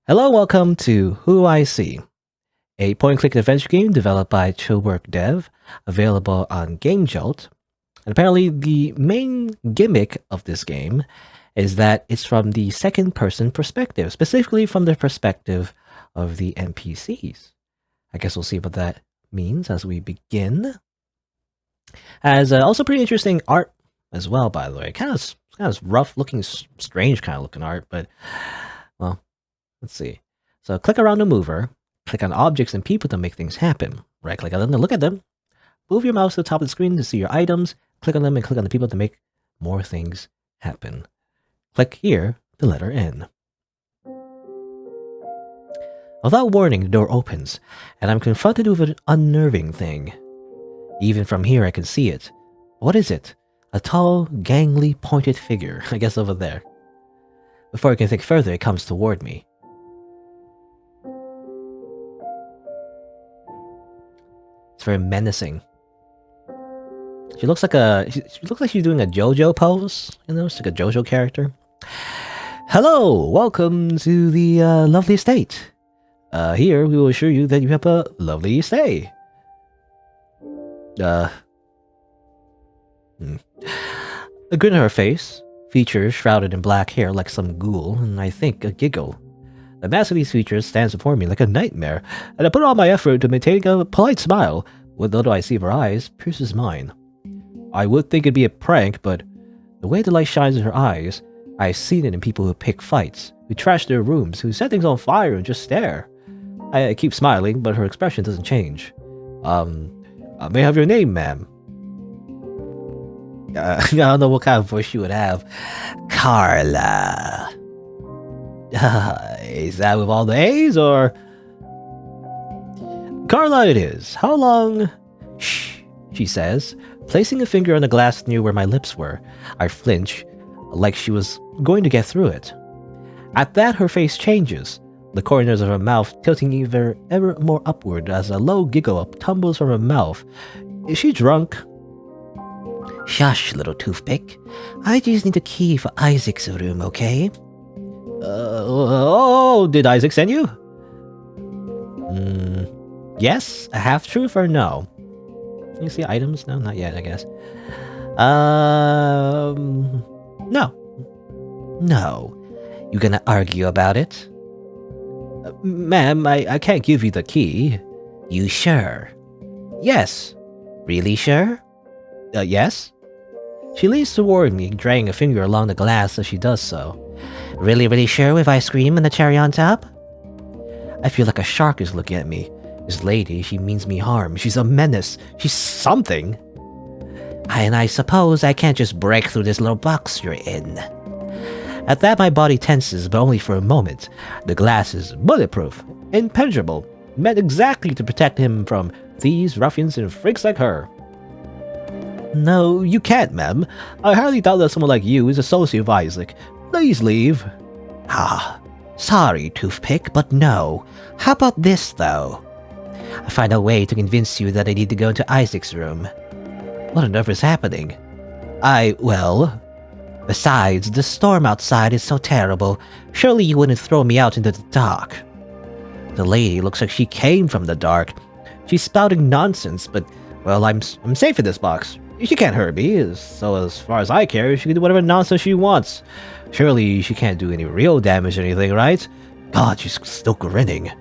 Hello, welcome to Who I See, a point-and-click adventure game developed by Chillwork Dev, available on gamejolt. And apparently, the main gimmick of this game is that it's from the second-person perspective, specifically from the perspective of the NPCs. I guess we'll see what that means as we begin. Has also pretty interesting art as well, by the way. Kind of rough-looking, strange kind of looking art, but well. Let's see. So click around the mover, click on objects and people to make things happen. Right click on them to look at them. Move your mouse to the top of the screen to see your items. Click on them and click on the people to make more things happen. Click here to let her in. Without warning, the door opens, and I'm confronted with an unnerving thing. Even from here I can see it. What is it? A tall, gangly, pointed figure, I guess over there. Before I can think further, it comes toward me. It's very menacing. She looks like she's doing a JoJo pose. You know, it's like a JoJo character. Hello, welcome to the lovely estate. Here we will assure you that you have a lovely stay. A grin on her face, features shrouded in black hair like some ghoul, and I think a giggle. The mask of these features stands before me like a nightmare, and I put all my effort to maintain a polite smile, what little I see of her eyes pierces mine. I would think it'd be a prank, but the way the light shines in her eyes, I've seen it in people who pick fights, who trash their rooms, who set things on fire and just stare. I keep smiling, but her expression doesn't change. May I have your name, ma'am? I don't know what kind of voice she would have. Carla. Is that with all the A's, or? Carla it is. How long? Shh, she says, placing a finger on the glass near where my lips were. I flinch, like she was going to get through it. At that, her face changes, the corners of her mouth tilting ever more upward as a low giggle tumbles from her mouth. Is she drunk? Shush, little toothpick. I just need a key for Isaac's room, okay? Did Isaac send you? Yes? A half-truth or no? Can you see items? No, not yet, I guess. No. No. You gonna argue about it? Ma'am, I can't give you the key. You sure? Yes. Really sure? Yes? She leans toward me, dragging a finger along the glass as she does so. Really, really sure with ice cream and the cherry on top? I feel like a shark is looking at me. This lady, she means me harm. She's a menace. She's something. And I suppose I can't just break through this little box you're in. At that, my body tenses, but only for a moment. The glass is bulletproof, impenetrable, meant exactly to protect him from thieves, ruffians, and freaks like her. No, you can't, ma'am. I highly doubt that someone like you is associate of Isaac. Please leave. Sorry, toothpick, but no. How about this, though? I find a way to convince you that I need to go into Isaac's room. What on earth is happening? Well... Besides, the storm outside is so terrible. Surely you wouldn't throw me out into the dark. The lady looks like she came from the dark. She's spouting nonsense, but, well, I'm safe in this box. She can't hurt me, so as far as I care, she can do whatever nonsense she wants. Surely she can't do any real damage or anything, right? God, she's still grinning.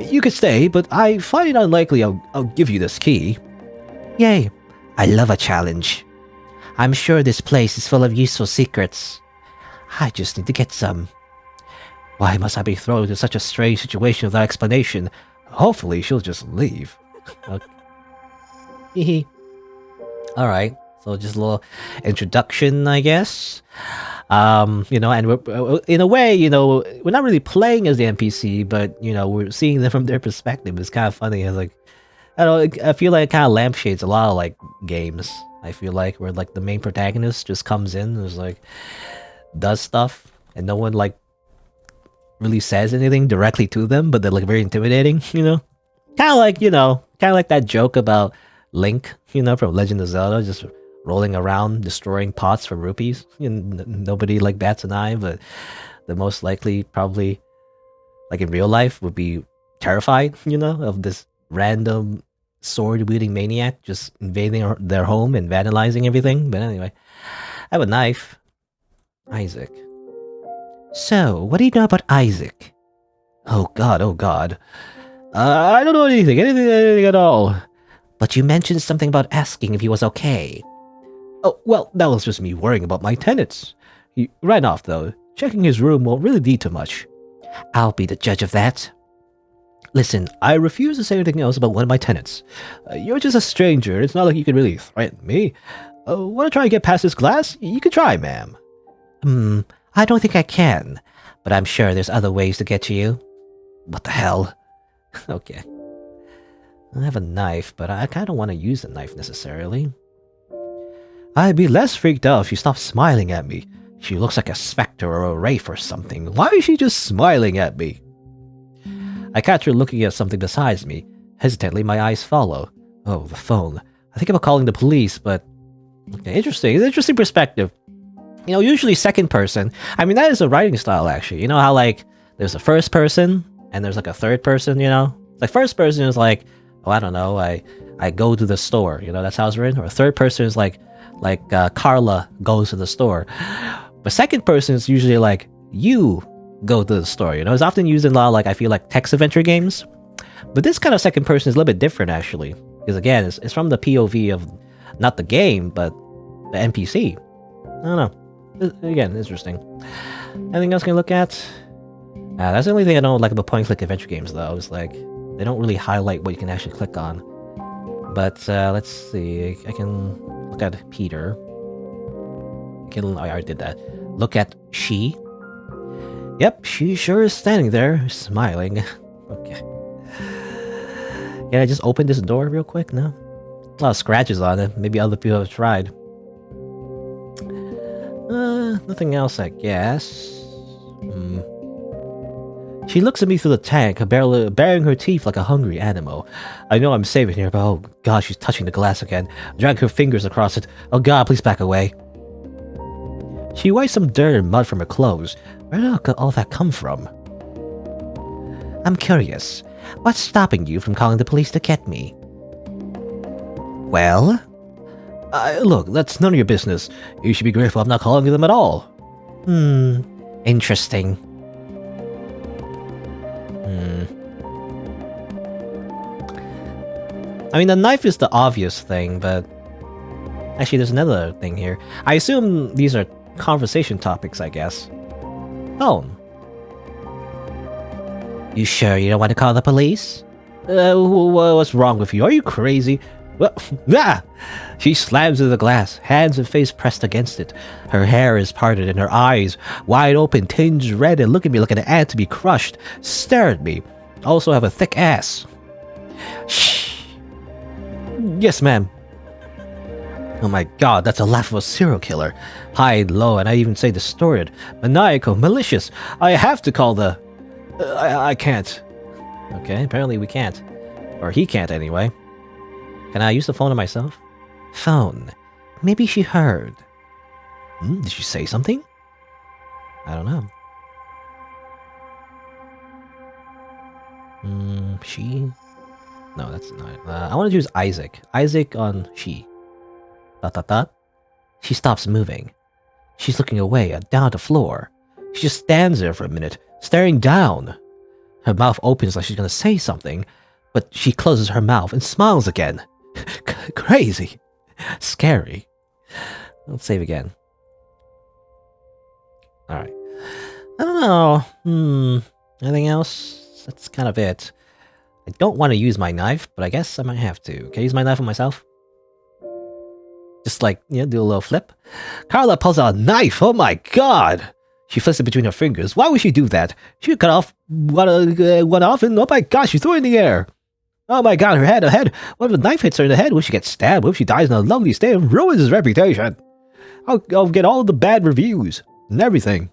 You could stay, but I find it unlikely I'll give you this key. Yay, I love a challenge. I'm sure this place is full of useful secrets. I just need to get some. Why must I be thrown into such a strange situation without explanation? Hopefully she'll just leave. Okay. Alright, so just a little introduction, I guess. And we're, in a way, we're not really playing as the NPC, but, we're seeing them from their perspective. It's kind of funny. It's like, I feel like it kind of lampshades a lot of, like, games. I feel like where, like, the main protagonist just comes in and is like, does stuff, and no one, like, really says anything directly to them, but they're, like, very intimidating, Kind of like that joke about Link, from Legend of Zelda, just rolling around, destroying pots for rupees. Nobody, like, bats an eye, but the most likely, probably like in real life, would be terrified, you know, of this random sword-wielding maniac just invading their home and vandalizing everything. But anyway, I have a knife. Isaac. So, what do you know about Isaac? Oh god, oh god. I don't know anything at all. But you mentioned something about asking if he was okay. Oh, well, that was just me worrying about my tenants. He ran off, though. Checking his room won't really lead to much. I'll be the judge of that. Listen, I refuse to say anything else about one of my tenants. You're just a stranger. It's not like you can really threaten me. Want to try and get past this glass? You can try, ma'am. I don't think I can. But I'm sure there's other ways to get to you. What the hell? Okay. I have a knife, but I kind of want to use the knife necessarily. I'd be less freaked out if she stopped smiling at me. She looks like a specter or a wraith or something. Why is she just smiling at me? I catch her looking at something besides me. Hesitantly, my eyes follow. Oh, the phone. I think about calling the police, but... Okay, interesting. It's an interesting perspective. You know, usually second person. I mean, that is a writing style, actually. You know how, like, there's a first person, and there's, like, a third person, you know? Like, first person is like, oh, I don't know, I go to the store, you know, that's how it's written. Or third person is like Carla goes to the store. But second person is usually like, you go to the store, you know? It's often used in a lot of, like, I feel like text adventure games. But this kind of second person is a little bit different, actually. Because, again, it's from the POV of, not the game, but the NPC. I don't know. Again, interesting. Anything else I can look at? That's the only thing I don't like about point-and-click adventure games, though. It's like, they don't really highlight what you can actually click on. But, let's see. I can look at Peter. I already did that. Look at she. Yep, she sure is standing there, smiling. Okay. Can I just open this door real quick? No? A lot of scratches on it. Maybe other people have tried. Nothing else, I guess. She looks at me through the tank, baring her teeth like a hungry animal. I know I'm safe in here, but oh god, she's touching the glass again. Drag her fingers across it. Oh god, please back away. She wipes some dirt and mud from her clothes. Where did all that come from? I'm curious. What's stopping you from calling the police to get me? Well? Look, that's none of your business. You should be grateful I'm not calling them at all. Interesting. I mean, the knife is the obvious thing, but... Actually, there's another thing here. I assume these are conversation topics, I guess. Phone. You sure you don't want to call the police? What's wrong with you? Are you crazy? Well, She slams into the glass, hands and face pressed against it. Her hair is parted and her eyes, wide open, tinged red, and look at me like an ant to be crushed. Stare at me. Also have a thick ass. Shh. Yes, ma'am. Oh my god, that's a laugh of a serial killer. High and low, and I even say distorted, maniacal, malicious. I have to call the... I can't. Okay, apparently we can't. Or he can't, anyway. Can I use the phone to myself? Phone. Maybe she heard. Did she say something? I don't know. She? No, that's not. I want to use Isaac. Isaac on she. ... She stops moving. She's looking away, down at the floor. She just stands there for a minute, staring down. Her mouth opens like she's gonna say something, but she closes her mouth and smiles again. Crazy. Scary. Let's save again. Alright. I don't know. Anything else? That's kind of it. I don't want to use my knife, but I guess I might have to. Can I use my knife on myself? Just like, do a little flip. Carla pulls out a knife. Oh my god! She flips it between her fingers. Why would she do that? She would cut off one off and oh my god, she threw it in the air. Oh my god, her head. What if a knife hits her in the head? What if she gets stabbed? What if she dies in a lovely state and ruins his reputation? I'll get all the bad reviews and everything.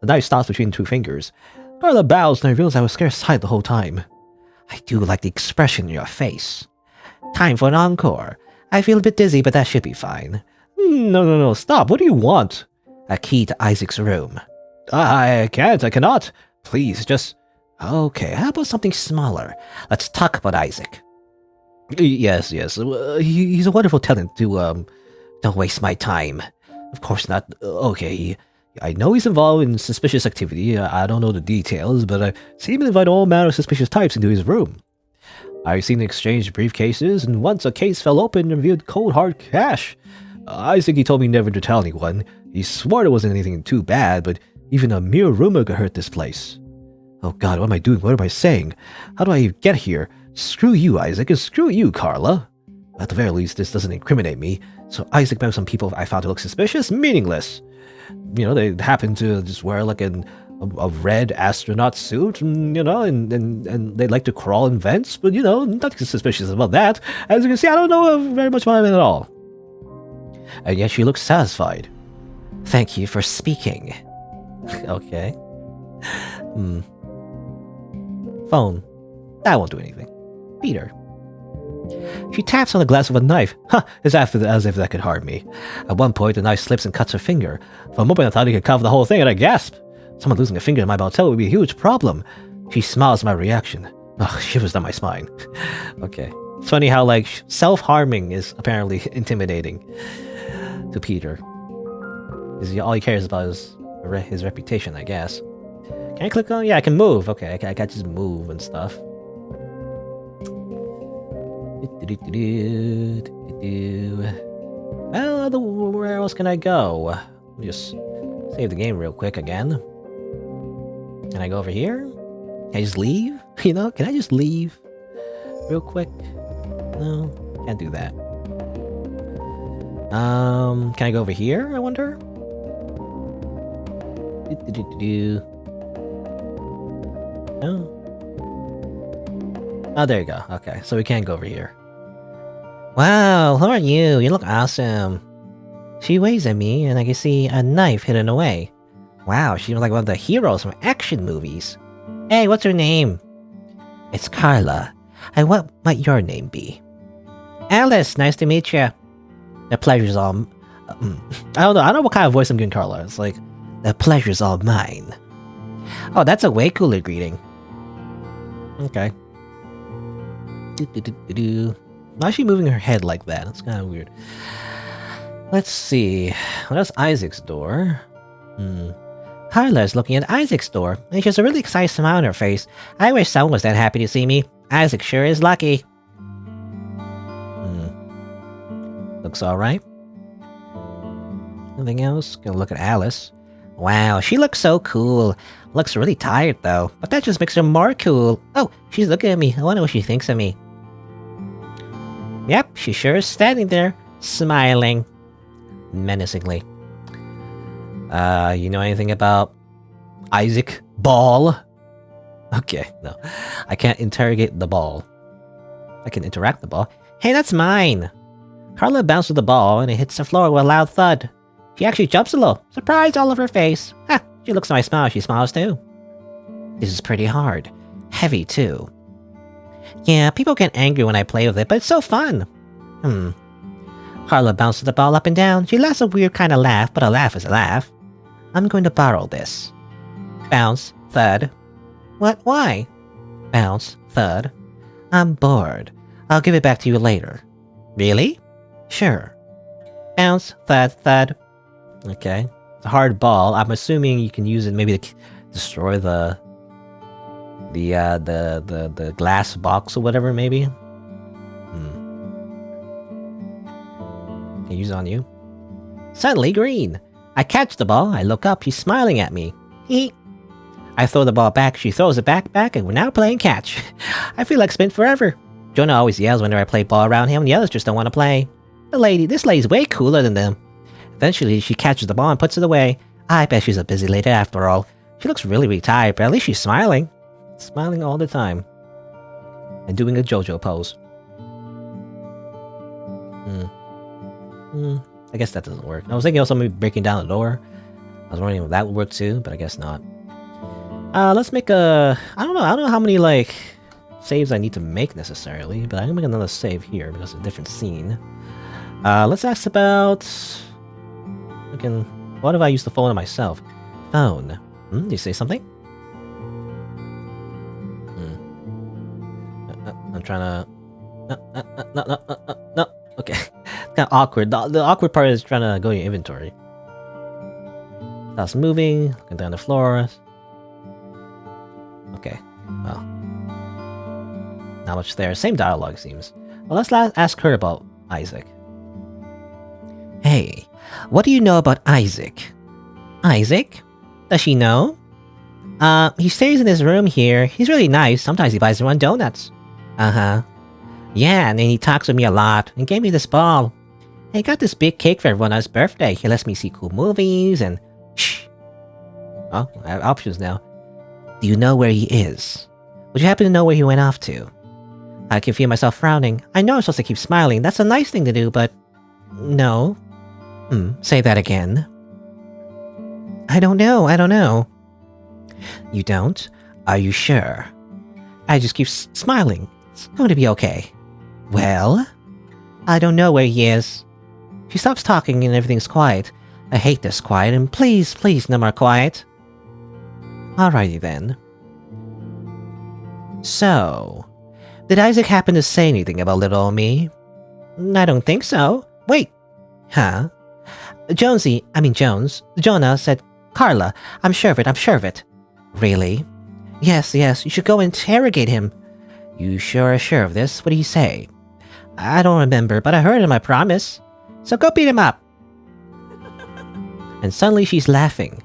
The knife stops between two fingers. Carla bows and I realize I was scared sight the whole time. I do like the expression in your face. Time for an encore. I feel a bit dizzy, but that should be fine. No, stop. What do you want? A key to Isaac's room. I cannot. Please, just Okay, how about something smaller? Let's talk about Isaac. Yes, yes. He's a wonderful tenant to, don't waste my time. Of course not. Okay, I know he's involved in suspicious activity. I don't know the details, but I see him invite all manner of suspicious types into his room. I've seen him exchange briefcases, and once a case fell open and revealed cold hard cash. Isaac, he told me never to tell anyone. He swore there wasn't anything too bad, but even a mere rumor could hurt this place. Oh god, what am I doing? What am I saying? How do I get here? Screw you, Isaac, and screw you, Carla. At the very least, this doesn't incriminate me. So Isaac met some people I found to look suspicious, meaningless. You know, they happen to just wear like a red astronaut suit, and, you know, and they like to crawl in vents, but, you know, nothing suspicious about that. As you can see, I don't know very much about it at all. And yet she looks satisfied. Thank you for speaking. Okay. Phone. That won't do anything. Peter. She taps on the glass with a knife. Huh, as if that could harm me. At one point, the knife slips and cuts her finger. For a moment, I thought it could cover the whole thing, and I gasped. Someone losing a finger in my motel would be a huge problem. She smiles at my reaction. Ugh, shivers down my spine. Okay. It's funny how, like, self-harming is apparently intimidating to Peter. Because all he cares about is his reputation, I guess. Can I click on? Yeah, I can move. Okay, I can just move and stuff. Well, where else can I go? Let me just save the game real quick again. Can I go over here? Can I just leave? You know, can I just leave real quick? No, can't do that. Can I go over here, I wonder? No. Oh, there you go. Okay, so we can go over here. Wow, who are you? You look awesome. She waves at me, and I can see a knife hidden away. Wow, she's like one of the heroes from action movies. Hey, what's her name? It's Carla. And what might your name be? Alice, nice to meet you. The pleasure's all... I don't know what kind of voice I'm giving Carla. It's like, the pleasure's all mine. Oh, that's a way cooler greeting. Okay. Why is she moving her head like that? That's kind of weird. Let's see. Well, that's Isaac's door. Carla is looking at Isaac's door, and she has a really excited smile on her face. I wish someone was that happy to see me. Isaac sure is lucky. Looks alright. Nothing else? Gonna look at Alice. Wow, she looks so cool. Looks really tired though, but that just makes her more cool. Oh, she's looking at me. I wonder what she thinks of me. Yep, she sure is standing there, smiling menacingly. You know anything about Isaac Ball? Okay, no. I can't interrogate the ball. I can interact the ball. Hey, that's mine! Carla bounces the ball and it hits the floor with a loud thud. She actually jumps a little. Surprise all over her face. Ha! She looks at my smile. She smiles too. This is pretty hard. Heavy too. Yeah, people get angry when I play with it, but it's so fun. Carla bounces the ball up and down. She laughs a weird kind of laugh, but a laugh is a laugh. I'm going to borrow this. Bounce, thud. What? Why? Bounce, thud. I'm bored. I'll give it back to you later. Really? Sure. Bounce, thud, thud. Okay. It's a hard ball. I'm assuming you can use it maybe to destroy the glass box or whatever, maybe. Can I use it on you? Suddenly green. I catch the ball. I look up. She's smiling at me. Hee. I throw the ball back. She throws it back, and we're now playing catch. I feel like it's been forever. Jonah always yells whenever I play ball around him, and the others just don't want to play. This lady's way cooler than them. Eventually, she catches the ball and puts it away. I bet she's a busy lady after all. She looks really tired, but at least she's smiling. Smiling all the time. And doing a JoJo pose. I guess that doesn't work. I was thinking of somebody breaking down the door. I was wondering if that would work too, but I guess not. Let's make a... I don't know how many, like, saves I need to make necessarily, but I'm gonna make another save here because it's a different scene. Let's ask about... What if I use the phone on myself? Phone. Did you say something? I'm trying to... No. Okay. It's kind of awkward. The awkward part is trying to go in your inventory. Stops moving, looking down the floor. Okay, well. Not much there. Same dialogue, seems. Well, let's ask her about Isaac. Hey, what do you know about Isaac? Isaac? Does she know? He stays in his room here. He's really nice. Sometimes he buys everyone donuts. Uh-huh. Yeah, and then he talks with me a lot and gave me this ball. He got this big cake for everyone on his birthday. He lets me see cool movies and... Shh! Oh, I have options now. Do you know where he is? Would you happen to know where he went off to? I can feel myself frowning. I know I'm supposed to keep smiling. That's a nice thing to do, but... No. Say that again. I don't know. You don't? Are you sure? I just keep smiling. It's going to be okay. Well? I don't know where he is. She stops talking and everything's quiet. I hate this quiet, and please, no more quiet. Alrighty then. So, did Isaac happen to say anything about little old me? I don't think so. Wait. Huh? Jones, Jonah said, Carla, I'm sure of it. Really? Yes, you should go interrogate him. You sure are sure of this? What did he say? I don't remember, but I heard him, I promise. So go beat him up. And suddenly she's laughing.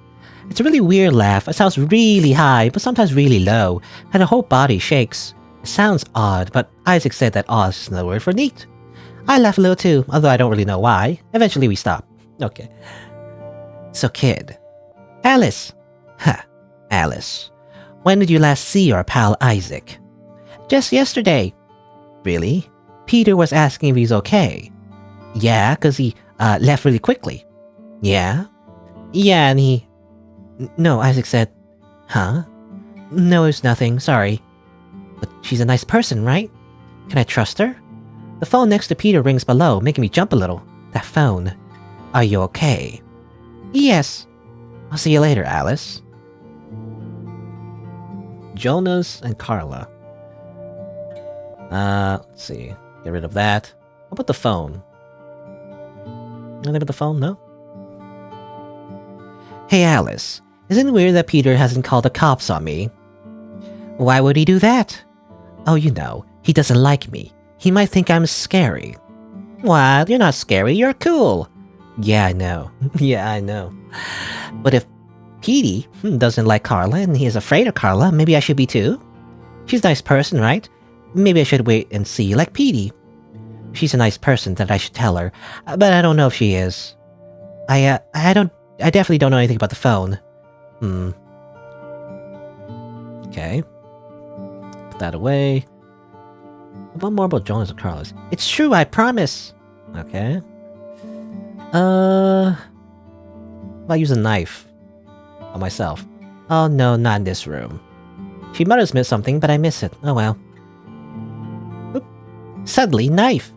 It's a really weird laugh. It sounds really high, but sometimes really low, and her whole body shakes. It sounds odd, but Isaac said that odd is another word for neat. I laugh a little too, although I don't really know why. Eventually we stop. Okay. So kid. Alice. Alice. When did you last see your pal Isaac? Just yesterday. Really? Peter was asking if he's okay. Yeah, 'cause he left really quickly. Yeah? Yeah, and he... No, Isaac said... Huh? No, it's nothing, sorry. But she's a nice person, right? Can I trust her? The phone next to Peter rings below, making me jump a little. That phone. Are you okay? Yes. I'll see you later, Alice. Jonas and Carla. Let's see. Get rid of that. How about the phone? Anything about the phone? No? Hey, Alice. Isn't it weird that Peter hasn't called the cops on me? Why would he do that? Oh, you know, he doesn't like me. He might think I'm scary. What? You're not scary, you're cool. Yeah, I know. Yeah, I know. But if Petey doesn't like Carla and he is afraid of Carla, maybe I should be too? She's a nice person, right? Maybe I should wait and see, like Petey. She's a nice person that I should tell her, but I don't know if she is. I definitely don't know anything about the phone. Okay. Put that away. One more about Jonas and Carlos. It's true, I promise. Okay. I'll use a knife on myself. Oh no, not in this room. She mutters something, but I miss it. Oh well. Oop. Suddenly, knife.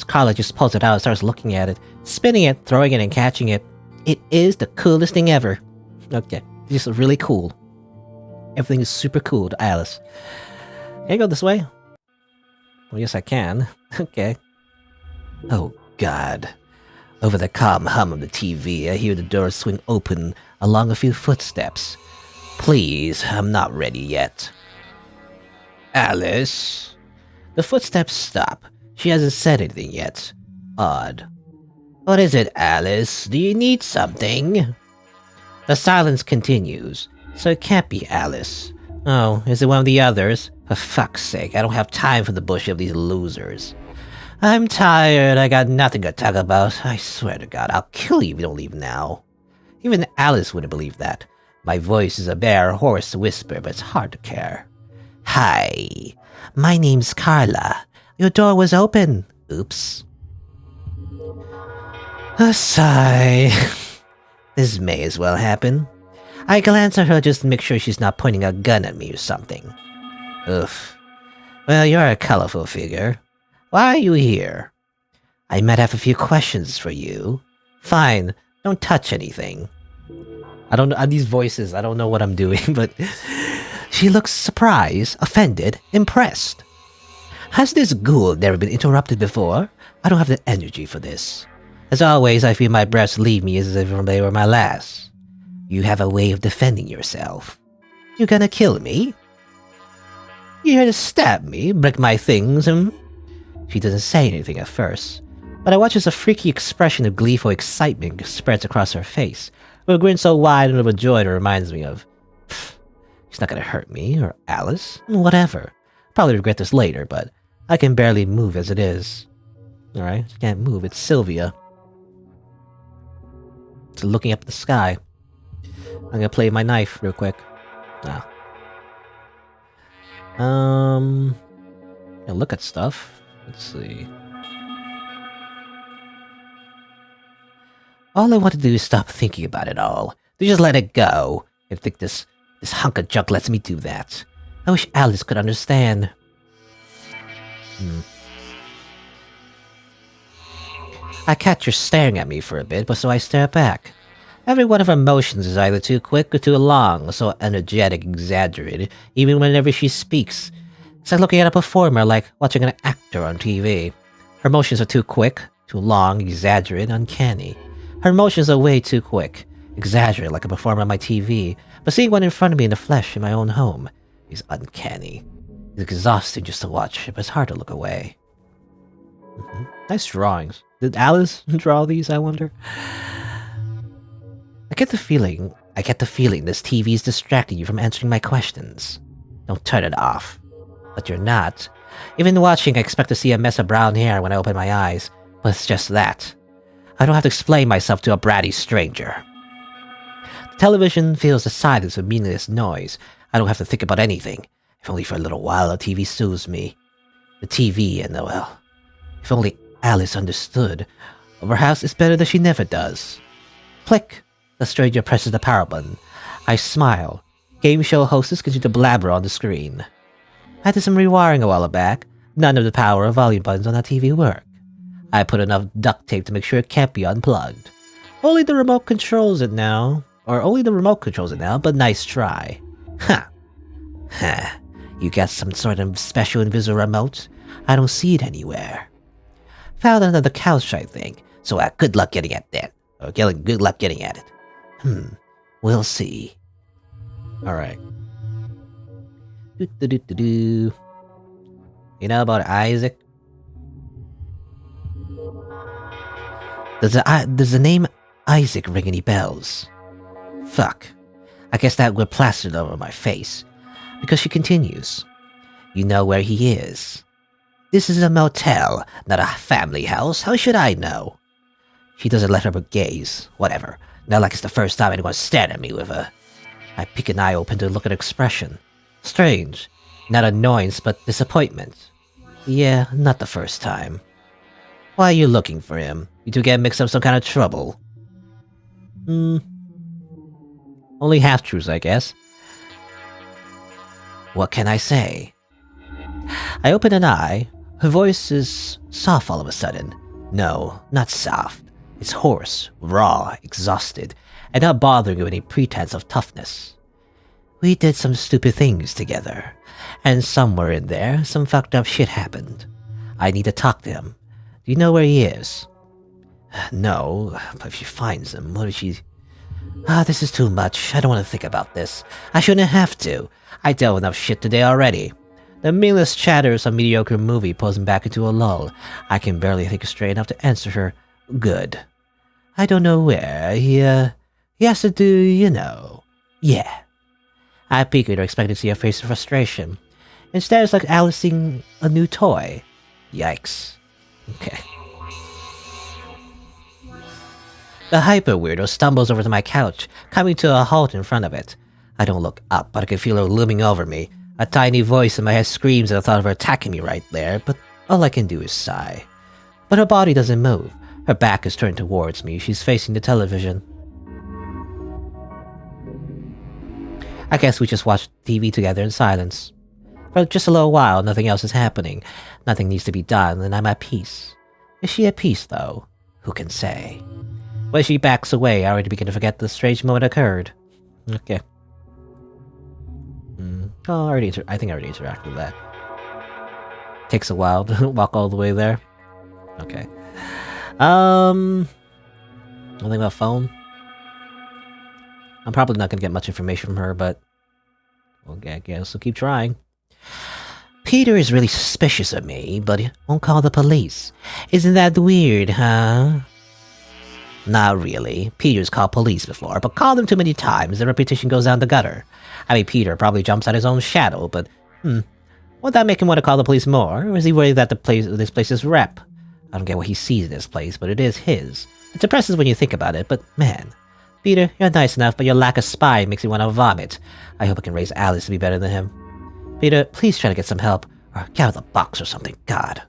Carla just pulls it out and starts looking at it, spinning it, throwing it, and catching it. It is the coolest thing ever. Okay, just really cool. Everything is super cool to Alice. Can I go this way? Well, yes I can. Okay. Oh god. Over the calm hum of the TV, I hear the door swing open along a few footsteps. Please, I'm not ready yet. Alice? The footsteps stop. She hasn't said anything yet. Odd. What is it, Alice? Do you need something? The silence continues, so it can't be Alice. Oh, is it one of the others? For fuck's sake, I don't have time for the bullshit of these losers. I'm tired, I got nothing to talk about. I swear to God, I'll kill you if you don't leave now. Even Alice wouldn't believe that. My voice is a bare, hoarse whisper, but it's hard to care. Hi, my name's Carla. Your door was open. Oops. A sigh. This may as well happen. I glance at her just to make sure she's not pointing a gun at me or something. Oof. Well, you're a colorful figure. Why are you here? I might have a few questions for you. Fine, don't touch anything. I don't know, these voices, I don't know what I'm doing, but... She looks surprised, offended, impressed. Has this ghoul never been interrupted before? I don't have the energy for this. As always, I feel my breaths leave me as if they were my last. You have a way of defending yourself. You gonna kill me? You here to stab me, break my things, and... She doesn't say anything at first, but I watch as a freaky expression of gleeful excitement spreads across her face, with a grin so wide and overjoyed it reminds me of... She's not gonna hurt me, or Alice, whatever. Probably regret this later, but I can barely move as it is. Alright, she can't move, it's Sylvia. It's looking up at the sky. I'm gonna play my knife real quick. Now. Look at stuff. Let's see. All I want to do is stop thinking about it all. To just let it go. I think this hunk of junk lets me do that. I wish Alice could understand. I catch her staring at me for a bit, but so I stare back. Every one of her motions is either too quick or too long, so energetic, exaggerated, even whenever she speaks. It's like looking at a performer, like watching an actor on TV. Her motions are too quick, too long, exaggerated, uncanny. Her motions are way too quick, exaggerated like a performer on my TV, but seeing one in front of me in the flesh in my own home is uncanny. It's exhausting just to watch, but it's hard to look away. Nice drawings. Did Alice draw these, I wonder? I get the feeling this TV is distracting you from answering my questions. Don't turn it off. But you're not. Even watching, I expect to see a mess of brown hair when I open my eyes, but it's just that. I don't have to explain myself to a bratty stranger. The television fills the silence with meaningless noise. I don't have to think about anything. If only for a little while the TV soothes me. The TV and well, if only Alice understood. Or perhaps it's better that she never does. Click. The stranger presses the power button. I smile. Game show hostess continue to blabber on the screen. I did some rewiring a while back. None of the power or volume buttons on that TV work. I put enough duct tape to make sure it can't be unplugged. Only the remote controls it now. But nice try. Ha! Ha! You got some sort of special invisible remote? I don't see it anywhere. Found it under the couch, I think. So good luck getting at that. Or good luck getting at it. We'll see. Alright. You know about Isaac? Does the name Isaac ring any bells? Fuck. I guess that would plastered over my face. Because she continues. You know where he is. This is a motel, not a family house. How should I know? She doesn't let her gaze. Whatever. Not like it's the first time anyone's stared at me with her. I peek an eye open to look at her expression. Strange. Not annoyance, but disappointment. Yeah, not the first time. Why are you looking for him? You two get mixed up some kind of trouble? Only half-truths, I guess. What can I say? I open an eye. Her voice is soft all of a sudden. No, not soft. It's hoarse, raw, exhausted, and not bothering with any pretense of toughness. We did some stupid things together, and somewhere in there, some fucked up shit happened. I need to talk to him. Do you know where he is? No, but if she finds him, what if she... this is too much. I don't want to think about this. I shouldn't have to. I dealt with enough shit today already. The meaningless chatter of some mediocre movie pulls him back into a lull. I can barely think straight enough to answer her. Good. I don't know where. He has to do, you know. Yeah. I peek at her, expecting to see a face of frustration. Instead, it's like Alice seeing a new toy. Yikes. Okay. The hyper weirdo stumbles over to my couch, coming to a halt in front of it. I don't look up, but I can feel her looming over me. A tiny voice in my head screams at the thought of her attacking me right there, but all I can do is sigh. But her body doesn't move. Her back is turned towards me. She's facing the television. I guess we just watch TV together in silence. For just a little while, nothing else is happening. Nothing needs to be done, and I'm at peace. Is she at peace, though? Who can say? When she backs away, I already begin to forget the strange moment occurred. Okay. I think I already interacted with that. takes a while to walk all the way there. Okay. Nothing about phone. I'm probably not gonna get much information from her, but okay, I guess we'll keep trying. Peter is really suspicious of me, but he won't call the police. Isn't that weird, huh? Not really. Peter's called police before, but called them too many times, the reputation goes down the gutter. I mean, Peter probably jumps at his own shadow, but would that make him want to call the police more, or is he worried that this place is rep? I don't get what he sees in this place, but it is his. It's impressive when you think about it, but man, Peter, you're nice enough, but your lack of spine makes me want to vomit. I hope I can raise Alice to be better than him. Peter, please try to get some help, or get out of the box or something, God.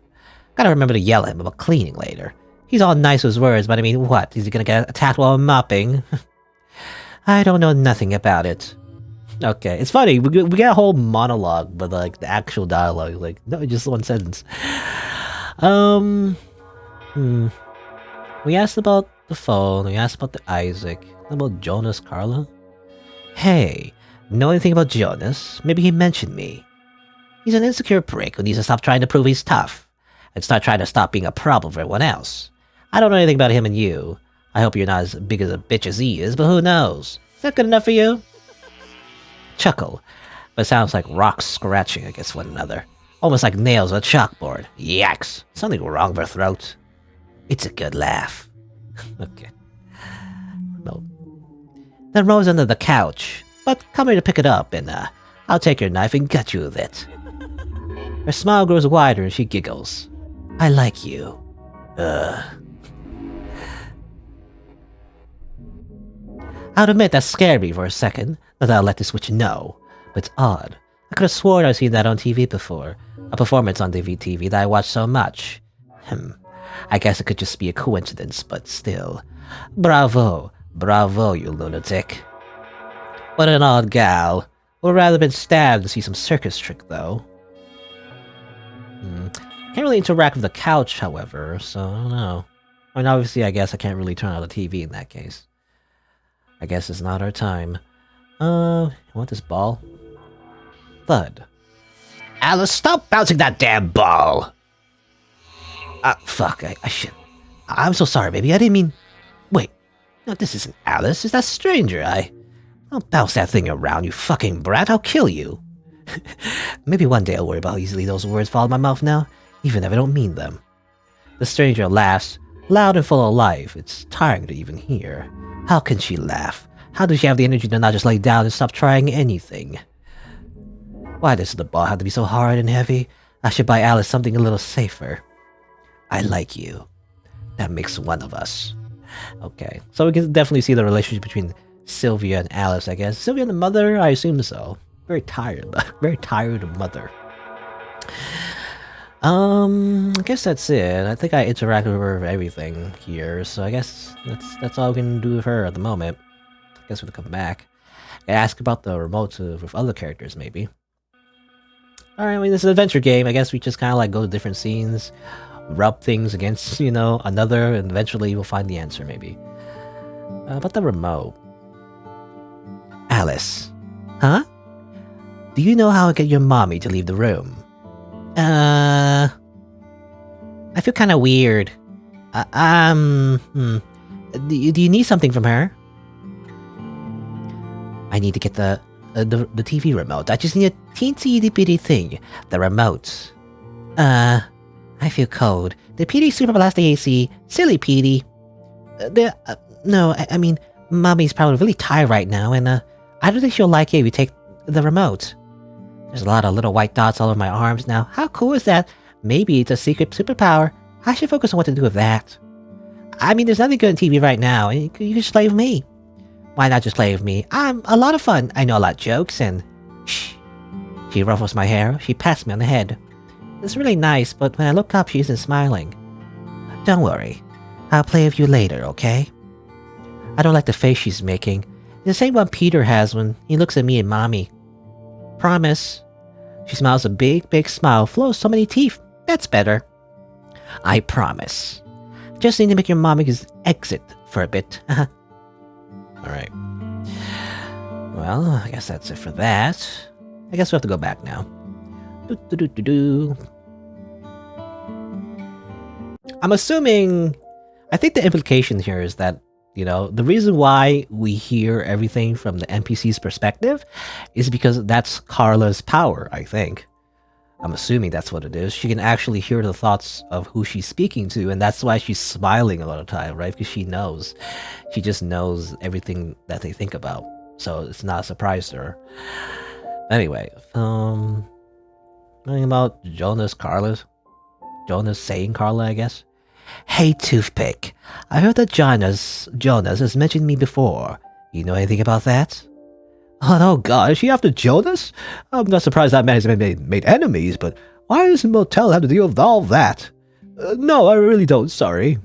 Gotta remember to yell at him about cleaning later. He's all nice with his words, but I mean, what? Is he gonna get attacked while mopping? I don't know nothing about it. Okay, it's funny, we get a whole monologue, but like, the actual dialogue, like, no, just one sentence. We asked about the phone, we asked about the Isaac, about Jonas, Carla. Hey, know anything about Jonas? Maybe he mentioned me. He's an insecure prick who needs to stop trying to prove he's tough, and start trying to stop being a problem for everyone else. I don't know anything about him and you. I hope you're not as big of a bitch as he is, but who knows? Is that good enough for you? Chuckle, but it sounds like rocks scratching against one another. Almost like nails on a chalkboard. Yikes. Something wrong with her throat. It's a good laugh. Okay. No. Then Rose under the couch, but come here to pick it up, and I'll take your knife and gut you with it. Her smile grows wider and she giggles. I like you. I'll admit that scared me for a second, that I'll let the switch know. But it's odd. I could have sworn I've seen that on TV before. A performance on TV that I watched so much. I guess it could just be a coincidence, but still. Bravo. Bravo, you lunatic. What an odd gal. Would rather been stabbed to see some circus trick, though. Can't really interact with the couch, however, so I don't know. I mean, obviously, I guess I can't really turn on the TV in that case. I guess it's not our time. You want this ball? Thud. Alice, stop bouncing that damn ball! Fuck, I should... I'm so sorry, baby, I didn't mean... Wait, no, this isn't Alice, it's that stranger, Don't bounce that thing around, you fucking brat, I'll kill you. Maybe one day I'll worry about how easily those words fall out of my mouth now, even if I don't mean them. The stranger laughs, loud and full of life. It's tiring to even hear. How can she laugh? How does she have the energy to not just lay down and stop trying anything? Why does the ball have to be so hard and heavy? I should buy Alice something a little safer. I like you. That makes one of us. Okay, so we can definitely see the relationship between Sylvia and Alice, I guess. Sylvia and the mother? I assume so. Very tired mother. I guess that's it. I think I interacted with her for everything here, so I guess that's all we can do with her at the moment. I guess we'll come back. I ask about the remote with other characters, maybe. Alright, I mean, this is an adventure game. I guess we just kind of like go to different scenes, rub things against, another, and eventually we'll find the answer, maybe. About the remote. Alice. Huh? Do you know how I get your mommy to leave the room? I feel kind of weird. Do you need something from her? I need to get the TV remote. I just need a teensy itty bitty thing. The remote. I feel cold. The PD super blast the AC. Silly PD. No, I mean, Mommy's probably really tired right now, and I don't think she'll like it if you take the remote. There's a lot of little white dots all over my arms now. How cool is that? Maybe it's a secret superpower. I should focus on what to do with that. I mean, there's nothing good on TV right now, and you can just play with me. Why not just play with me? I'm a lot of fun. I know a lot of jokes, and... Shh. She ruffles my hair. She pats me on the head. It's really nice, but when I look up, she isn't smiling. Don't worry. I'll play with you later, okay? I don't like the face she's making. It's the same one Peter has when he looks at me and Mommy. Promise. She smiles a big, big smile, flows so many teeth. That's better. I promise. Just need to make your Mommy's exit for a bit. Alright. Well, I guess that's it for that. I guess we have to go back now. I'm assuming... I think the implication here is that, you know, the reason why we hear everything from the NPC's perspective is because that's Carla's power, I think. I'm assuming that's what it is. She can actually hear the thoughts of who she's speaking to, and that's why she's smiling a lot of time, right? Because she knows. She just knows everything that they think about. So it's not a surprise to her. Anyway, anything about Jonas saying Carla, I guess? Hey, Toothpick. I heard that Jonas has mentioned me before. You know anything about that? Oh god, is she after Jonas? I'm not surprised that man has been made enemies, but why does the motel have to deal with all that? No, I really don't, sorry.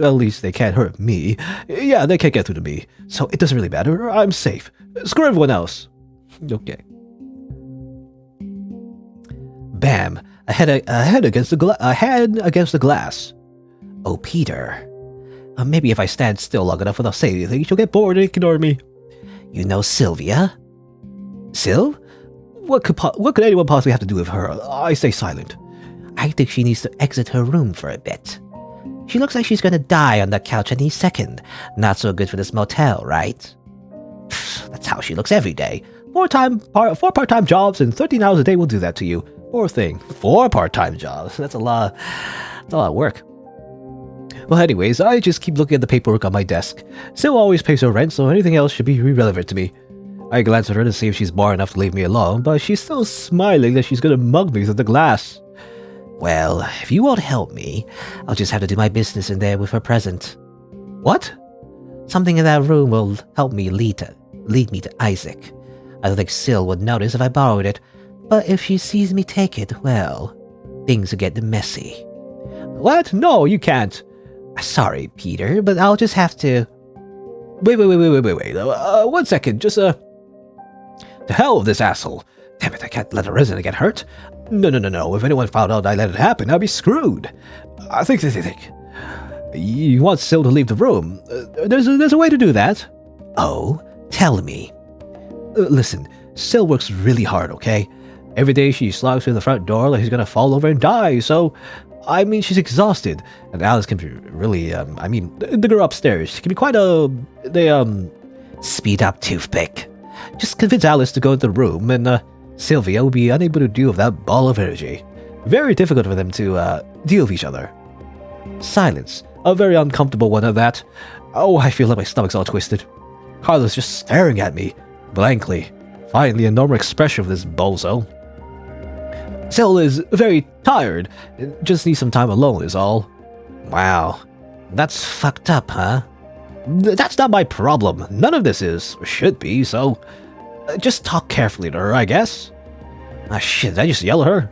At least they can't hurt me. Yeah, they can't get through to me, so it doesn't really matter. I'm safe. Screw everyone else. Okay. Bam! A head against the glass. Oh, Peter. Maybe if I stand still long enough without saying anything, she'll get bored and ignore me. You know Sylvia? Syl? What could anyone possibly have to do with her? I stay silent. I think she needs to exit her room for a bit. She looks like she's gonna die on that couch any second. Not so good for this motel, right? That's how she looks every day. 4 part-time jobs and 13 hours a day will do that to you. Poor thing. 4 part-time jobs. That's a lot of work. Well, anyways, I just keep looking at the paperwork on my desk. Syl always pays her rent, so anything else should be irrelevant to me. I glance at her to see if she's bored enough to leave me alone, but she's still smiling that she's gonna mug me through the glass. Well, if you won't help me, I'll just have to do my business in there with her present. What? Something in that room will help me lead me to Isaac. I don't think Syl would notice if I borrowed it, but if she sees me take it, well, things will get messy. What? No, you can't. Sorry, Peter, but I'll just have to... Wait. 1 second, just, To hell with this asshole. Damn it, I can't let a resident get hurt. No. If anyone found out I let it happen, I'd be screwed. I think. You want Syl to leave the room. There's a way to do that. Oh, tell me. Listen, Syl works really hard, okay? Every day she slogs through the front door like she's gonna fall over and die, so... I mean, she's exhausted, and Alice can be really, the girl upstairs, she can be quite Speed up, Toothpick. Just convince Alice to go into the room, and, Sylvia will be unable to deal with that ball of energy. Very difficult for them to, deal with each other. Silence. A very uncomfortable one at that. Oh, I feel like my stomach's all twisted. Carla's just staring at me, blankly. Finally, a normal expression of this bozo. Syl is very tired, just needs some time alone is all. Wow, that's fucked up, huh? That's not my problem, none of this is, or should be, so... just talk carefully to her, I guess. Ah shit, did I just yell at her?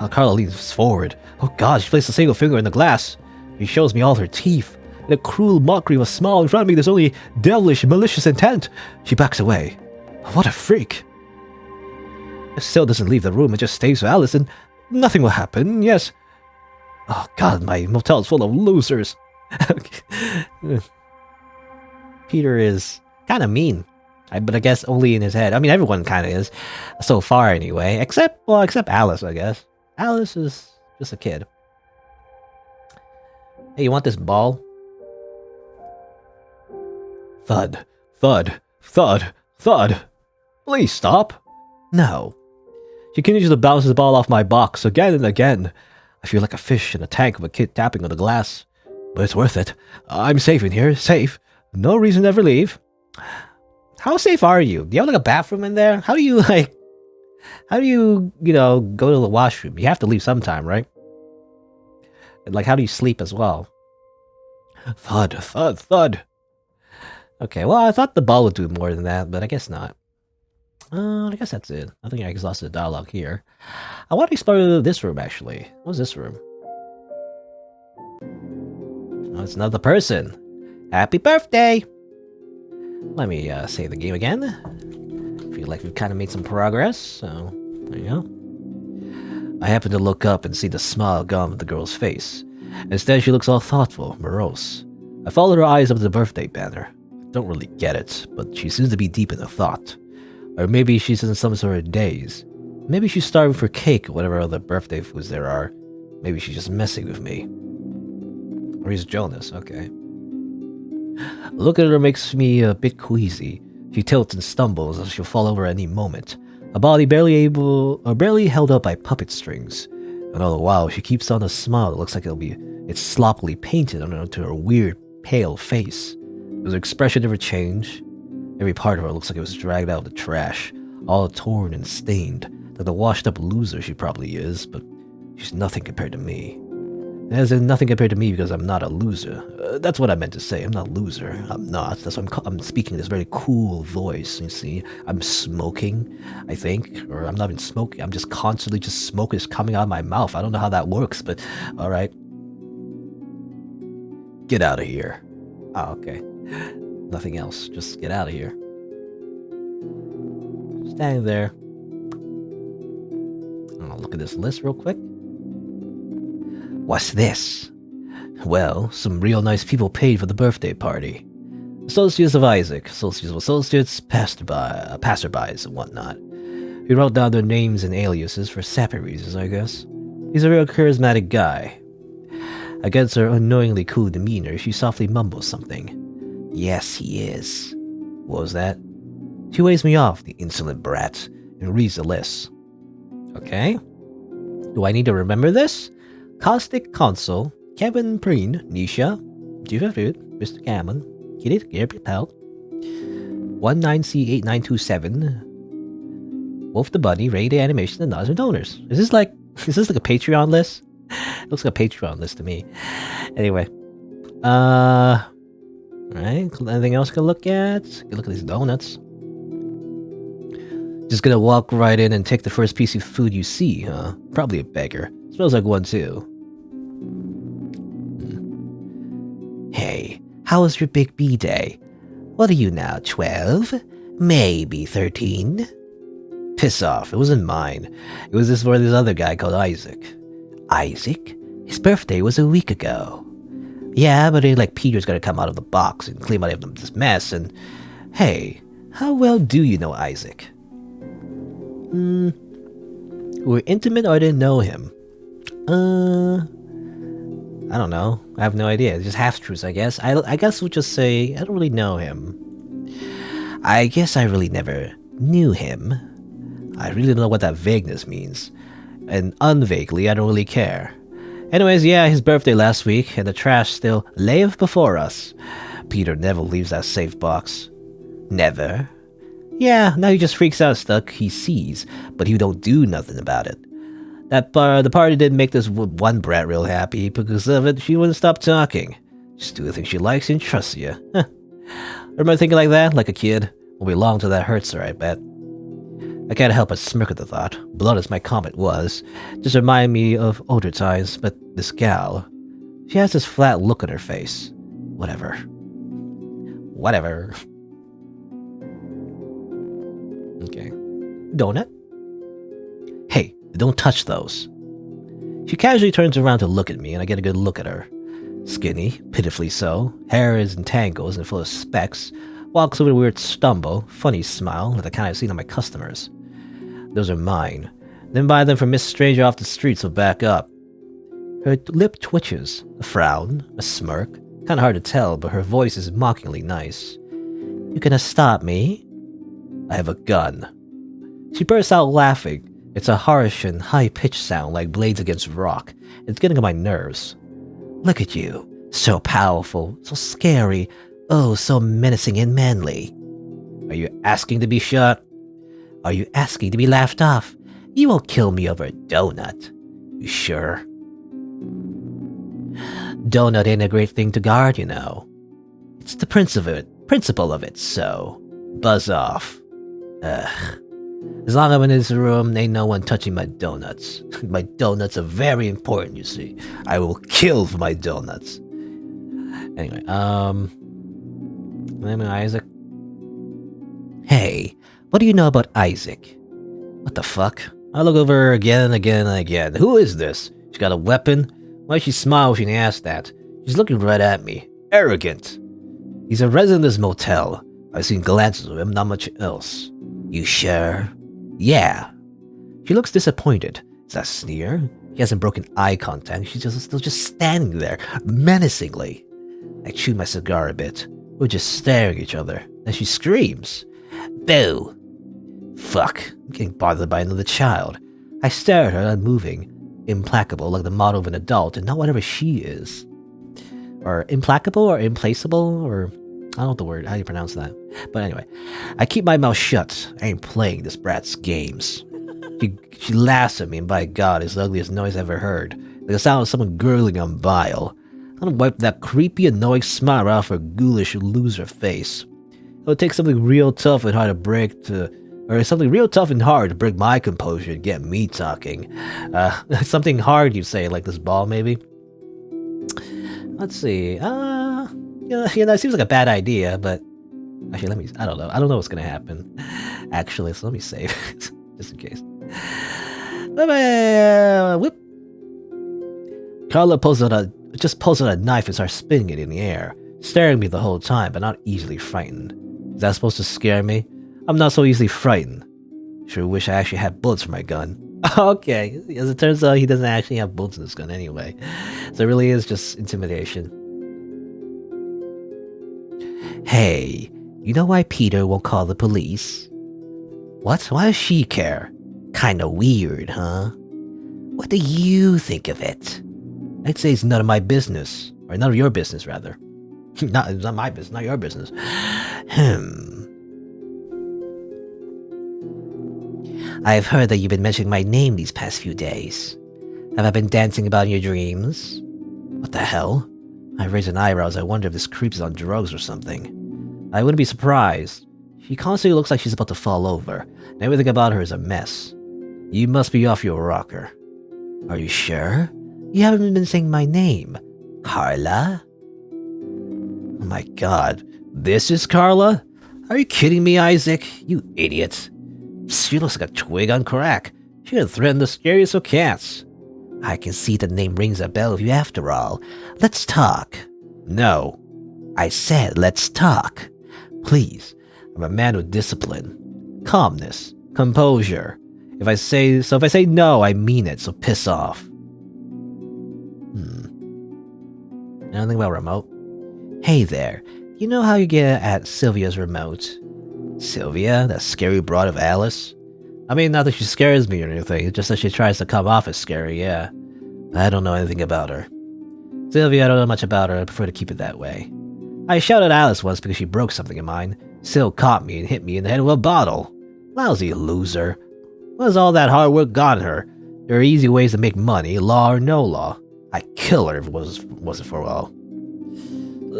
Carla leans forward. Oh god, she placed a single finger in the glass. She shows me all her teeth. In a cruel mockery of a smile in front of me, there's only devilish, malicious intent. She backs away. What a freak. If Syl doesn't leave the room and just stays with Alice, then nothing will happen, yes. Oh god, my motel's full of losers. Peter is kind of mean. But I guess only in his head. I mean, everyone kind of is. So far, anyway. Except Alice, I guess. Alice is just a kid. Hey, you want this ball? Thud. Thud. Thud. Thud. Please stop. No. She continues to bounce the ball off my box again and again. I feel like a fish in a tank of a kid tapping on the glass. But it's worth it. I'm safe in here. Safe. No reason to ever leave. How safe are you? Do you have like a bathroom in there? How do you go to the washroom? You have to leave sometime, right? And like, how do you sleep as well? Thud, thud, thud. Okay, well, I thought the ball would do more than that, but I guess not. I guess that's it. I think I exhausted the dialogue here. I want to explore this room, actually. What's this room? Oh, it's another person. Happy birthday! Let me save the game again. Feel like we've kind of made some progress, so there you go. I happen to look up and see the smile gone from the girl's face. Instead, she looks all thoughtful, morose. I follow her eyes up to the birthday banner. I don't really get it, but she seems to be deep in a thought. Or maybe she's in some sort of daze. Maybe she's starving for cake or whatever other birthday foods there are. Maybe she's just messing with me. Or he's Jonas, okay. Look at her makes me a bit queasy. She tilts and stumbles as she'll fall over any moment. A body barely held up by puppet strings. And all the while, she keeps on a smile that looks like it's sloppily painted onto her weird, pale face. Does her expression never change? Every part of her looks like it was dragged out of the trash, all torn and stained, like the washed-up loser she probably is, but she's nothing compared to me. As in nothing compared to me because I'm not a loser. That's what I meant to say. I'm not a loser. I'm not. That's why I'm speaking this very cool voice. You see, I'm smoking, I think. Or I'm not even smoking. I'm just constantly smoke is coming out of my mouth. I don't know how that works, but alright. Get out of here. Oh, okay. Nothing else. Just get out of here. Standing there. I'll look at this list real quick. What's this? Well, some real nice people paid for the birthday party. Associates of Isaac, associates of associates, passerbys and whatnot. He wrote down their names and aliases for sappy reasons, I guess. He's a real charismatic guy. Against her annoyingly cool demeanor, she softly mumbles something. Yes, he is. What was that? She waves me off, the insolent brat, and reads the list. Okay. Do I need to remember this? Caustic Consul, Kevin Preen, Nisha, Jiva Food, Mr. Cameron, Kitty Gabriel Pelt, 19C8927, Wolf the Bunny, Ray the Animation, and Nods and Donors. Is this like a Patreon list? It looks like a Patreon list to me. Anyway. Right. Anything else I can look at? Look at these donuts. Just gonna walk right in and take the first piece of food you see, huh? Probably a beggar. Smells like one too. Hey, how was your big B day? What are you now, 12? Maybe 13? Piss off, it wasn't mine. It was this for this other guy called Isaac. Isaac? His birthday was a week ago. Yeah, but like Peter's gonna come out of the box and clean out of this mess and... Hey, how well do you know Isaac? We're intimate or I didn't know him? I don't know. I have no idea. It's just half-truths, I guess. I guess we'll just say I don't really know him. I guess I really never knew him. I really don't know what that vagueness means. And unvaguely, I don't really care. Anyways, yeah, his birthday last week, and the trash still layeth before us. Peter never leaves that safe box. Never. Yeah, now he just freaks out stuff he sees, but he don't do nothing about it. The party didn't make this one brat real happy. Because of it, she wouldn't stop talking. Just do the things she likes and trusts you. Huh. Remember thinking like that? Like a kid? When we long to that hurts her, I bet. I can't help but smirk at the thought, blunt as my comment was. Just reminded me of older times, but this gal... She has this flat look on her face. Whatever. Okay. Donut? Hey, don't touch those. She casually turns around to look at me, and I get a good look at her. Skinny, pitifully so, hair is in tangles and full of specks, walks with a weird stumble, funny smile, like the kind I've seen on my customers. Those are mine. Then buy them from Miss Stranger off the street, so back up. Her lip twitches, a frown, a smirk, kinda hard to tell, but her voice is mockingly nice. You gonna stop me? I have a gun. She bursts out laughing. It's a harsh and high-pitched sound like blades against rock. It's getting on my nerves. Look at you. So powerful, so scary, oh, so menacing and manly. Are you asking to be shot? Are you asking to be laughed off? You won't kill me over a donut. You sure? Donut ain't a great thing to guard, you know. It's the principle of it, so buzz off. Ugh. As long as I'm in this room, ain't no one touching my donuts. My donuts are very important, you see. I will kill for my donuts. Anyway, name Isaac. Hey, what do you know about Isaac? What the fuck? I look over her again and again and again. Who is this? She got a weapon? Why she smile when she asked that? She's looking right at me. Arrogant. He's a resident of this motel. I've seen glances of him, not much else. You sure? Yeah. She looks disappointed. Is that a sneer? She hasn't broken eye contact. She's still just standing there, menacingly. I chew my cigar a bit. We're just staring at each other. Then she screams. Boo! Fuck. I'm getting bothered by another child. I stare at her, unmoving. Implacable, like the model of an adult, and not whatever she is. Or implacable, or implaceable, or... I don't know the word, how do you pronounce that? But anyway, I keep my mouth shut. I ain't playing this brat's games. She laughs at me, and by God, it's the ugliest noise I've ever heard. Like the sound of someone gurgling on bile. I'm gonna wipe that creepy, annoying smile off her ghoulish loser face. It would take something real tough and hard to break my composure and get me talking. Something hard, you say, like this ball, maybe? Let's see. It seems like a bad idea, but actually, I don't know. I don't know what's gonna happen. Actually, so let me save just in case. Whoop. Carla pulls out a knife and starts spinning it in the air, staring at me the whole time, but not easily frightened. Is that supposed to scare me? I'm not so easily frightened. Sure wish I actually had bullets for my gun. Okay, as it turns out, he doesn't actually have bullets in his gun anyway. So it really is just intimidation. Hey, you know why Peter won't call the police? What? Why does she care? Kinda weird, huh? What do you think of it? I'd say it's none of my business. Or none of your business, rather. It's not my business, not your business. I've heard that you've been mentioning my name these past few days. Have I been dancing about in your dreams? What the hell? I raise an eyebrow as I wonder if this creep is on drugs or something. I wouldn't be surprised. She constantly looks like she's about to fall over, and everything about her is a mess. You must be off your rocker. Are you sure? You haven't been saying my name. Carla? Oh my god, this is Carla? Are you kidding me, Isaac? You idiot. She looks like a twig on crack. She could threaten the scariest of cats. I can see the name rings a bell with you after all. Let's talk. No. I said let's talk. Please. I'm a man with discipline. Calmness. Composure. If I say no, I mean it, so piss off. Anything about remote? Hey there. You know how you get at Sylvia's remote? Sylvia? That scary broad of Alice? I mean, not that she scares me or anything, it's just that she tries to come off as scary, yeah. I don't know anything about her. Sylvia, I don't know much about her, I prefer to keep it that way. I shouted at Alice once because she broke something of mine. Syl caught me and hit me in the head with a bottle. Lousy loser. What has all that hard work gotten her? There are easy ways to make money, law or no law. I'd kill her if it wasn't for all.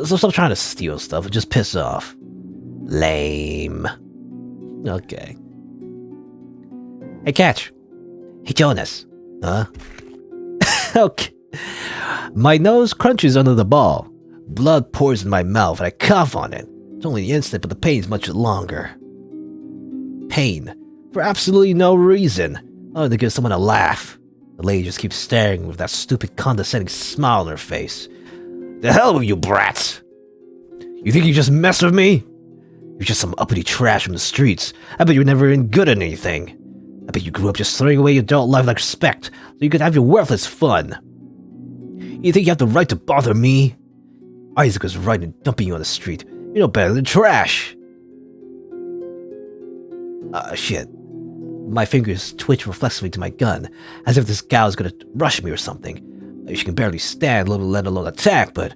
So stop trying to steal stuff and just piss off. Lame. Okay. Hey, Catch. Hey, Jonas. Huh? Okay. My nose crunches under the ball. Blood pours in my mouth and I cough on it. It's only an instant, but the pain's much longer. Pain. For absolutely no reason. Other than to give someone a laugh. The lady just keeps staring with that stupid condescending smile on her face. The hell with you brats! You think you just mess with me? You're just some uppity trash from the streets. I bet you were never even good at anything. I bet you grew up just throwing away your adult life like respect, so you could have your worthless fun. You think you have the right to bother me? Isaac was right in dumping you on the street. You're no better than trash. Shit. My fingers twitch reflexively to my gun, as if this gal is gonna rush me or something. She can barely stand, let alone attack, but...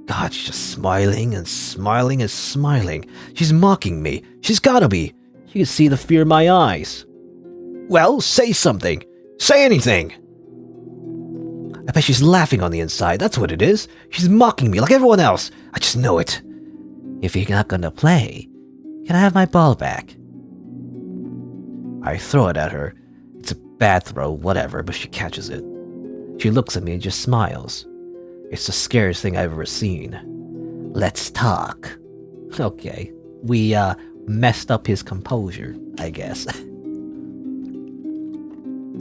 God, she's just smiling and smiling and smiling. She's mocking me. She's gotta be. You can see the fear in my eyes. Well, say something. Say anything. I bet she's laughing on the inside. That's what it is. She's mocking me like everyone else. I just know it. If you're not gonna play, can I have my ball back? I throw it at her. It's a bad throw, whatever, but she catches it. She looks at me and just smiles. It's the scariest thing I've ever seen. Let's talk. Okay, we messed up his composure, I guess.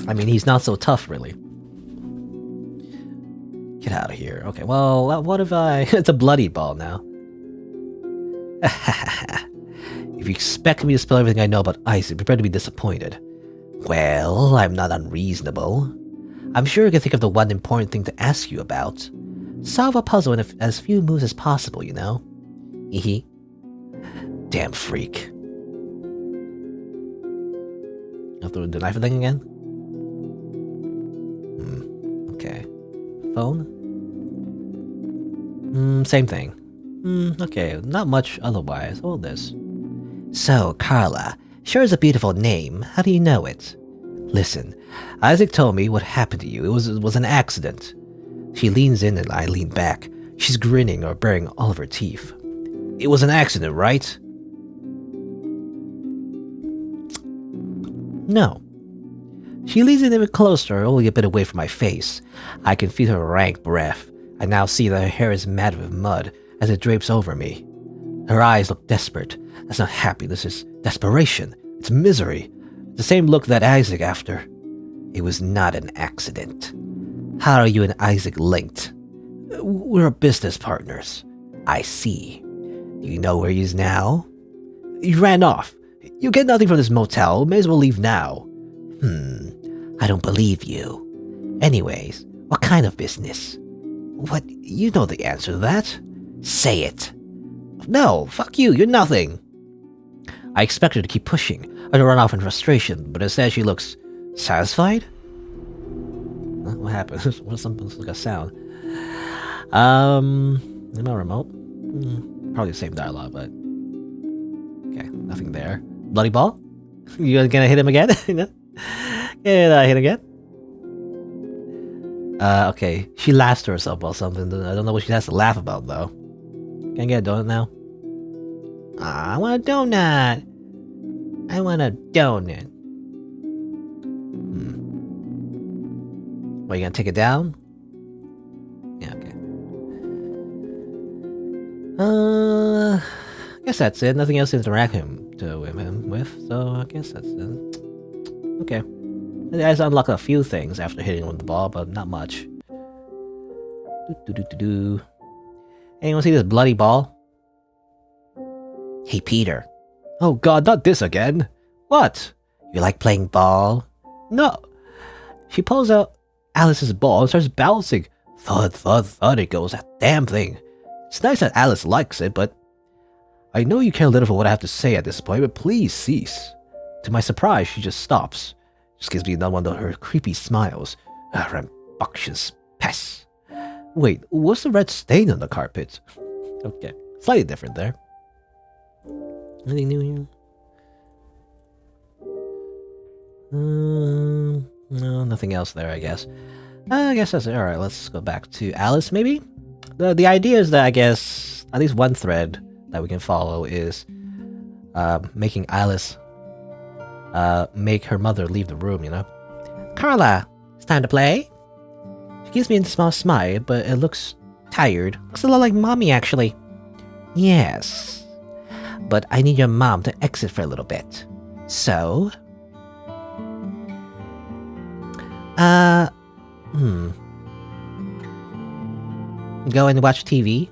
I mean, he's not so tough, really. Get out of here. Okay, well, what if I... It's a bloody ball now. If you expect me to spill everything I know about Isaac, prepare to be disappointed. Well, I'm not unreasonable. I'm sure you can think of the one important thing to ask you about. Solve a puzzle in as few moves as possible, you know? Hehe. Damn freak. I'll throw the knife thing again? Okay. Phone? Same thing. Okay, not much otherwise. All this. So, Carla, sure is a beautiful name. How do you know it? Listen, Isaac told me what happened to you. It was an accident. She leans in and I lean back. She's grinning or baring all of her teeth. It was an accident, right? No. She leans in even closer, only a bit away from my face. I can feel her rank breath. I now see that her hair is matted with mud as it drapes over me. Her eyes look desperate. That's not happiness, it's desperation. It's misery. The same look that Isaac after. It was not an accident. How are you and Isaac linked? We're business partners. I see. Do you know where he is now? He ran off. You get nothing from this motel. May as well leave now. I don't believe you. Anyways, what kind of business? What? You know the answer to that. Say it. No, fuck you. You're nothing. I expect her to keep pushing, or to run off in frustration, but instead she looks satisfied? Huh? What happened? What's something like a sound? Am I remote? Probably the same dialogue, but okay, nothing there. Bloody ball? You gonna hit him again? Yeah, hit again. Okay, she laughs to herself about something. I don't know what she has to laugh about though. Can I get a donut now? I want a donut. I want a donut. What, you gonna take it down? Yeah, okay. I guess that's it. Nothing else to interact with him, so I guess that's it. Okay. I just unlocked a few things after hitting him with the ball, but not much. Anyone see this bloody ball? Hey, Peter. Oh god, not this again. What? You like playing ball? No. She pulls out Alice's ball and starts bouncing. Thud, thud, thud it goes, that damn thing. It's nice that Alice likes it, but I know you care little for what I have to say at this point, but please cease. To my surprise, she just stops. Just gives me another one of her creepy smiles. Rambunctious pest. Wait, what's the red stain on the carpet? Okay, slightly different there. Anything new here? No, nothing else there, I guess. I guess that's it. Alright, let's go back to Alice, maybe? The idea is that, I guess, at least one thread that we can follow is making Alice make her mother leave the room, you know? Carla, it's time to play. She gives me a small smile, but it looks tired. Looks a lot like mommy, actually. Yes. But I need your mom to exit for a little bit. So... Go and watch TV?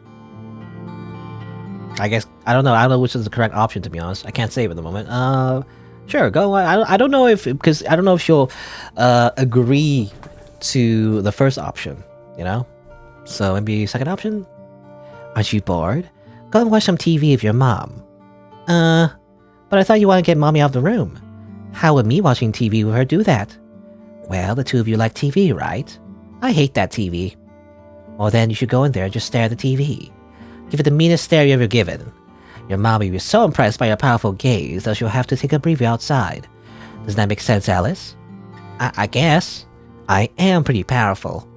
I guess, I don't know which is the correct option, to be honest. I can't save at the moment. Sure, go. I don't know if, because I don't know if she'll agree to the first option, you know? So maybe second option? Aren't you bored? Go and watch some TV with your mom. But I thought you want to get mommy out of the room. How would me watching TV with her do that? Well, the two of you like TV, right? I hate that TV. Well then you should go in there and just stare at the TV. Give it the meanest stare you ever given. Your mommy will be so impressed by your powerful gaze that she'll have to take a breather outside. Does that make sense, Alice? I guess. I am pretty powerful.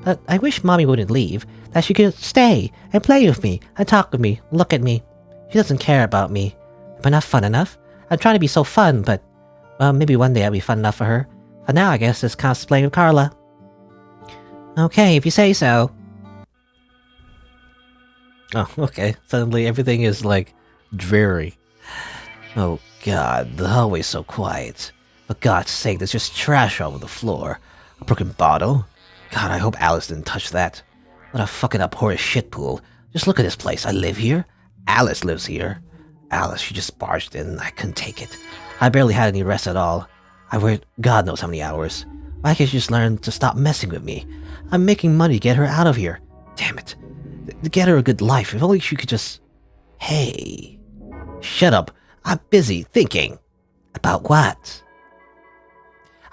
But I wish mommy wouldn't leave, that she could stay and play with me and talk with me, look at me. She doesn't care about me. Am I not fun enough? I'm trying to be so fun, but... well, maybe one day I'll be fun enough for her. For now, I guess it's cosplaying with Carla. Okay, if you say so. Oh, okay. Suddenly everything is, like, dreary. Oh god, the hallway's so quiet. For God's sake, there's just trash all over the floor. A broken bottle. God, I hope Alice didn't touch that. What a fucking abhorrent shit pool. Just look at this place. I live here. Alice lives here. Alice, she just barged in. I couldn't take it. I barely had any rest at all. I worked God knows how many hours. Why can't you just learn to stop messing with me? I'm making money to get her out of here. Damn it. To get her a good life. If only she could just... Hey. Shut up. I'm busy thinking. About what?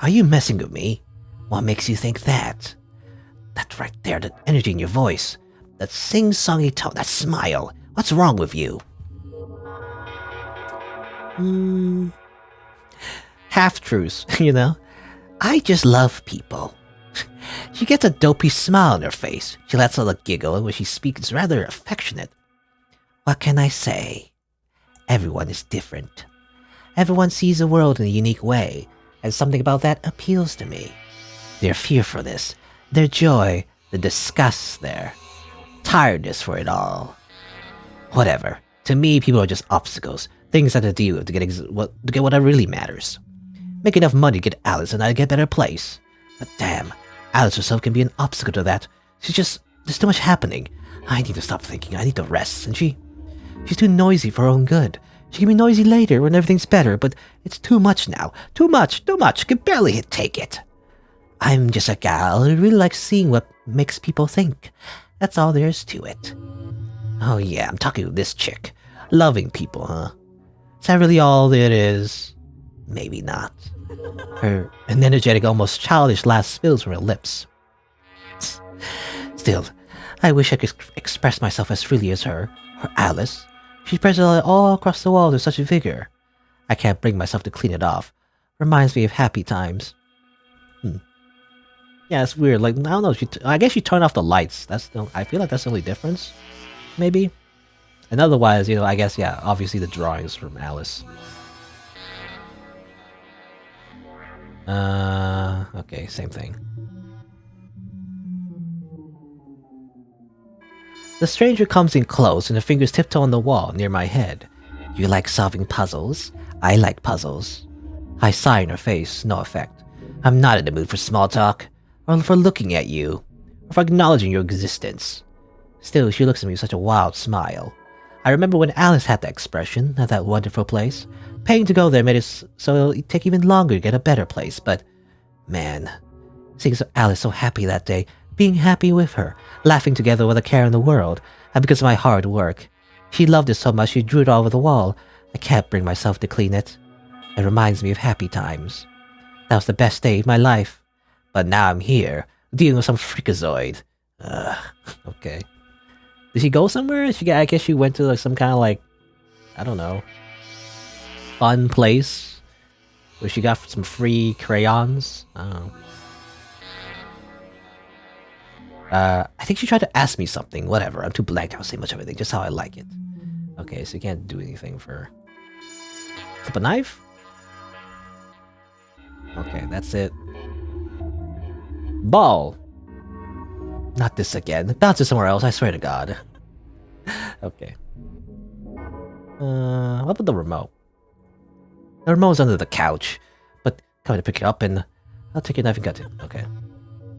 Are you messing with me? What makes you think that? That right there, that energy in your voice. That sing-songy tone, that smile. What's wrong with you? Half-truths, you know? I just love people. She gets a dopey smile on her face. She lets out a giggle, and when she speaks, it's rather affectionate. What can I say? Everyone is different. Everyone sees the world in a unique way, and something about that appeals to me. Their fearfulness, their joy, the disgust, their tiredness for it all. Whatever. To me, people are just obstacles, things I have to deal with to get what really matters. Make enough money to get Alice and I get a better place. But damn, Alice herself can be an obstacle to that. There's too much happening. I need to stop thinking, I need to rest, and she's too noisy for her own good. She can be noisy later when everything's better, but it's too much now. Too much. Can barely take it. I'm just a gal who really likes seeing what makes people think. That's all there is to it. Oh yeah, I'm talking to this chick. Loving people, huh? Is that really all it is? Maybe not. An energetic, almost childish laugh spills from her lips. Still, I wish I could express myself as freely as her, or Alice. She spreads it all across the wall with such vigor. I can't bring myself to clean it off. Reminds me of happy times. Yeah, it's weird. Like, I don't know. I guess you turn off the lights. I feel like that's the only difference. Maybe. And otherwise, I guess, yeah, obviously the drawings from Alice. Okay, same thing. The stranger comes in close and her fingers tiptoe on the wall near my head. You like solving puzzles? I like puzzles. I sigh in her face, no effect. I'm not in the mood for small talk, or for looking at you, or for acknowledging your existence. Still, she looks at me with such a wild smile. I remember when Alice had that expression at that wonderful place. Paying to go there made it so it'd take even longer to get a better place, but... Man, seeing Alice so happy that day, being happy with her, laughing together with a care in the world, and because of my hard work. She loved it so much she drew it all over the wall. I can't bring myself to clean it. It reminds me of happy times. That was the best day of my life. But now I'm here, dealing with some freakazoid. Okay. Did she go somewhere? I guess she went to some kind of I don't know, fun place where she got some free crayons. I don't know. I think she tried to ask me something. Whatever, I'm too blank. I'll say much of anything, just how I like it. Okay, so you can't do anything for... Flip a knife? Okay, that's it. Ball! Not this again. Bounce it somewhere else, I swear to God. Okay. What about the remote? The remote's under the couch. But coming to pick it up and... I'll take your knife and cut it. Okay.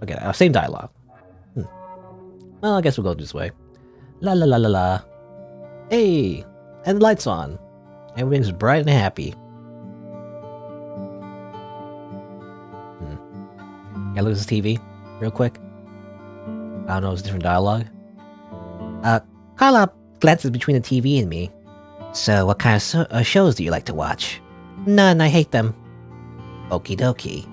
Okay, same dialogue. Well, I guess we'll go this way. La la la la la. Hey! And the light's on. Everything's bright and happy. Yeah, look at this TV, real quick. I don't know, it's different dialogue. Carla glances between the TV and me. So, what kind of shows do you like to watch? None, I hate them. Okie dokie.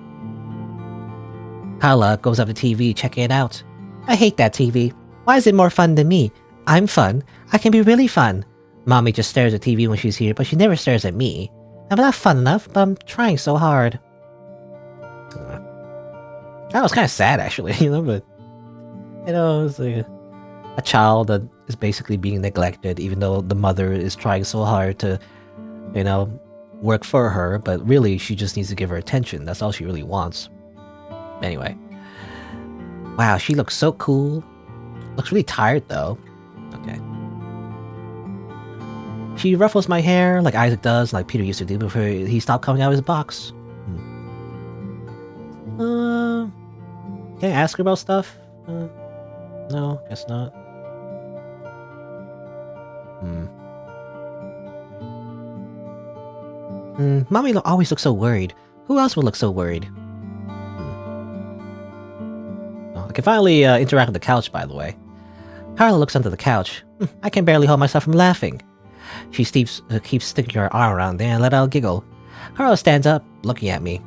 Carla goes up to TV, checking it out. I hate that TV. Why is it more fun than me? I'm fun. I can be really fun. Mommy just stares at TV when she's here, but she never stares at me. I'm not fun enough, but I'm trying so hard. That was kind of sad, actually, but... it's like a child that is basically being neglected, even though the mother is trying so hard to, work for her, but really, she just needs to give her attention. That's all she really wants. Anyway. Wow, she looks so cool. Looks really tired, though. Okay. She ruffles my hair like Isaac does, like Peter used to do before he stopped coming out of his box. Can I ask her about stuff? No, guess not. Mommy always looks so worried. Who else would look so worried? I can finally interact with the couch, by the way. Carla looks under the couch. I can barely hold myself from laughing. She keeps sticking her arm around there and let out a giggle. Carla stands up, looking at me.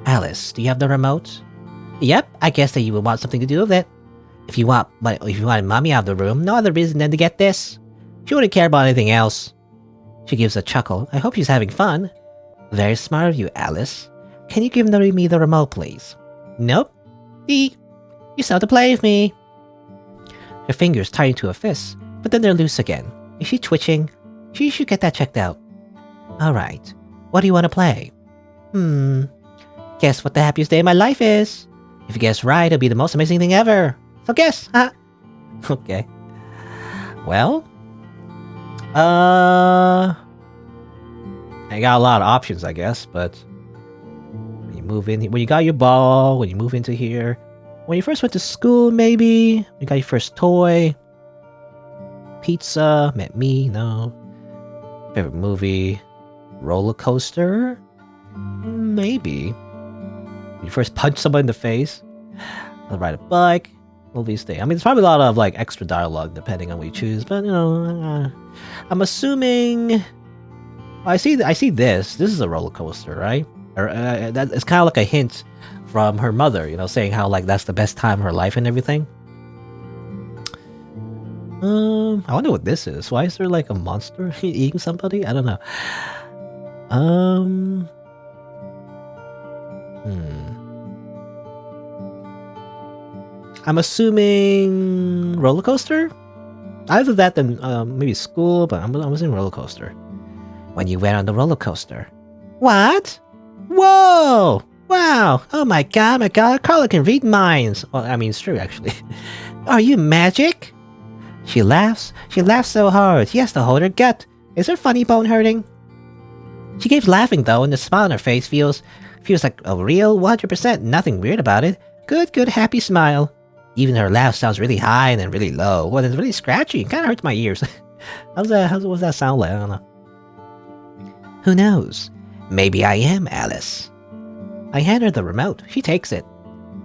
Alice, do you have the remote? Yep, I guess that you would want something to do with it. If you wanted Mommy out of the room, no other reason than to get this. She wouldn't care about anything else. She gives a chuckle. I hope she's having fun. Very smart of you, Alice. Can you give me the remote, please? Nope. You still have to play with me. Her fingers tie into a fist, but then they're loose again. Is she twitching? She should get that checked out. Alright. What do you want to play? Guess what the happiest day of my life is? If you guess right, it'll be the most amazing thing ever. So guess, huh? Okay. Well, I got a lot of options, I guess, but when you move in, when you got your ball, when you move into here, when you first went to school, maybe, when you got your first toy, pizza, met me, no. Favorite movie, roller coaster, maybe. When you first punch somebody in the face, I'll ride a bike, all these things. I mean, there's probably a lot of like extra dialogue depending on what you choose, but you know, I'm assuming. I see this. This is a roller coaster, right? Or that it's kind of like a hint from her mother, you know, saying how like that's the best time of her life and everything. I wonder what this is. Why is there like a monster eating somebody? I don't know. I'm assuming roller coaster. Either that than maybe school, but I'm assuming roller coaster. When you went on the roller coaster. What? Whoa! Wow! Oh my god, Carla can read minds. Well, I mean, it's true, actually. Are you magic? She laughs so hard, she has to hold her gut. Is her funny bone hurting? She keeps laughing though, and the smile on her face feels like a real 100%, nothing weird about it. Good, happy smile. Even her laugh sounds really high and then really low. Well, it's really scratchy, it kinda hurts my ears. What's that sound like? I don't know. Who knows? Maybe I am Alice. I hand her the remote. She takes it.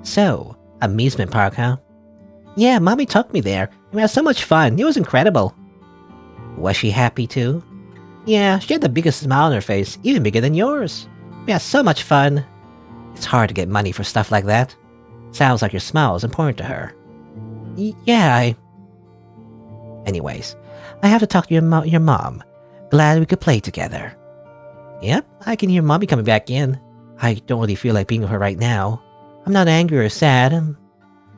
So, amusement park, huh? Yeah, Mommy took me there. We had so much fun. It was incredible. Was she happy too? Yeah, she had the biggest smile on her face, even bigger than yours. We had so much fun. It's hard to get money for stuff like that. Sounds like your smile is important to her. Yeah, Anyways, I have to talk to your mom. Glad we could play together. Yep, I can hear Mommy coming back in. I don't really feel like being with her right now. I'm not angry or sad.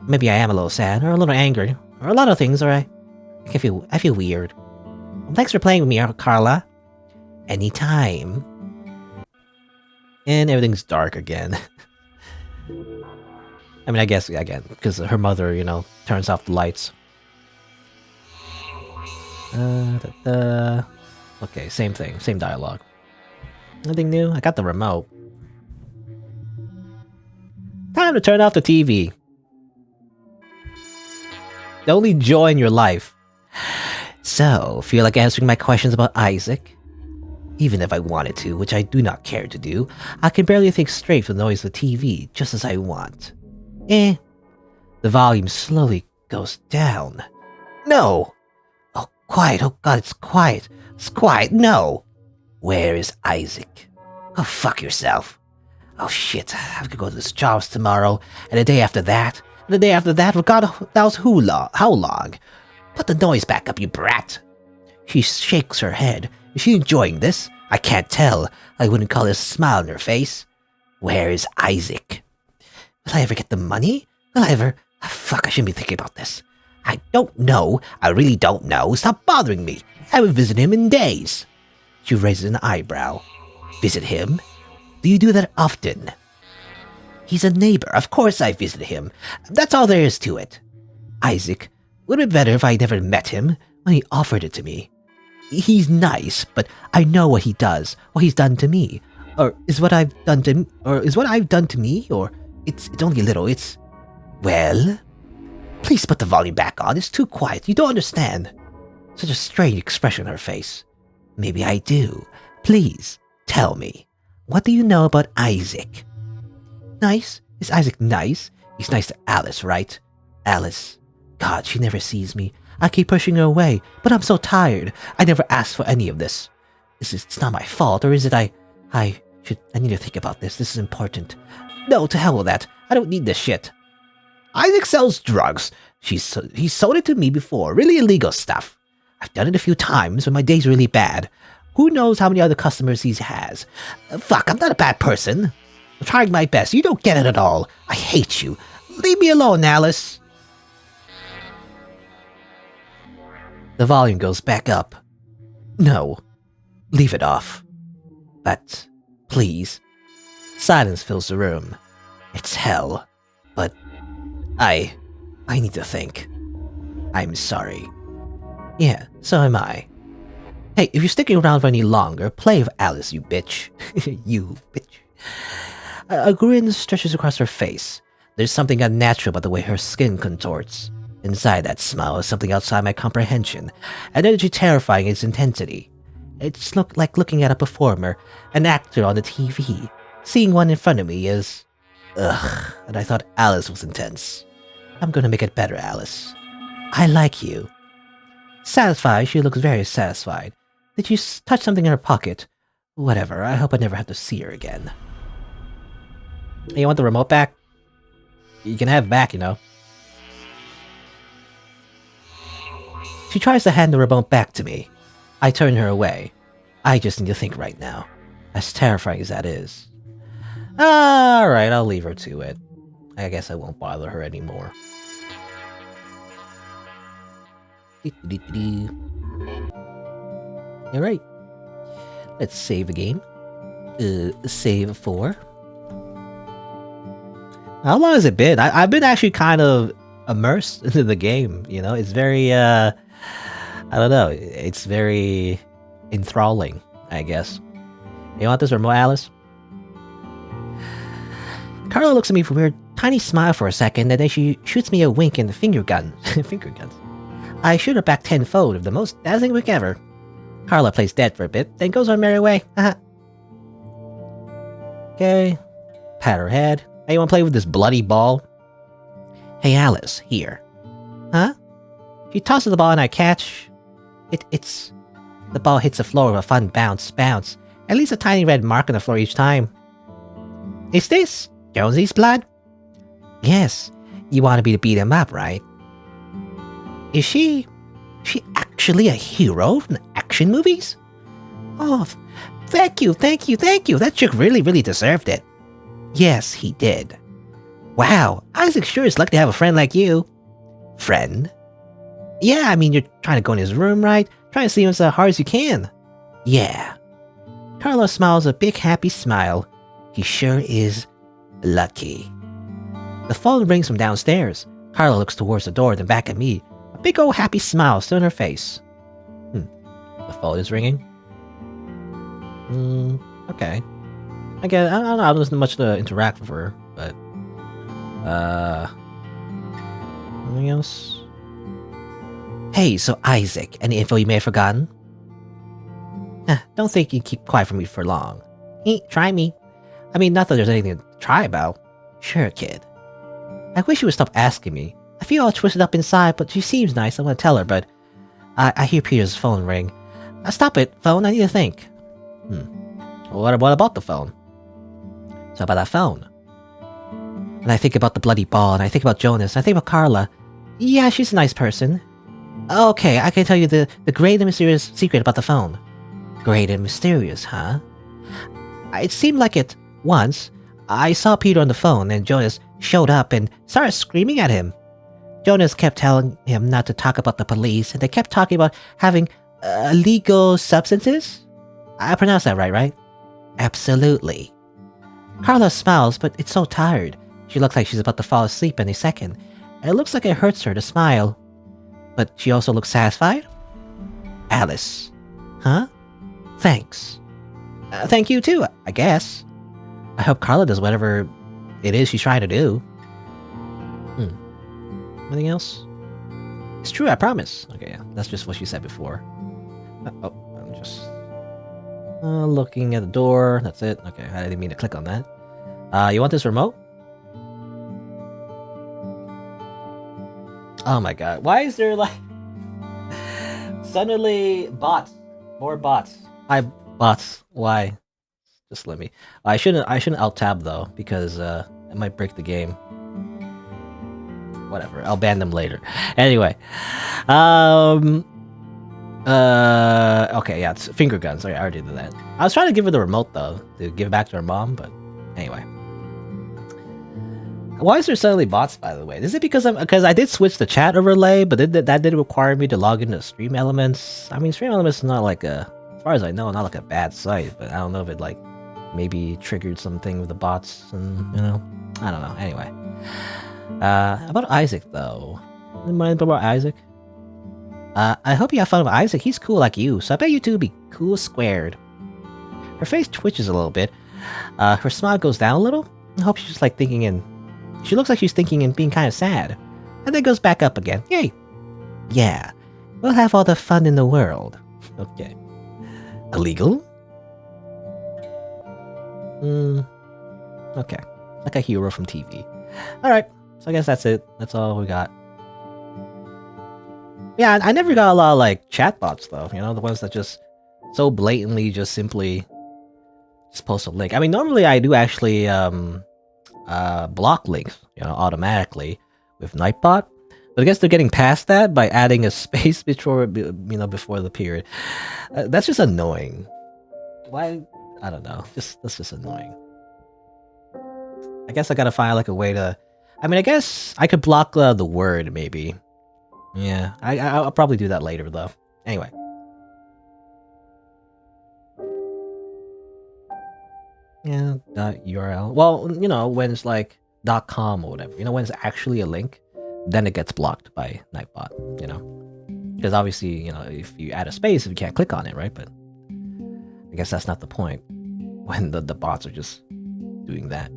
Maybe I am a little sad, or a little angry, or a lot of things, or I feel weird. Well, thanks for playing with me, Carla. Anytime. And everything's dark again. I mean, I guess, again, because her mother, you know, turns off the lights. Okay, same thing, same dialogue. Nothing new? I got the remote. Time to turn off the TV. The only joy in your life. So, feel like answering my questions about Isaac? Even if I wanted to, which I do not care to do, I can barely think straight from the noise of the TV, just as I want. The volume slowly goes down. No! Oh, quiet, oh god, it's quiet. It's quiet, no! Where is Isaac? Go fuck yourself. Oh shit, I have to go to this jobs tomorrow, and the day after that, and the day after that, well, god, that was how long? Put the noise back up, you brat. She shakes her head. Is she enjoying this? I can't tell. I wouldn't call it a smile on her face. Where is Isaac? Will I ever get the money? Will I ever... Oh, fuck, I shouldn't be thinking about this. I don't know. I really don't know. Stop bothering me. I haven't visited him in days. She raises an eyebrow. Visit him? Do you do that often? He's a neighbor. Of course I visited him. That's all there is to it. Isaac, would it be better if I never met him when he offered it to me? He's nice, but I know what he does, what he's done to me. Or is what I've done to me, or it's only a little, it's... Well? Please put the volume back on, it's too quiet, you don't understand. Such a strange expression on her face. Maybe I do. Please, tell me. What do you know about Isaac? Nice? Is Isaac nice? He's nice to Alice, right? Alice. God, she never sees me. I keep pushing her away, but I'm so tired. I never asked for any of this. It's not my fault, or is it I need to think about this. This is important. No, to hell with that. I don't need this shit. Isaac sells drugs. He sold it to me before. Really illegal stuff. I've done it a few times when my day's really bad. Who knows how many other customers he has? Fuck, I'm not a bad person. I'm trying my best. You don't get it at all. I hate you. Leave me alone, Alice. The volume goes back up. No. Leave it off. But, please. Silence fills the room. It's hell. But, I need to think. I'm sorry. Yeah, so am I. Hey, if you're sticking around for any longer, play with Alice, you bitch. You bitch. A grin stretches across her face. There's something unnatural about the way her skin contorts. Inside that smile is something outside my comprehension, an energy terrifying its intensity. It's like looking at a performer, an actor on the TV. Seeing one in front of me is... Ugh, and I thought Alice was intense. I'm gonna make it better, Alice. I like you. Satisfied, she looks very satisfied. Did you touch something in her pocket? Whatever, I hope I never have to see her again. Hey, you want the remote back? You can have it back, you know. She tries to hand the remote back to me. I turn her away. I just need to think right now. As terrifying as that is. Alright, I'll leave her to it. I guess I won't bother her anymore. Alright. Let's save a game. Save 4. How long has it been? I've been actually kind of immersed into the game, you know? It's very, I don't know. It's very enthralling, I guess. You want this remote, Alice? Carla looks at me with a weird, tiny smile for a second, and then she shoots me a wink in the finger guns. Finger guns. I shoot her back tenfold with the most dazzling wink ever. Carla plays dead for a bit, then goes on her merry way. Okay. Pat her head. Hey, you wanna play with this bloody ball? Hey, Alice, here. Huh? She tosses the ball and I catch... It's... The ball hits the floor with a fun bounce. At least a tiny red mark on the floor each time. Is this Jonesy's blood? Yes. You want me to beat him up, right? Is she actually a hero from the action movies? Oh, thank you. That chick really deserved it. Yes, he did. Wow, Isaac sure is lucky to have a friend like you. Friend? Yeah, I mean, you're trying to go in his room, right? Trying to see him as hard as you can. Yeah. Carlos smiles a big happy smile. He sure is lucky. The phone rings from downstairs. Carla looks towards the door, then back at me. A big old happy smile still in her face. The phone is ringing? Okay. I don't know, I wasn't much to interact with her, but... Anything else? Hey, so Isaac, any info you may have forgotten? Don't think you can keep quiet from me for long. Try me. I mean, not that there's anything to try about. Sure, kid. I wish you would stop asking me. I feel all twisted up inside, but she seems nice. I want to tell her, but... I hear Peter's phone ring. Stop it, phone. I need to think. What about the phone? So about that phone. And I think about the bloody ball, and I think about Jonas, and I think about Carla. Yeah, she's a nice person. Okay, I can tell you the great and mysterious secret about the phone. Great and mysterious, huh? It seemed like it once. I saw Peter on the phone, and Jonas showed up and started screaming at him. Jonas kept telling him not to talk about the police, and they kept talking about having illegal substances? I pronounced that right? Absolutely. Carla smiles, but it's so tired. She looks like she's about to fall asleep any second, and it looks like it hurts her to smile. But she also looks satisfied? Alice. Huh? Thanks. Thank you too, I guess. I hope Carla does whatever it is she's trying to do. Anything else? It's true, I promise. Okay, yeah, that's just what she said before. I'm just... looking at the door. That's it. Okay, I didn't mean to click on that. You want this remote? Oh my god. Why is there like suddenly bots? More bots. Hi bots. Why? Just let me. I shouldn't alt tab though, because it might break the game. Whatever. I'll ban them later. Anyway. Okay, yeah, it's finger guns. I already did that. I was trying to give her the remote though, to give it back to her mom, but anyway. Why is there suddenly bots, by the way? Is it because I did switch the chat overlay, but that did require me to log into Stream Elements. I mean, Stream Elements is not like as far as I know, not like a bad site, but I don't know if it like maybe triggered something with the bots, and I don't know. Anyway, about Isaac though. Any mind about Isaac? I hope you have fun with Isaac. He's cool like you, so I bet you two would be cool squared. Her face twitches a little bit. Her smile goes down a little. I hope she's just like thinking and she looks like she's thinking and being kind of sad. And then goes back up again. Yay! Yeah, we'll have all the fun in the world. Okay. Illegal? Okay. Like a hero from TV. Alright, so I guess that's it. That's all we got. Yeah, I never got a lot of like chatbots though, the ones that just so blatantly just simply just post a link. I mean, normally I do actually block links, automatically with Nightbot, but I guess they're getting past that by adding a space before the period. That's just annoying. Why? I don't know. That's just annoying. I guess I gotta find like a way to. I mean, I guess I could block the word maybe. Yeah, I'll probably do that later though. Anyway. Yeah, .url. Well, when it's like .com or whatever, when it's actually a link, then it gets blocked by Nightbot, because obviously, if you add a space, you can't click on it, right? But I guess that's not the point when the bots are just doing that.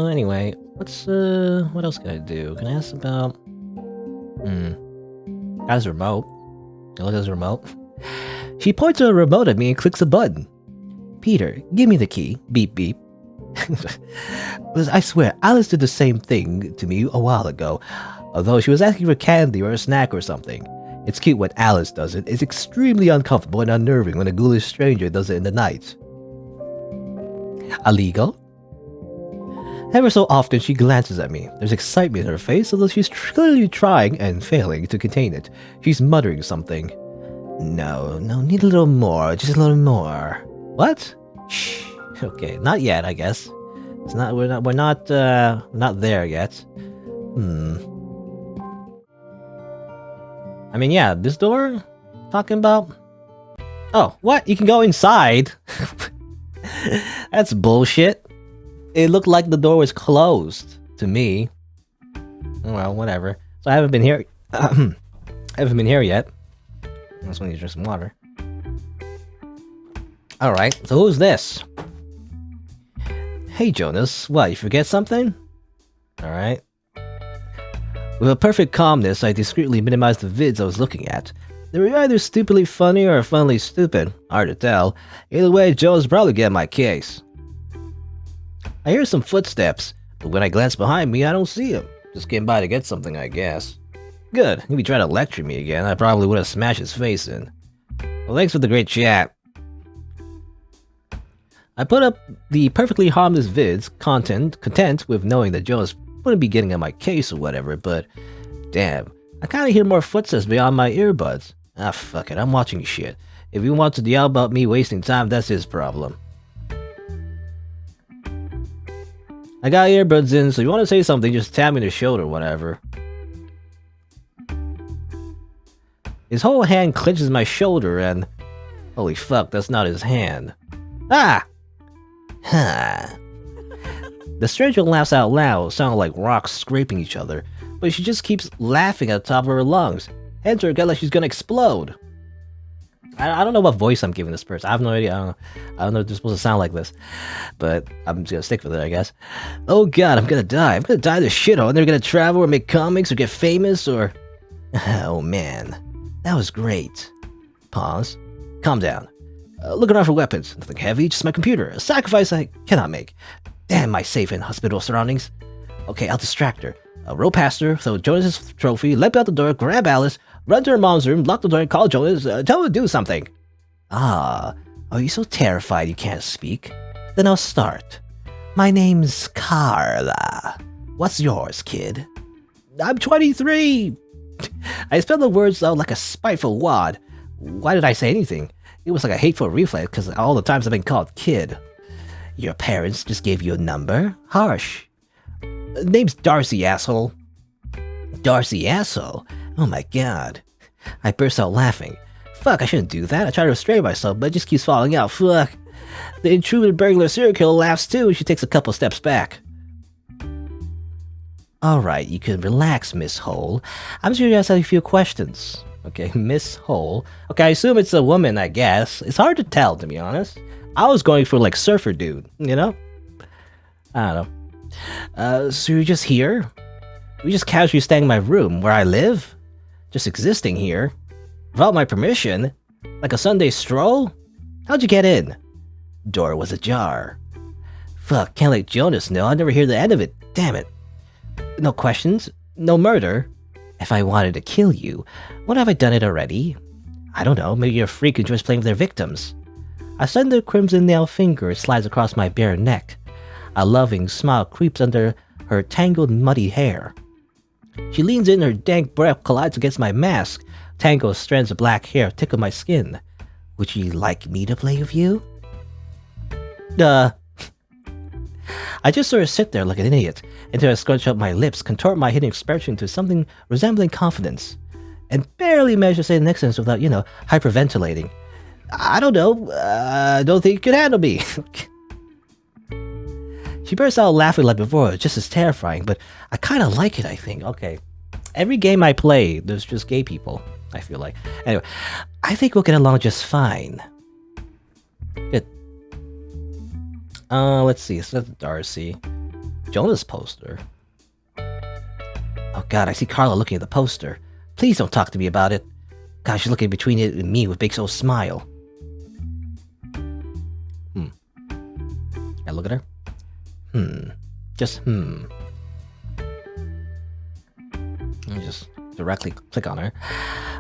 Anyway, what else can I do? Can I ask about got his remote. Look at his remote. She points her remote at me and clicks a button. Peter, give me the key. Beep beep. I swear, Alice did the same thing to me a while ago, although she was asking for candy or a snack or something. It's cute when Alice does it. It's extremely uncomfortable and unnerving when a ghoulish stranger does it in the night. Illegal? Ever so often she glances at me. There's excitement in her face, although she's clearly trying and failing to contain it. She's muttering something. No, need a little more, just a little more. What? Shh. Okay, not yet, I guess. It's not. We're not there yet. I mean, yeah, this door. Talking about. Oh, what? You can go inside. That's bullshit. It looked like the door was closed to me. Well, whatever. So I haven't been here. I haven't been here yet. That's when you drink some water. Alright, so who's this? Hey Jonas, what, you forget something? Alright. With a perfect calmness, I discreetly minimized the vids I was looking at. They were either stupidly funny or funnily stupid. Hard to tell. Either way, Jonas probably get my case. I hear some footsteps, but when I glance behind me, I don't see him. Just came by to get something, I guess. Good. If he tried to lecture me again, I probably would have smashed his face in. Well, thanks for the great chat. I put up the perfectly harmless vids, content with knowing that Jonas wouldn't be getting on my case or whatever, but damn, I kinda hear more footsteps beyond my earbuds. Ah, fuck it, I'm watching shit. If he wants to yell about me wasting time, that's his problem. I got earbuds in, so if you want to say something, just tap me in the shoulder or whatever. His whole hand clenches my shoulder and... Holy fuck, that's not his hand. Ah! Huh. The stranger laughs out loud, sounding like rocks scraping each other, but she just keeps laughing at the top of her lungs. Heads her gut like she's gonna explode. I don't know what voice I'm giving this person. I have no idea. I don't know if they're supposed to sound like this. But I'm just gonna stick with it, I guess. Oh god, I'm gonna die. I'm gonna die this shithole. I'm never gonna travel or make comics or get famous or... Oh man. That was great. Pause. Calm down. Look around for weapons. Nothing heavy, just my computer. A sacrifice I cannot make. Damn my safe and hospitable surroundings. Okay, I'll distract her. Roll past her, throw Jonas' trophy, leap out the door, grab Alice, run to her mom's room, lock the door, and call Jonas, tell her to do something. Ah, are you so terrified you can't speak? Then I'll start. My name's Carla. What's yours, kid? I'm 23! I spelled the words out like a spiteful wad. Why did I say anything? It was like a hateful reflex because all the times I've been called kid. Your parents just gave you a number? Harsh. Name's Darcy, asshole. Darcy, asshole? Oh my god. I burst out laughing. Fuck, I shouldn't do that. I try to restrain myself, but it just keeps falling out. Fuck. The intruder burglar serial killer laughs too. She takes a couple steps back. Alright, you can relax, Miss Hole. I'm sure you guys have a few questions. Okay, Miss Hole. Okay, I assume it's a woman, I guess. It's hard to tell, to be honest. I was going for, like, surfer dude, you know? I don't know. So you're just here? You just casually staying in my room, where I live? Just existing here? Without my permission? Like a Sunday stroll? How'd you get in? Door was ajar. Fuck, can't let Jonas know. I'll never hear the end of it. Damn it. No questions? No murder? If I wanted to kill you, would have I done it already? I don't know, maybe you're a freak who enjoys playing with their victims. A slender crimson nail finger slides across my bare neck. A loving smile creeps under her tangled muddy hair. She leans in, her dank breath collides against my mask. Tangled strands of black hair tickle my skin. Would you like me to play with you? I just sort of sit there like an idiot, until I scrunch up my lips, contort my hidden expression to something resembling confidence, and barely manage to say the next sentence without, hyperventilating. I don't know, I don't think you can handle me. She bursts out laughing like before, just as terrifying, but I kind of like it, I think. Okay. Every game I play, there's just gay people, I feel like. Anyway, I think we'll get along just fine. Good. Let's see, it's not Darcy. Jonas' poster. Oh god, I see Carla looking at the poster. Please don't talk to me about it. God, she's looking between it and me with a big old smile. I look at her? Just Let me just directly click on her.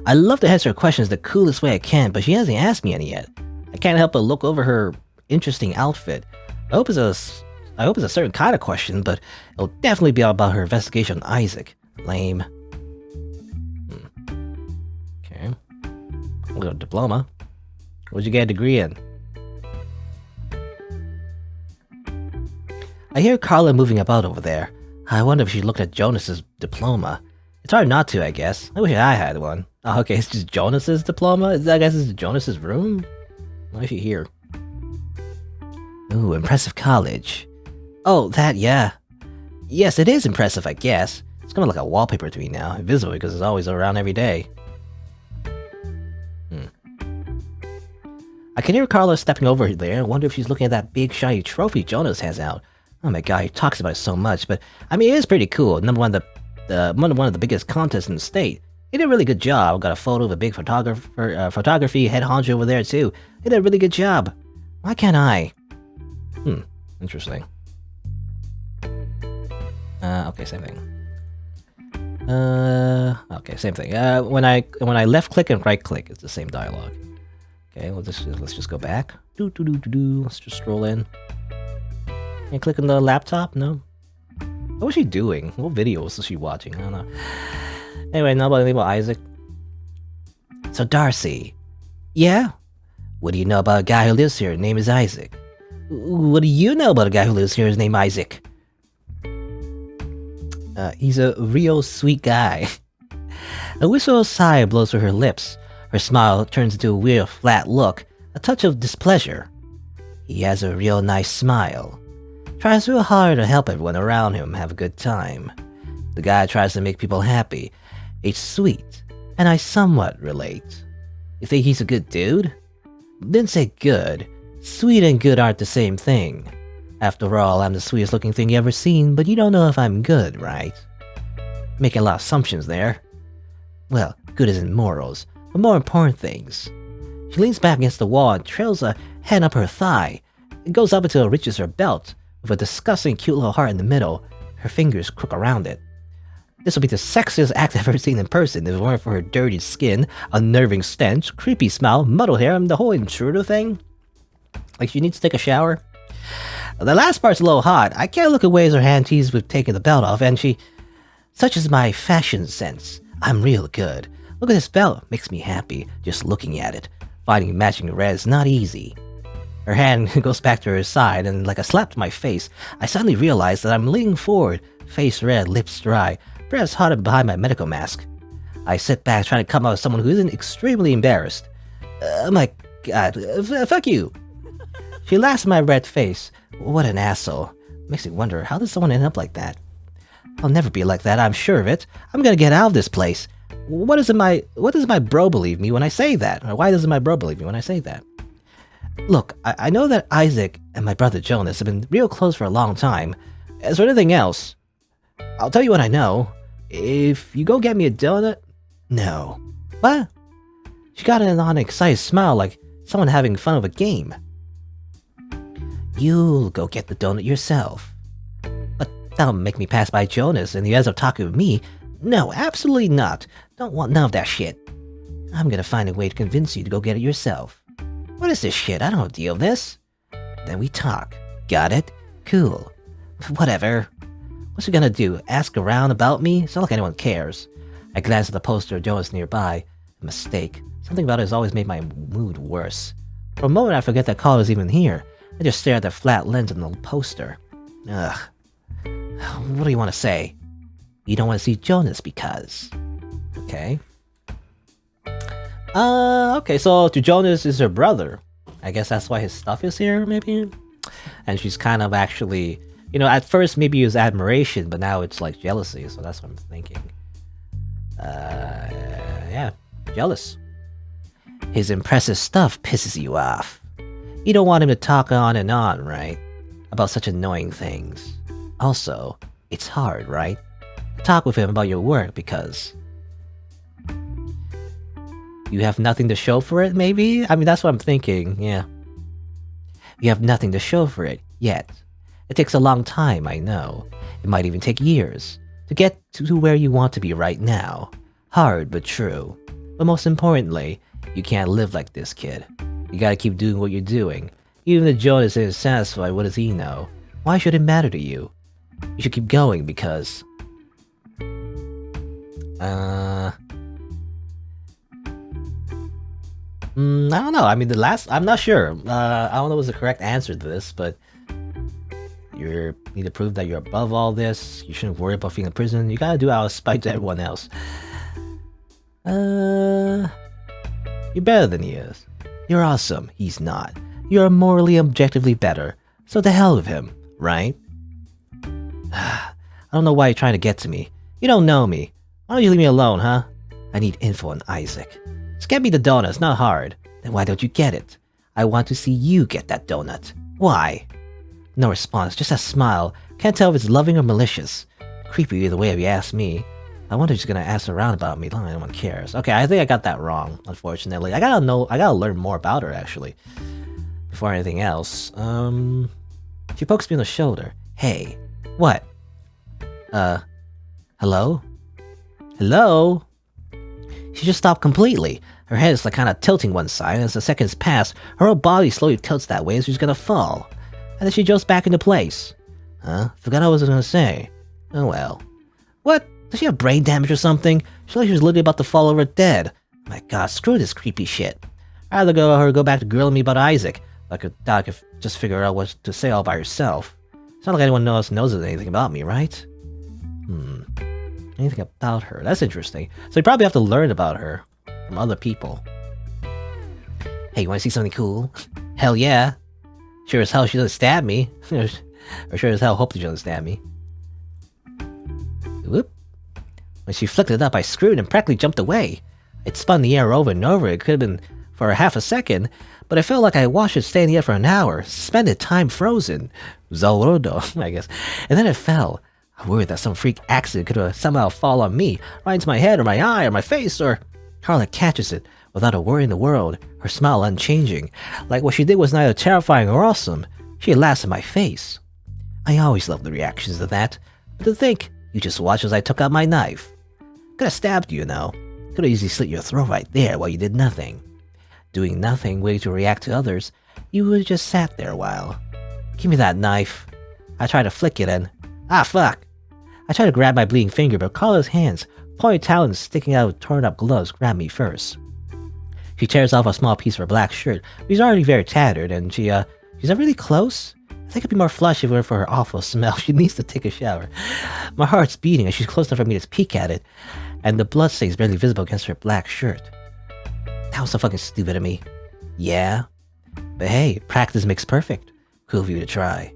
I love to answer her questions the coolest way I can, but she hasn't asked me any yet. I can't help but look over her interesting outfit. I hope it's a certain kind of question, but it'll definitely be about her investigation on Isaac. Lame. Okay. Look at a diploma. What'd you get a degree in? I hear Carla moving about over there. I wonder if she looked at Jonas's diploma. It's hard not to, I guess. I wish I had one. Oh, okay, it's just Jonas's diploma? I guess it's Jonas's room? Why is she here? Ooh, impressive college. Oh, that, yeah. Yes, it is impressive, I guess. It's kind of like a wallpaper to me now, invisible because it's always around every day. I can hear Carla stepping over there and wonder if she's looking at that big shiny trophy Jonas has out. Oh my god, he talks about it so much, but I mean, it is pretty cool. Number one, one of the biggest contests in the state. He did a really good job. Got a photo of a big photography head honcho over there too. He did a really good job. Why can't I? Interesting. Okay, same thing. Okay, same thing. When I left click and right click, it's the same dialogue. Okay, let's just go back. Let's just scroll in. And click on the laptop? No. What was she doing? What video was she watching? I don't know. Anyway, now about Isaac. So Darcy. Yeah? What do you know about a guy who lives here? His name is Isaac. What do you know about a guy who lives here? His name Isaac. He's a real sweet guy. A whistle of sigh blows through her lips. Her smile turns into a weird flat look, a touch of displeasure. He has a real nice smile. Tries real hard to help everyone around him have a good time. The guy tries to make people happy. It's sweet, and I somewhat relate. You think he's a good dude? Didn't say good. Sweet and good aren't the same thing. After all, I'm the sweetest looking thing you ever seen, but you don't know if I'm good, right? Making a lot of assumptions there. Well, good isn't morals, but more important things. She leans back against the wall and trails a hand up her thigh. It goes up until it reaches her belt, with a disgusting cute little heart in the middle. her fingers crook around it. This would be the sexiest act I've ever seen in person if it weren't for her dirty skin, unnerving stench, creepy smell, muddled hair, and the whole intruder thing. Like she needs to take a shower. The last part's a little hot. I can't look away as her hand teases with taking the belt off, and she... Such is my fashion sense. I'm real good. Look at this belt. Makes me happy just looking at it. Finding matching red is not easy. Her hand goes back to her side, and like a slap to my face, I suddenly realize that I'm leaning forward, face red, lips dry, breath hot behind my medical mask. I sit back trying to come out as someone who isn't extremely embarrassed. Oh my god, fuck you! She laughs at my red face. What an asshole. Makes me wonder, how does someone end up like that? I'll never be like that, I'm sure of it. I'm gonna get out of this place. What does my bro believe me when I say that? Or why doesn't my bro believe me when I say that? Look, I know that Isaac and my brother Jonas have been real close for a long time. As for anything else, I'll tell you what I know. If you go get me a donut... No. What? She got an excited smile like someone having fun of a game. You'll go get the donut yourself. But that'll make me pass by Jonas and he ends up talking with me. No, absolutely not. Don't want none of that shit. I'm gonna find a way to convince you to go get it yourself. What is this shit? I don't deal with this. Then we talk. Got it? Cool. Whatever. What's he gonna do? Ask around about me? It's not like anyone cares. I glance at the poster of Jonas nearby. A mistake. Something about it has always made my mood worse. For a moment I forget that Carl was even here. I just stare at the flat lens on the poster. Ugh. What do you want to say? You don't want to see Jonas because... Okay. Okay, so to Jonas is her brother. I guess that's why his stuff is here, maybe? And she's kind of actually... You know, at first maybe it was admiration, but now it's like jealousy, so that's what I'm thinking. Yeah, jealous. His impressive stuff pisses you off. You don't want him to talk on and on, right? About such annoying things. Also, it's hard, right? Talk with him about your work because... You have nothing to show for it, maybe? I mean, that's what I'm thinking, yeah. You have nothing to show for it, yet. It takes a long time, I know. It might even take years. To get to where you want to be right now. Hard, but true. But most importantly, you can't live like this, kid. You gotta keep doing what you're doing. Even if Jonas isn't satisfied, what does he know? Why should it matter to you? You should keep going because... I don't know. I mean, I'm not sure. I don't know what's the correct answer to this, but you need to prove that you're above all this. You shouldn't worry about being in prison. You gotta do out of spite to everyone else. You're better than he is. You're awesome. He's not. You're morally objectively better. So to hell with him, right? I don't know why you're trying to get to me. You don't know me. Why don't you leave me alone, huh? I need info on Isaac. Just get me the donut, it's not hard. Then why don't you get it? I want to see you get that donut. Why? No response, just a smile. Can't tell if it's loving or malicious. Creepy either way if you ask me. I wonder if she's gonna ask around about me. No one cares. Okay, I think I got that wrong, unfortunately. I gotta learn more about her, actually. Before anything else. She pokes me on the shoulder. Hey. What? Hello? Hello? She just stopped completely. Her head is like kind of tilting one side, and as the seconds pass, her whole body slowly tilts that way as she's gonna fall. And then she jumps back into place. Huh? Forgot what I was gonna say. Oh well. What? Does she have brain damage or something? She like she was literally about to fall over dead. My god, screw this creepy shit. I'd rather go back to grilling me about Isaac. I could just figure out what to say all by herself. It's not like anyone else knows anything about me, right? Anything about her. That's interesting. So you probably have to learn about her from other people. Hey, you want to see something cool? Hell yeah. Sure as hell she doesn't stab me. Or sure as hell hope she doesn't stab me. Whoop. When she flicked it up, I screwed and practically jumped away. It spun the air over and over. It could have been for half a second, but I felt like I watched it stay in the air for an hour. Suspended time frozen. Zorodo, I guess. And then it fell. I worried that some freak accident could have somehow fall on me, right into my head or my eye or my face, or... Carla catches it, without a worry in the world, her smile unchanging. Like what she did was neither terrifying or awesome. She laughs at my face. I always love the reactions to that. But to think, you just watched as I took out my knife. Could've stabbed you, Could've easily slit your throat right there while you did nothing. Doing nothing, waiting to react to others, you would've just sat there a while. Give me that knife. I tried to flick it and... Ah, fuck! I tried to grab my bleeding finger, but Carla's hands, pointed talons sticking out of torn-up gloves, grabbed me first. She tears off a small piece of her black shirt, which is already very tattered, and she's not really close? I think it'd be more flush if it weren't for her awful smell. She needs to take a shower. My heart's beating, and she's close enough for me to peek at it, and the blood stain is barely visible against her black shirt. That was so fucking stupid of me. Yeah? But hey, practice makes perfect. Cool of you to try.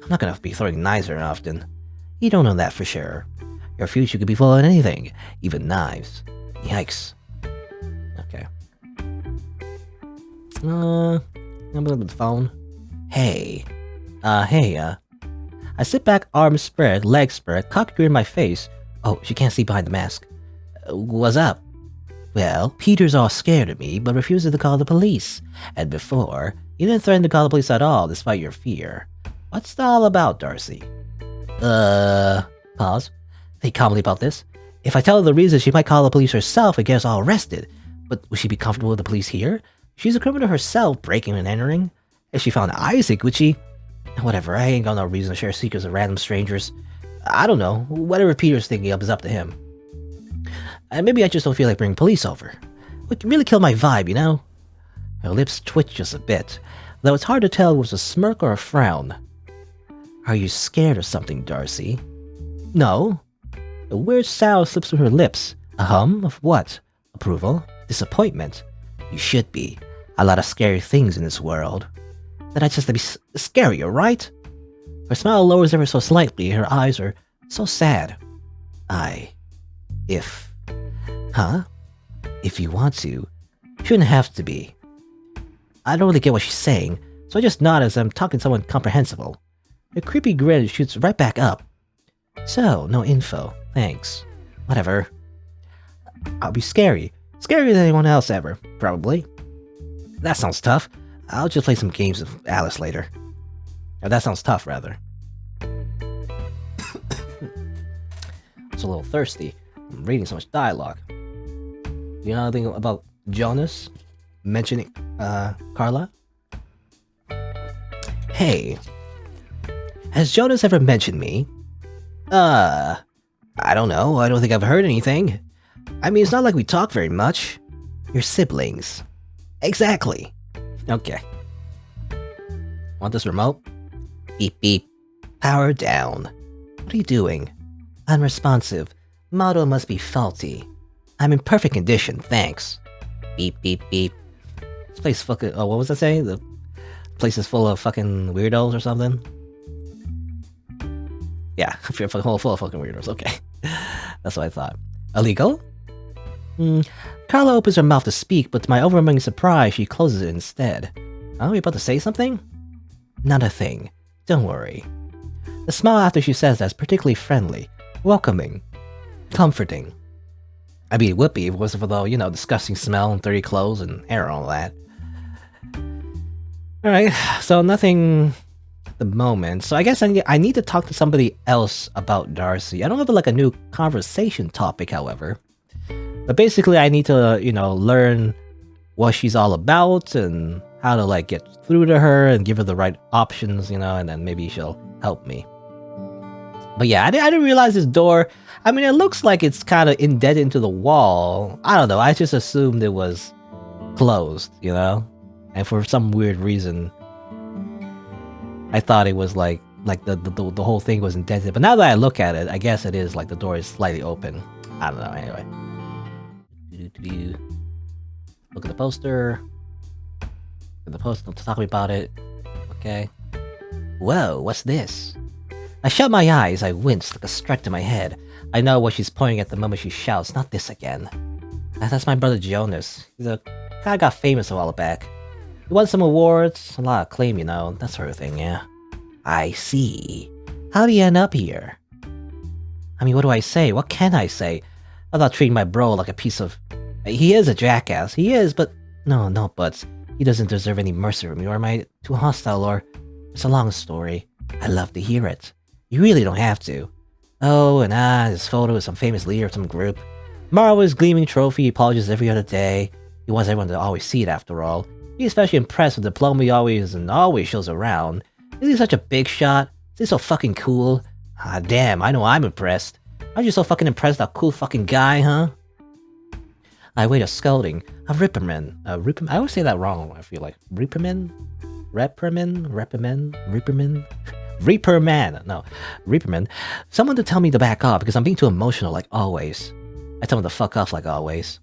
I'm not gonna be throwing knives very often. You don't know that for sure. Your future could be full of anything, even knives. Yikes. Okay. I'm with the phone. Hey. I sit back, arms spread, legs spread, cocked in my face. Oh, she can't see behind the mask. What's up? Well, Peter's all scared of me, but refuses to call the police. And before, you didn't threaten to call the police at all, despite your fear. What's that all about, Darcy? Pause. Think calmly about this. If I tell her the reason, she might call the police herself and get us all arrested. But would she be comfortable with the police here? She's a criminal herself, breaking and entering. If she found Isaac, would she... Whatever, I ain't got no reason to share secrets with random strangers. I don't know. Whatever Peter's thinking of is up to him. And maybe I just don't feel like bringing police over. It would really kill my vibe, Her lips twitch just a bit, though it's hard to tell if it was a smirk or a frown. Are you scared of something, Darcy? No. A weird sound slips through her lips. A hum of what? Approval? Disappointment? You should be. A lot of scary things in this world. Then I just to be scary, alright? Her smile lowers ever so slightly, her eyes are so sad. If you want to. Shouldn't have to be. I don't really get what she's saying, so I just nod as I'm talking to someone comprehensible. Her creepy grin shoots right back up. So, no info. Thanks. Whatever. I'll be scary. Scarier than anyone else ever, probably. That sounds tough. I'll just play some games with Alice later. Or that sounds tough, rather. It's a little thirsty. I'm reading so much dialogue. You know anything about Jonas mentioning Carla? Hey, has Jonas ever mentioned me? I don't know. I don't think I've heard anything. I mean, it's not like we talk very much. You're siblings. Exactly. Okay. Want this remote? Beep beep. Power down. What are you doing? Unresponsive. Model must be faulty. I'm in perfect condition, thanks. Beep beep beep. This place fucking... Oh, what was I saying? The place is full of fucking weirdos or something? Yeah, full of fucking weirdos, okay. That's what I thought. Illegal? Carla opens her mouth to speak, but to my overwhelming surprise, she closes it instead. Are we about to say something? Not a thing. Don't worry. The smile after she says that is particularly friendly, welcoming, comforting. I mean, it would be if it wasn't for the, disgusting smell and dirty clothes and hair and all that. Alright, so nothing at the moment. So I guess I need to talk to somebody else about Darcy. I don't have a new conversation topic, however. But basically, I need to, learn what she's all about and how to, get through to her and give her the right options, and then maybe she'll help me. But yeah, I didn't realize this door... I mean, it looks like it's kind of indented into the wall. I don't know, I just assumed it was closed, And for some weird reason, I thought it was the whole thing was indented. But now that I look at it, I guess it is the door is slightly open. I don't know, anyway. Look at the poster. Look at the poster, don't talk about it. Okay. Whoa, what's this? I shut my eyes, I wince like a strike to my head. I know what she's pointing at the moment she shouts, not this again. That's my brother Jonas. He's a guy got famous a while back. He won some awards, a lot of acclaim, that sort of thing, yeah. I see. How do you end up here? I mean, what do I say? What can I say? I'm not treating my bro like a piece of... He is a jackass, he is, but... No buts. He doesn't deserve any mercy from me, or am I too hostile, or... It's a long story. I love to hear it. You really don't have to. Oh, and his photo is some famous leader of some group. Marvel's gleaming trophy, he polishes every other day. He wants everyone to always see it after all. He's especially impressed with the diploma he always shows around. Is he such a big shot? Is he so fucking cool? Ah, damn, I know I'm impressed. Aren't you so fucking impressed with that cool fucking guy, huh? I wait a scolding, a reprimand. I always say that wrong, I feel like. Reprimand? Reprimand? No, reprimand. Someone to tell me to back off because I'm being too emotional like always. I tell him to fuck off like always.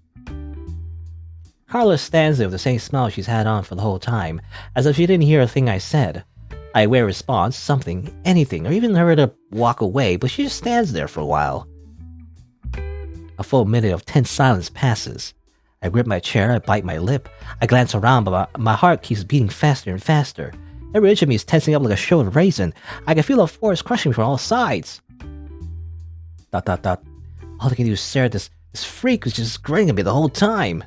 Carla stands there with the same smile she's had on for the whole time, as if she didn't hear a thing I said. I wait a response, something, anything, or even her to walk away, but she just stands there for a while. A full minute of tense silence passes. I grip my chair, I bite my lip, I glance around, but my heart keeps beating faster and faster. Every inch of me is tensing up like a shriveled raisin. I can feel the force crushing me from all sides. ... All I can do is stare at this freak who's just grinning at me the whole time.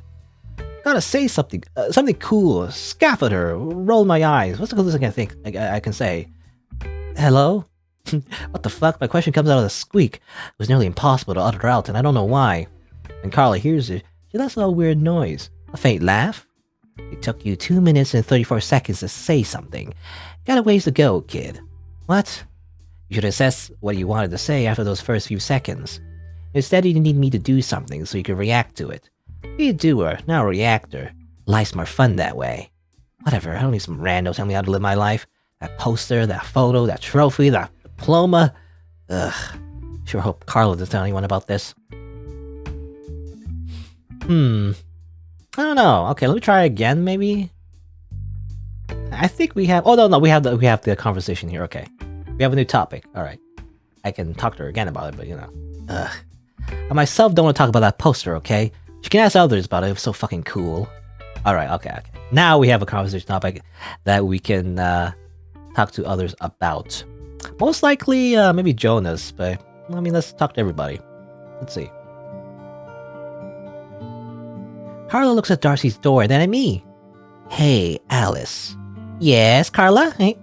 Gotta say something, something cool, scoff at her, roll my eyes. What's the coolest thing I can say? Hello? What the fuck? My question comes out of a squeak. It was nearly impossible to utter out, and I don't know why. And Carla hears it. She lets out a weird noise. A faint laugh. It took you 2 minutes and 34 seconds to say something. Got a ways to go, kid. What? You should assess what you wanted to say after those first few seconds. Instead, you need me to do something so you can react to it. Be a doer, not a reactor. Life's more fun that way. Whatever, I don't need some rando telling me how to live my life. That poster, that photo, that trophy, that diploma. Ugh. Sure hope Carla doesn't tell anyone about this. I don't know. Okay, let me try again, maybe? I think we have... Oh, no, we have the conversation here. Okay. We have a new topic. Alright. I can talk to her again about it, but you know. Ugh. I myself don't want to talk about that poster, okay? She can ask others about it. It was so fucking cool. Alright, okay. Now we have a conversation topic that we can talk to others about. Most likely, maybe Jonas, but... I mean, let's talk to everybody. Let's see. Carla looks at Darcy's door, then at me. Hey, Alice. Yes, Carla? Hey.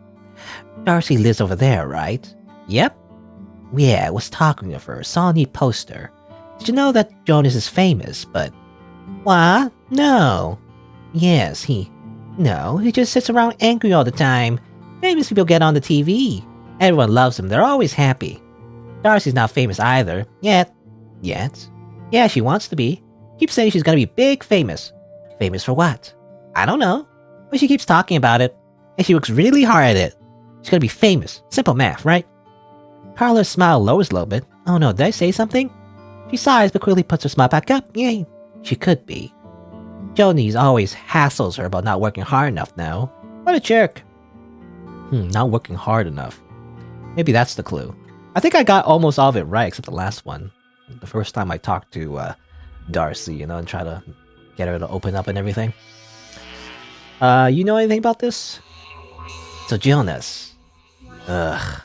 Darcy lives over there, right? Yep. Yeah, I was talking of her, saw a neat poster. Did you know that Jonas is famous, but... What? No. Yes, No, he just sits around angry all the time. Famous people get on the TV. Everyone loves him, they're always happy. Darcy's not famous either. Yet. Yeah, she wants to be. Keeps saying she's gonna be big famous. Famous for what? I don't know. But she keeps talking about it. And she works really hard at it. She's gonna be famous. Simple math, right? Carla's smile lowers a little bit. Oh no, did I say something? She sighs but quickly puts her smile back up. Yay. She could be. Jonas always hassles her about not working hard enough now. What a jerk. Not working hard enough. Maybe that's the clue. I think I got almost all of it right except the last one. The first time I talked to Darcy, you know, and try to get her to open up and everything. You know anything about this? So Jonas. Ugh.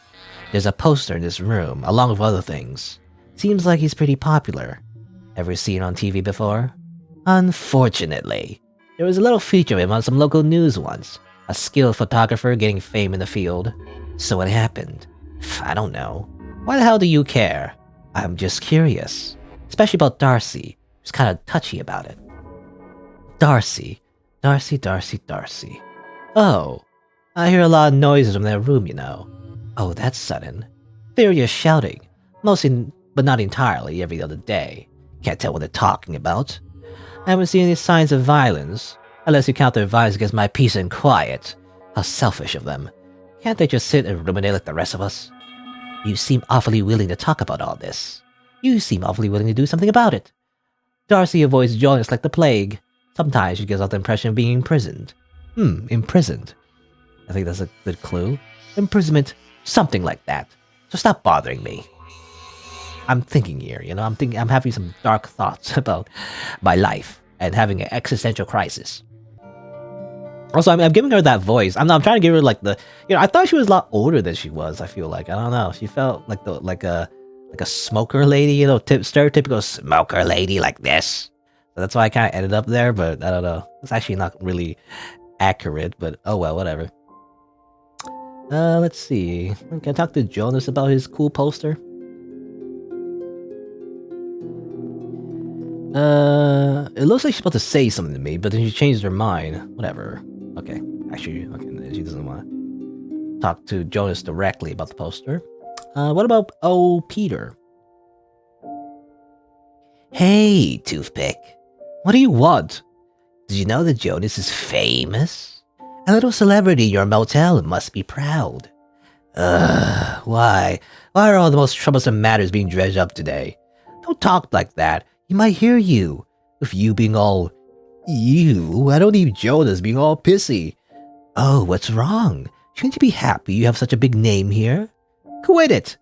There's a poster in this room, along with other things. Seems like he's pretty popular. Ever seen on TV before? Unfortunately. There was a little feature of him on some local news once. A skilled photographer getting fame in the field. So what happened? I don't know. Why the hell do you care? I'm just curious. Especially about Darcy. He's kind of touchy about it. Darcy. Oh. I hear a lot of noises from that room, you know. Oh, that's sudden. Furious shouting. Mostly, but not entirely, every other day. Can't tell what they're talking about. I haven't seen any signs of violence. Unless you count their violence against my peace and quiet. How selfish of them. Can't they just sit and ruminate like the rest of us? You seem awfully willing to talk about all this. You seem awfully willing to do something about it. Darcy avoids Jonas like the plague. Sometimes she gives off the impression of being imprisoned. Imprisoned. I think that's a good clue. Imprisonment, something like that. So stop bothering me. I'm thinking here, you know, I'm having some dark thoughts about my life and having an existential crisis. Also, I'm giving her that voice. I'm trying to give her like the, you know, I thought she was a lot older than she was. I feel like, I don't know. She felt like a smoker lady, you know, stereotypical smoker lady like this. So that's why I kind of ended up there, but I don't know. It's actually not really accurate, but oh well, whatever. Let's see. Can I talk to Jonas about his cool poster? It looks like she's about to say something to me, but then she changed her mind. Whatever. Okay. Actually, okay, she doesn't want to talk to Jonas directly about the poster. What about Peter? Hey, Toothpick. What do you want? Did you know that Jonas is famous? A little celebrity in your motel must be proud. Why? Why are all the most troublesome matters being dredged up today? Don't talk like that. He might hear you. With you being all... You, I don't need Jonas being all pissy. Oh, what's wrong? Shouldn't you be happy you have such a big name here? Quit it!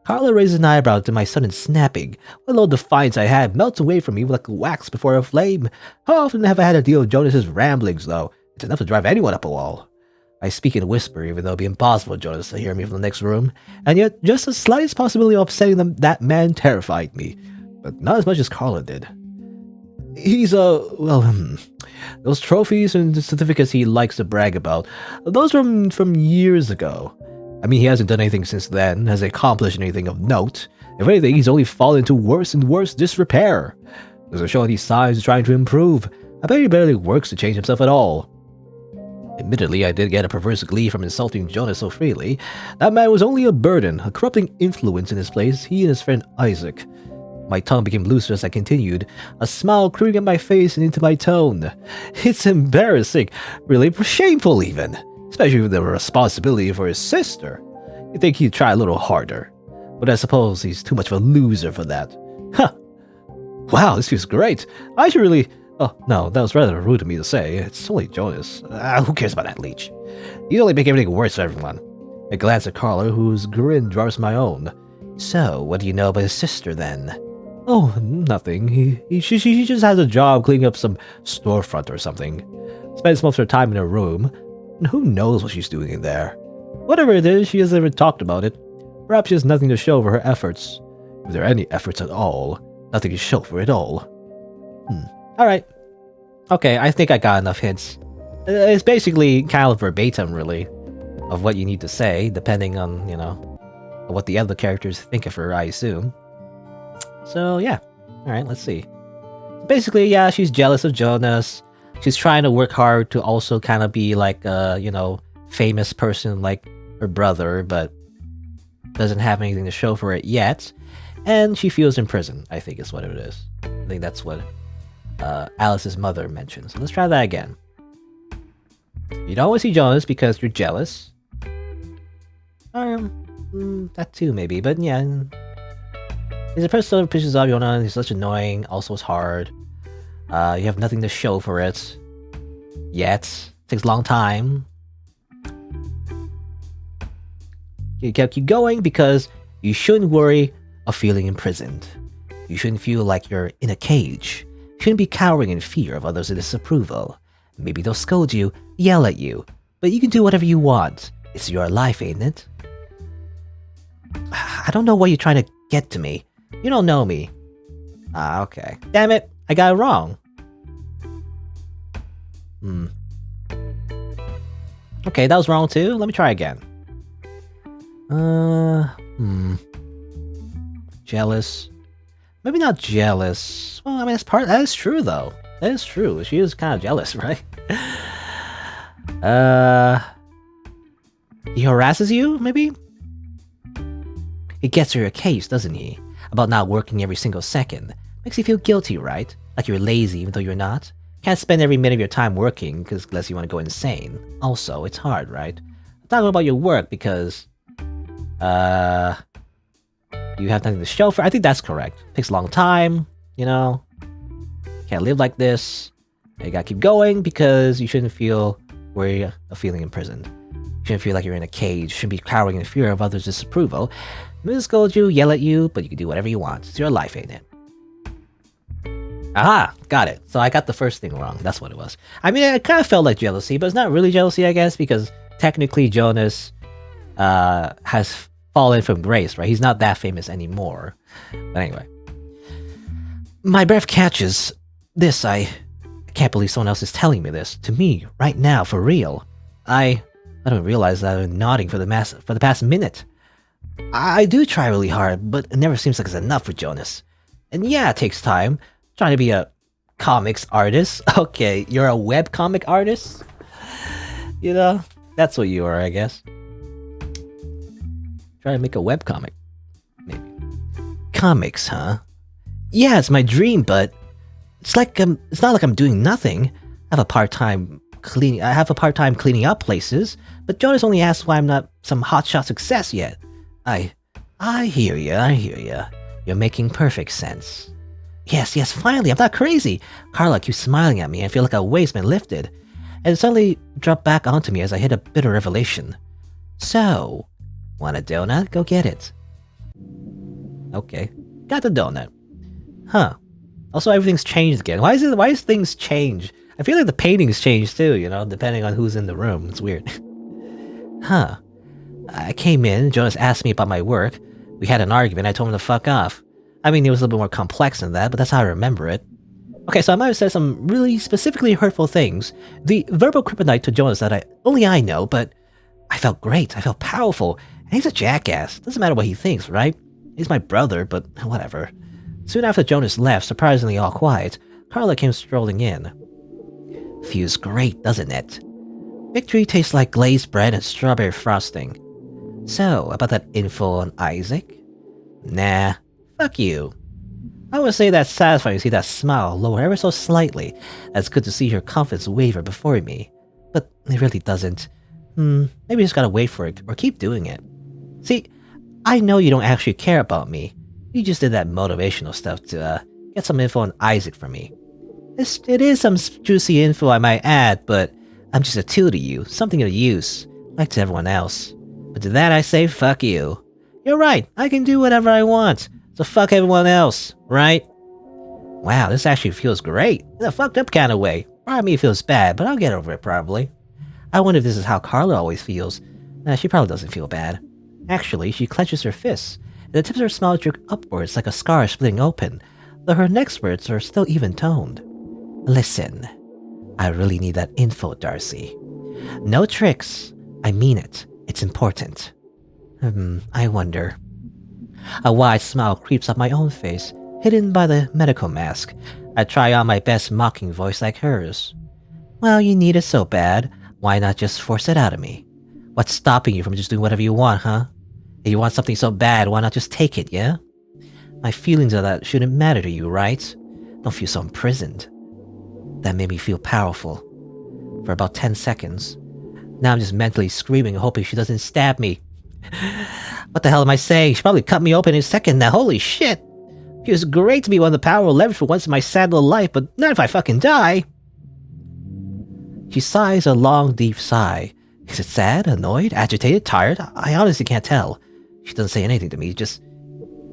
Carla raises an eyebrow to my sudden snapping. What little defiance I had melts away from me like wax before a flame. How often have I had to deal with Jonas's ramblings, though? It's enough to drive anyone up a wall. I speak in a whisper, even though it would be impossible for Jonas to hear me from the next room, and yet just the slightest possibility of upsetting that man terrified me, but not as much as Carla did. He's those trophies and certificates he likes to brag about, those are from years ago. I mean, he hasn't done anything since then, hasn't accomplished anything of note. If anything, he's only fallen into worse and worse disrepair. Doesn't show any signs of trying to improve. I bet he barely works to change himself at all. Admittedly, I did get a perverse glee from insulting Jonas so freely. That man was only a burden, a corrupting influence in his place, he and his friend Isaac. My tongue became looser as I continued, a smile creeping at my face and into my tone. It's embarrassing, really shameful even, especially with the responsibility for his sister. You'd think he'd try a little harder, but I suppose he's too much of a loser for that. Huh. Wow, this feels great. I should really... Oh, no, that was rather rude of me to say. It's only Jonas. Who cares about that leech? He'd only make everything worse for everyone. I glanced at Carla, whose grin dwarfs my own. So, what do you know about his sister, then? Oh, nothing. She just has a job cleaning up some storefront or something. Spends most of her time in her room. And who knows what she's doing in there? Whatever it is, she hasn't ever talked about it. Perhaps she has nothing to show for her efforts. If there are any efforts at all, nothing to show for it all. Alright. Okay, I think I got enough hints. It's basically kind of verbatim, really, of what you need to say, depending on, what the other characters think of her, I assume. So, yeah. Alright, let's see. Basically, yeah, she's jealous of Jonas. She's trying to work hard to also kind of be like a, famous person like her brother, but doesn't have anything to show for it yet. And she feels imprisoned, I think is what it is. I think that's what Alice's mother mentions. So let's try that again. You don't want to see Jonas because you're jealous. That too, maybe, but yeah. He's a person that pisses off Jonas. He's such annoying. Also, it's hard. You have nothing to show for it yet. Takes a long time. You gotta keep going because you shouldn't worry of feeling imprisoned. You shouldn't feel like you're in a cage. You shouldn't be cowering in fear of others' disapproval. Maybe they'll scold you, yell at you, but you can do whatever you want. It's your life, ain't it? I don't know what you're trying to get to me. You don't know me. Okay. Damn it, I got it wrong. Okay, that was wrong too. Let me try again. Jealous. Maybe not jealous. Well, I mean, that is true though. That is true. She is kind of jealous, right? He harasses you, maybe? He gets her a case, doesn't he? About not working every single second. Makes you feel guilty, right? Like you're lazy even though you're not. Can't spend every minute of your time working unless you want to go insane. Also, it's hard, right? I'm talking about your work because you have nothing to show for. I think that's correct. Takes a long time, Can't live like this. You gotta keep going because you shouldn't feel worry of feeling imprisoned. You shouldn't feel like you're in a cage. You shouldn't be cowering in fear of others' disapproval. They'll scold you, yell at you, but you can do whatever you want. It's your life, ain't it? Aha! Got it. So I got the first thing wrong. That's what it was. I mean, it kind of felt like jealousy, but it's not really jealousy, I guess, because technically Jonas has fallen from grace, right? He's not that famous anymore. But anyway. My breath catches this. I can't believe someone else is telling me this. To me, right now, for real. I don't realize that I've been nodding for the past minute. I do try really hard, but it never seems like it's enough for Jonas. And yeah, it takes time. Trying to be a comics artist. Okay, you're a web comic artist? You know, that's what you are, I guess. Try to make a web comic. Maybe. Comics, huh? Yeah, it's my dream, but it's not like I'm doing nothing. I have a part-time cleaning up places, but Jonas only asks why I'm not some hotshot success yet. I hear ya. You're making perfect sense. Yes, finally, I'm not crazy. Carla keeps smiling at me. I feel like a weight's been lifted. And it suddenly dropped back onto me as I hit a bitter revelation. So, want a donut? Go get it. Okay, got the donut. Huh. Also, everything's changed again. Why is things change? I feel like the paintings change too, you know, depending on who's in the room. It's weird. Huh. I came in, Jonas asked me about my work. We had an argument, I told him to fuck off. I mean, it was a little bit more complex than that, but that's how I remember it. Okay, so I might have said some really specifically hurtful things. The verbal kryptonite to Jonas that only I know, but I felt great. I felt powerful. And he's a jackass. Doesn't matter what he thinks, right? He's my brother, but whatever. Soon after Jonas left, surprisingly all quiet, Carla came strolling in. Feels great, doesn't it? Victory tastes like glazed bread and strawberry frosting. So, about that info on Isaac? Nah, fuck you. I would say that's satisfying to see that smile lower ever so slightly. That's good to see her confidence waver before me. But it really doesn't. Maybe you just gotta wait for it, or keep doing it. See, I know you don't actually care about me. You just did that motivational stuff to get some info on Isaac for me. It is some juicy info I might add, but I'm just a tool to you, something to use, like to everyone else. But to that I say, fuck you. You're right, I can do whatever I want, so fuck everyone else, right? Wow, this actually feels great, in a fucked up kind of way. Part of me feels bad, but I'll get over it probably. I wonder if this is how Carla always feels. Nah, she probably doesn't feel bad. Actually, she clenches her fists, and the tips of her smile jerk upwards like a scar splitting open, though her next words are still even-toned. Listen, I really need that info, Darcy. No tricks. I mean it. It's important. I wonder. A wide smile creeps up my own face, hidden by the medical mask. I try on my best mocking voice like hers. Well, you need it so bad. Why not just force it out of me? What's stopping you from just doing whatever you want, huh? If you want something so bad, why not just take it, yeah? My feelings of that shouldn't matter to you, right? Don't feel so imprisoned. That made me feel powerful. For about 10 seconds. Now I'm just mentally screaming and hoping she doesn't stab me. What the hell am I saying? She probably cut me open in a second now. Holy shit! Feels great to be one of the powerful leverage for once in my sad little life, but not if I fucking die! She sighs a long, deep sigh. Is it sad, annoyed, agitated, tired? I honestly can't tell. She doesn't say anything to me, just...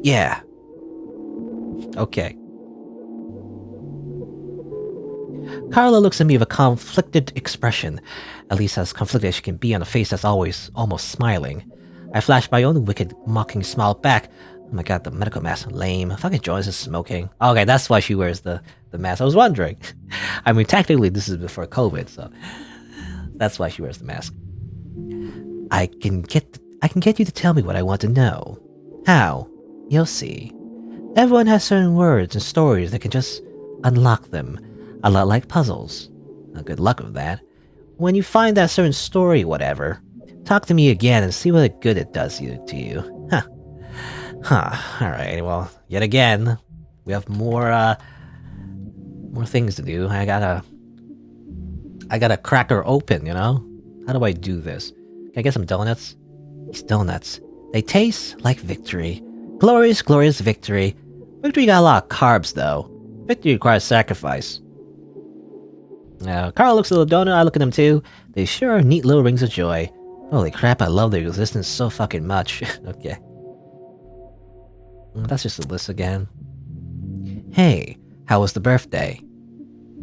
yeah. Okay. Carla looks at me with a conflicted expression, at least as conflicted as she can be on a face that's always almost smiling. I flash my own wicked, mocking smile back. Oh my god, the medical mask, lame. Fucking Jonas is smoking. Okay, that's why she wears the mask. I was wondering. I mean, technically, this is before COVID, so that's why she wears the mask. I can get you to tell me what I want to know. How? You'll see. Everyone has certain words and stories that can just unlock them. A lot like puzzles. Good luck with that. When you find that certain story, whatever, talk to me again and see what good it does to you. Alright, well, yet again, we have more things to do. I gotta crack her open, you know? How do I do this? Can I get some donuts? These donuts. They taste like victory. Glorious, glorious victory. Victory got a lot of carbs, though. Victory requires sacrifice. Now, Carl looks at the donut, I look at them too. They sure are neat little rings of joy. Holy crap, I love their existence so fucking much. Okay. That's just a list again. Hey, how was the birthday?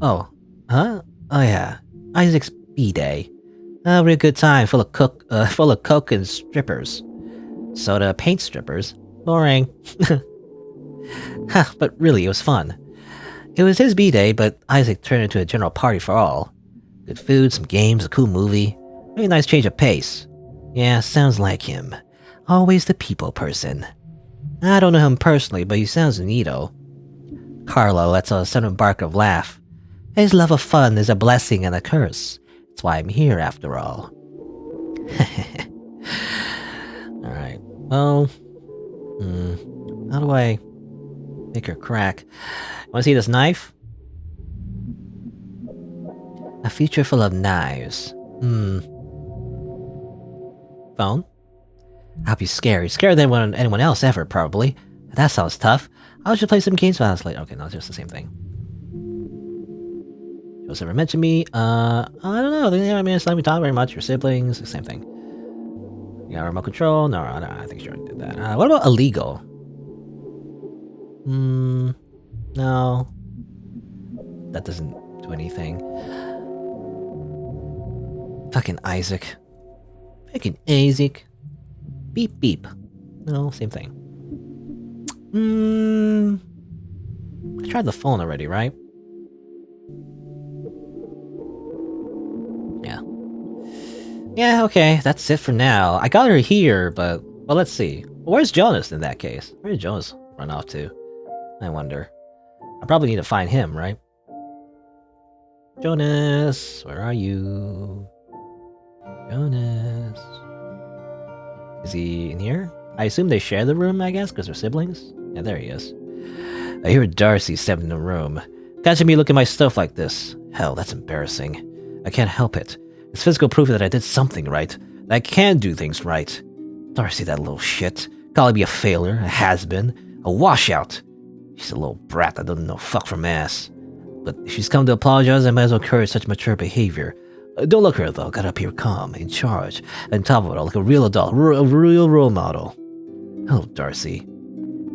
Oh, huh? Oh yeah, Isaac's B-day. A real good time, full of coke and strippers. Soda, paint strippers. Boring. But really, it was fun. It was his B-day, but Isaac turned it into a general party for all. Good food, some games, a cool movie. Really nice change of pace. Yeah, sounds like him. Always the people person. I don't know him personally, but he sounds neato. Carlo lets out a sudden bark of laugh. His love of fun is a blessing and a curse. That's why I'm here, after all. Alright, well... how do I make her crack? Wanna see this knife? A future full of knives. Phone? I'll be scary. Scarier than anyone else ever, probably. That sounds tough. I should play some games while I was late. Okay, no, it's just the same thing. It was ever meant to me. I don't know. I mean, it's not me talk very much. Your siblings, the same thing. You got remote control? No, I think she already did that. What about illegal? No. That doesn't do anything. Fucking Isaac. Fucking Isaac. Beep beep. No, same thing. I tried the phone already, right? Yeah. Yeah, okay, that's it for now. I got her here, but... Well, let's see. Where's Jonas in that case? Where did Jonas run off to? I wonder. I probably need to find him, right? Jonas, where are you? Jonas. Is he in here? I assume they share the room, I guess, because they're siblings? Yeah, there he is. I hear Darcy stepped in the room. Catching me looking at my stuff like this. Hell, that's embarrassing. I can't help it. It's physical proof that I did something right. That I can do things right. Darcy, that little shit. Calling me a failure, a has-been, a washout. She's a little brat that doesn't know fuck from ass. But if she's come to apologize, I might as well encourage such mature behavior. Don't look at her though, got up here calm, in charge, and top of it all, like a real adult, a real role model. Hello, Darcy.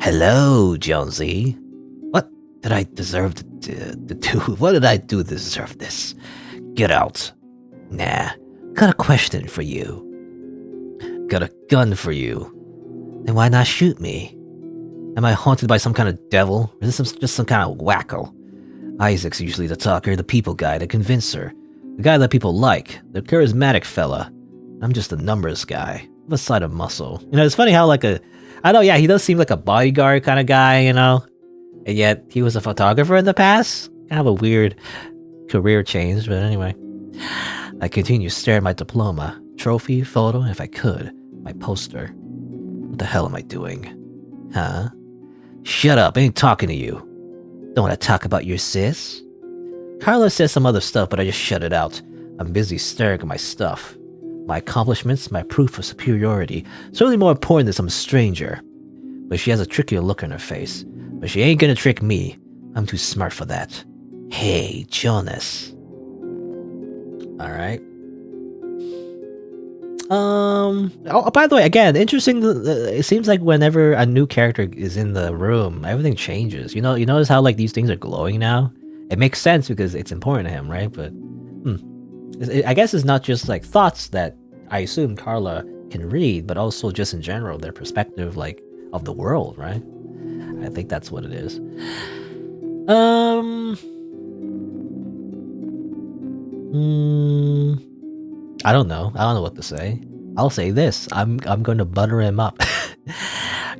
Hello, Jonesy. What did I deserve to do? What did I do to deserve this? Get out. Nah, got a question for you. Got a gun for you. Then why not shoot me? Am I haunted by some kind of devil? Or is this just some kind of wacko? Isaac's usually the talker, the people guy, the convincer. The guy that people like, the charismatic fella. I'm just a numbers guy, with a side of muscle. You know, it's funny how I know, yeah, he does seem like a bodyguard kind of guy, you know? And yet, he was a photographer in the past? Kind of a weird career change, but anyway. I continue to stare at my diploma, trophy, photo, and if I could, my poster. What the hell am I doing? Huh? Shut up, I ain't talking to you. Don't want to talk about your sis? Carla says some other stuff, but I just shut it out. I'm busy staring at my stuff. My accomplishments, my proof of superiority, certainly more important than some stranger. But she has a trickier look on her face. But she ain't gonna trick me. I'm too smart for that. Hey, Jonas. Alright. Oh, by the way, again, interesting. It seems like whenever a new character is in the room, everything changes. You notice how like these things are glowing now? It makes sense because it's important to him, right? But I guess it's not just like thoughts that I assume Carla can read, but also just in general their perspective, like of the world, right? I think that's what it is. I don't know. I don't know what to say. I'll say this. I'm going to butter him up.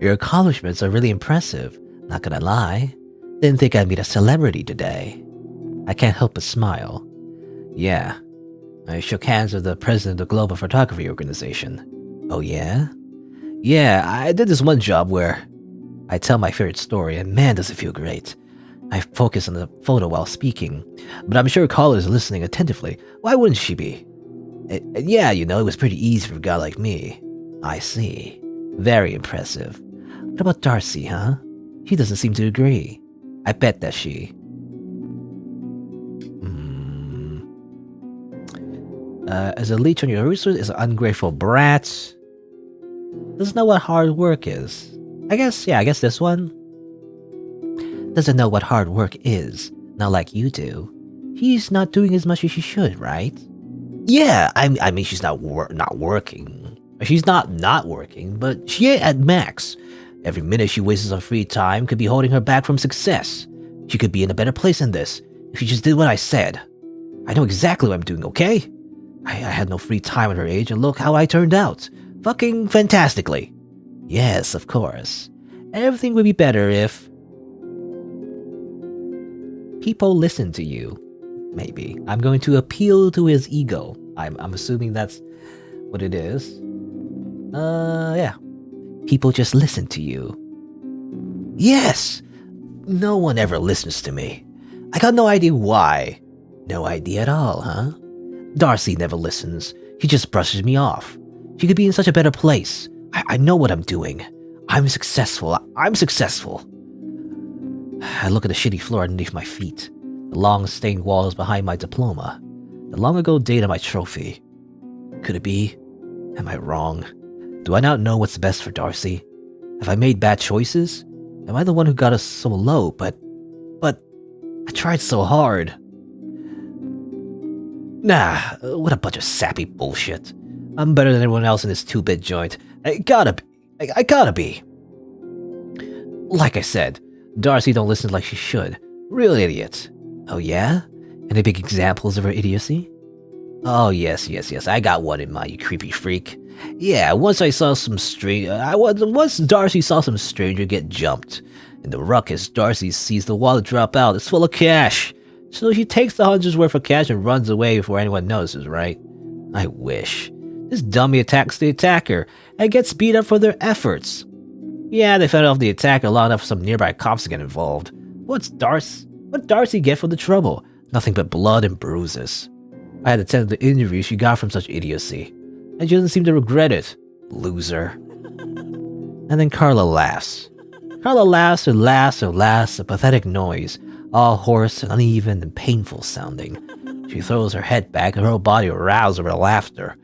Your accomplishments are really impressive. Not gonna lie. Didn't think I'd meet a celebrity today. I can't help but smile. Yeah. I shook hands with the president of the Global Photography Organization. Oh yeah? Yeah, I did this one job where I tell my favorite story, and man does it feel great. I focus on the photo while speaking, but I'm sure Carla is listening attentively. Why wouldn't she be? Yeah, it was pretty easy for a guy like me. I see. Very impressive. What about Darcy, huh? She doesn't seem to agree. I bet that she... as a leech on your resources is an ungrateful brat. Doesn't know what hard work is. I guess this one. Doesn't know what hard work is. Not like you do. She's not doing as much as she should, right? Yeah, I mean she's not working. She's not working, but she ain't at max. Every minute she wastes on free time could be holding her back from success. She could be in a better place than this if she just did what I said. I know exactly what I'm doing, okay? I had no free time at her age, and look how I turned out. Fucking fantastically. Yes, of course. Everything would be better if... People listen to you. Maybe. I'm going to appeal to his ego. I'm assuming that's what it is. Yeah. People just listen to you. Yes! No one ever listens to me. I got no idea why. No idea at all, huh? Darcy never listens. He just brushes me off. She could be in such a better place. I know what I'm doing. I'm successful. I'm successful. I look at the shitty floor underneath my feet. The long stained walls behind my diploma. The long ago date of my trophy. Could it be? Am I wrong? Do I not know what's best for Darcy? Have I made bad choices? Am I the one who got us so low? But I tried so hard. Nah, what a bunch of sappy bullshit. I'm better than everyone else in this 2-bit joint. I gotta be. Like I said, Darcy don't listen like she should. Real idiot. Oh yeah? Any big examples of her idiocy? Oh yes, I got one in mind, you creepy freak. Yeah, once Darcy saw some stranger get jumped. In the ruckus, Darcy sees the wallet drop out. It's full of cash. So she takes the $100's worth of cash and runs away before anyone notices, right? I wish. This dummy attacks the attacker and gets beat up for their efforts. Yeah, they fed off the attacker long enough for some nearby cops to get involved. What Darcy get for the trouble? Nothing but blood and bruises. I had attended the injuries she got from such idiocy, and she doesn't seem to regret it. Loser. And then Carla laughs. Carla laughs and laughs and laughs, a pathetic noise, all hoarse and uneven and painful sounding. She throws her head back and her whole body arouses over laughter.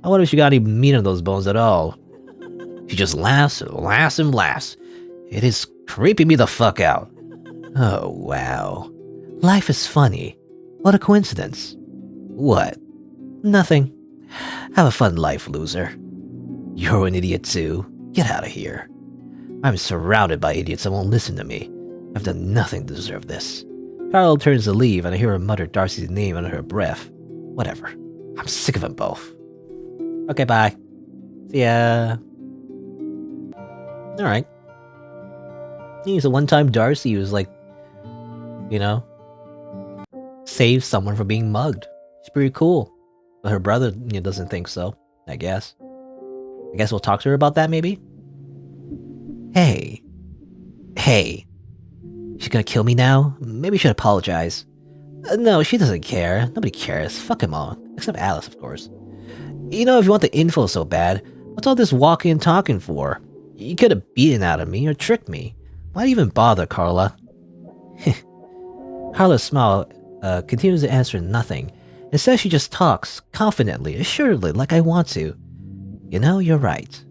I wonder if she got any meat on those bones at all. She just laughs and laughs and laughs. It is creeping me the fuck out. Oh, wow. Life is funny. What a coincidence. What? Nothing. Have a fun life, loser. You're an idiot too. Get out of here. I'm surrounded by idiots that won't listen to me. I've done nothing to deserve this. Carla turns to leave and I hear her mutter Darcy's name under her breath. Whatever. I'm sick of them both. Okay, bye. See ya. Alright. So one time Darcy was like, save someone from being mugged. It's pretty cool. But her brother doesn't think so, I guess. I guess we'll talk to her about that, maybe? Hey. She's gonna kill me now? Maybe I should apologize. No, she doesn't care. Nobody cares. Fuck them all. Except Alice, of course. If you want the info so bad, what's all this walking and talking for? You could have beaten out of me or tricked me. Why even bother, Carla? Carla's smile continues to answer nothing. Instead, she just talks, confidently, assuredly, like I want to. You're right.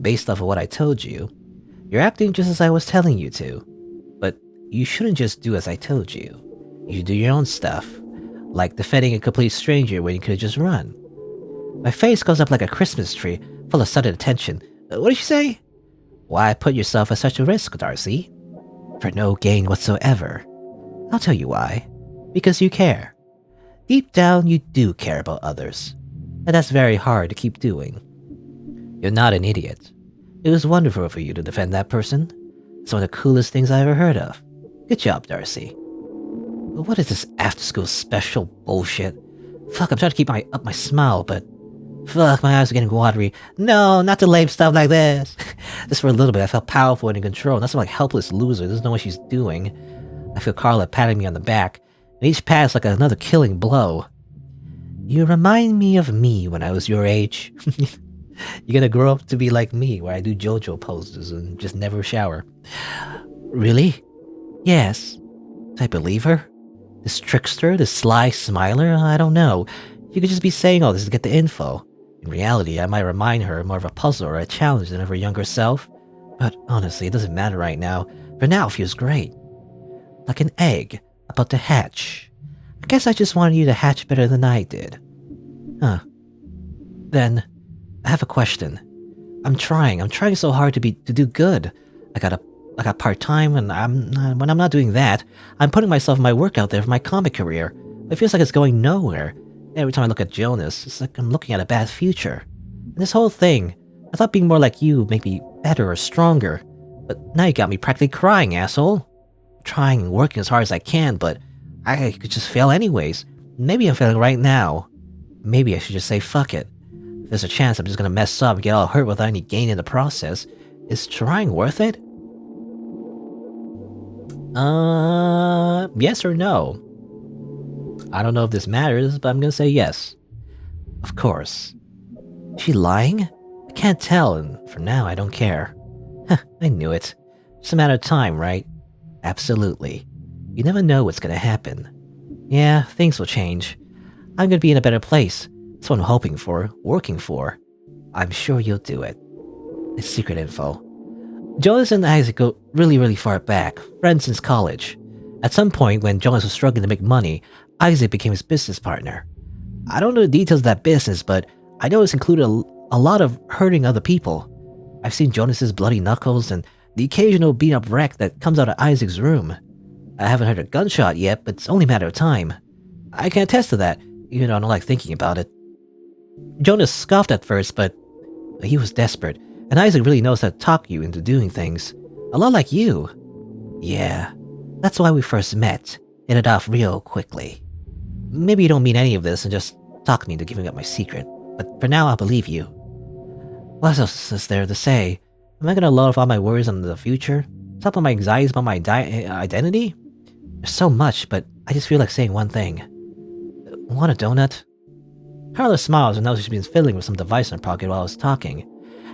Based off of what I told you, you're acting just as I was telling you to. But you shouldn't just do as I told you. You should do your own stuff. Like defending a complete stranger when you could just run. My face goes up like a Christmas tree, full of sudden attention. What did you say? Why put yourself at such a risk, Darcy? For no gain whatsoever. I'll tell you why. Because you care. Deep down, you do care about others. And that's very hard to keep doing. You're not an idiot. It was wonderful for you to defend that person. It's one of the coolest things I ever heard of. Good job, Darcy. But what is this after-school special bullshit? Fuck, I'm trying to keep up my smile, but... Fuck, my eyes are getting watery. No, not the lame stuff like this. Just for a little bit, I felt powerful and in control. Not some helpless loser, doesn't know what she's doing. I feel Carla patting me on the back, and each pat is like another killing blow. You remind me of me when I was your age. You're gonna grow up to be like me, where I do JoJo poses and just never shower. Really? Yes. Do I believe her? This trickster? This sly smiler? I don't know. You could just be saying all this to get the info. In reality, I might remind her more of a puzzle or a challenge than of her younger self. But honestly, it doesn't matter right now. For now, it feels great. Like an egg about to hatch. I guess I just wanted you to hatch better than I did. Huh. Then, I have a question. I'm trying so hard to do good. I got part-time, and when I'm not doing that, I'm putting myself and my work out there for my comic career. It feels like it's going nowhere. Every time I look at Jonas, it's like I'm looking at a bad future. And this whole thing, I thought being more like you would make me better or stronger. But now you got me practically crying, asshole. I'm trying and working as hard as I can, but I could just fail anyways. Maybe I'm failing right now. Maybe I should just say fuck it. If there's a chance I'm just gonna mess up and get all hurt without any gain in the process, is trying worth it? Yes or no? I don't know if this matters, but I'm gonna say yes. Of course. Is she lying? I can't tell, and for now I don't care. I knew it. It's a matter of time, right? Absolutely. You never know what's gonna happen. Yeah, things will change. I'm gonna be in a better place. That's what I'm hoping for, working for. I'm sure you'll do it. It's secret info. Jonas and Isaac go really far back, friends since college. At some point, when Jonas was struggling to make money, Isaac became his business partner. I don't know the details of that business, but I know it's included a lot of hurting other people. I've seen Jonas's bloody knuckles and the occasional beat-up wreck that comes out of Isaac's room. I haven't heard a gunshot yet, but it's only a matter of time. I can attest to that, even though I don't like thinking about it. Jonas scoffed at first, but he was desperate, and Isaac really knows how to talk you into doing things. A lot like you. Yeah, that's why we first met. Hit it off real quickly. Maybe you don't mean any of this and just talk me into giving up my secret, but for now I'll believe you. What else is there to say? Am I gonna load off all my worries on the future? Stop on my anxieties about my identity? There's so much, but I just feel like saying one thing. Want a donut? Carla smiles and knows she's been fiddling with some device in her pocket while I was talking,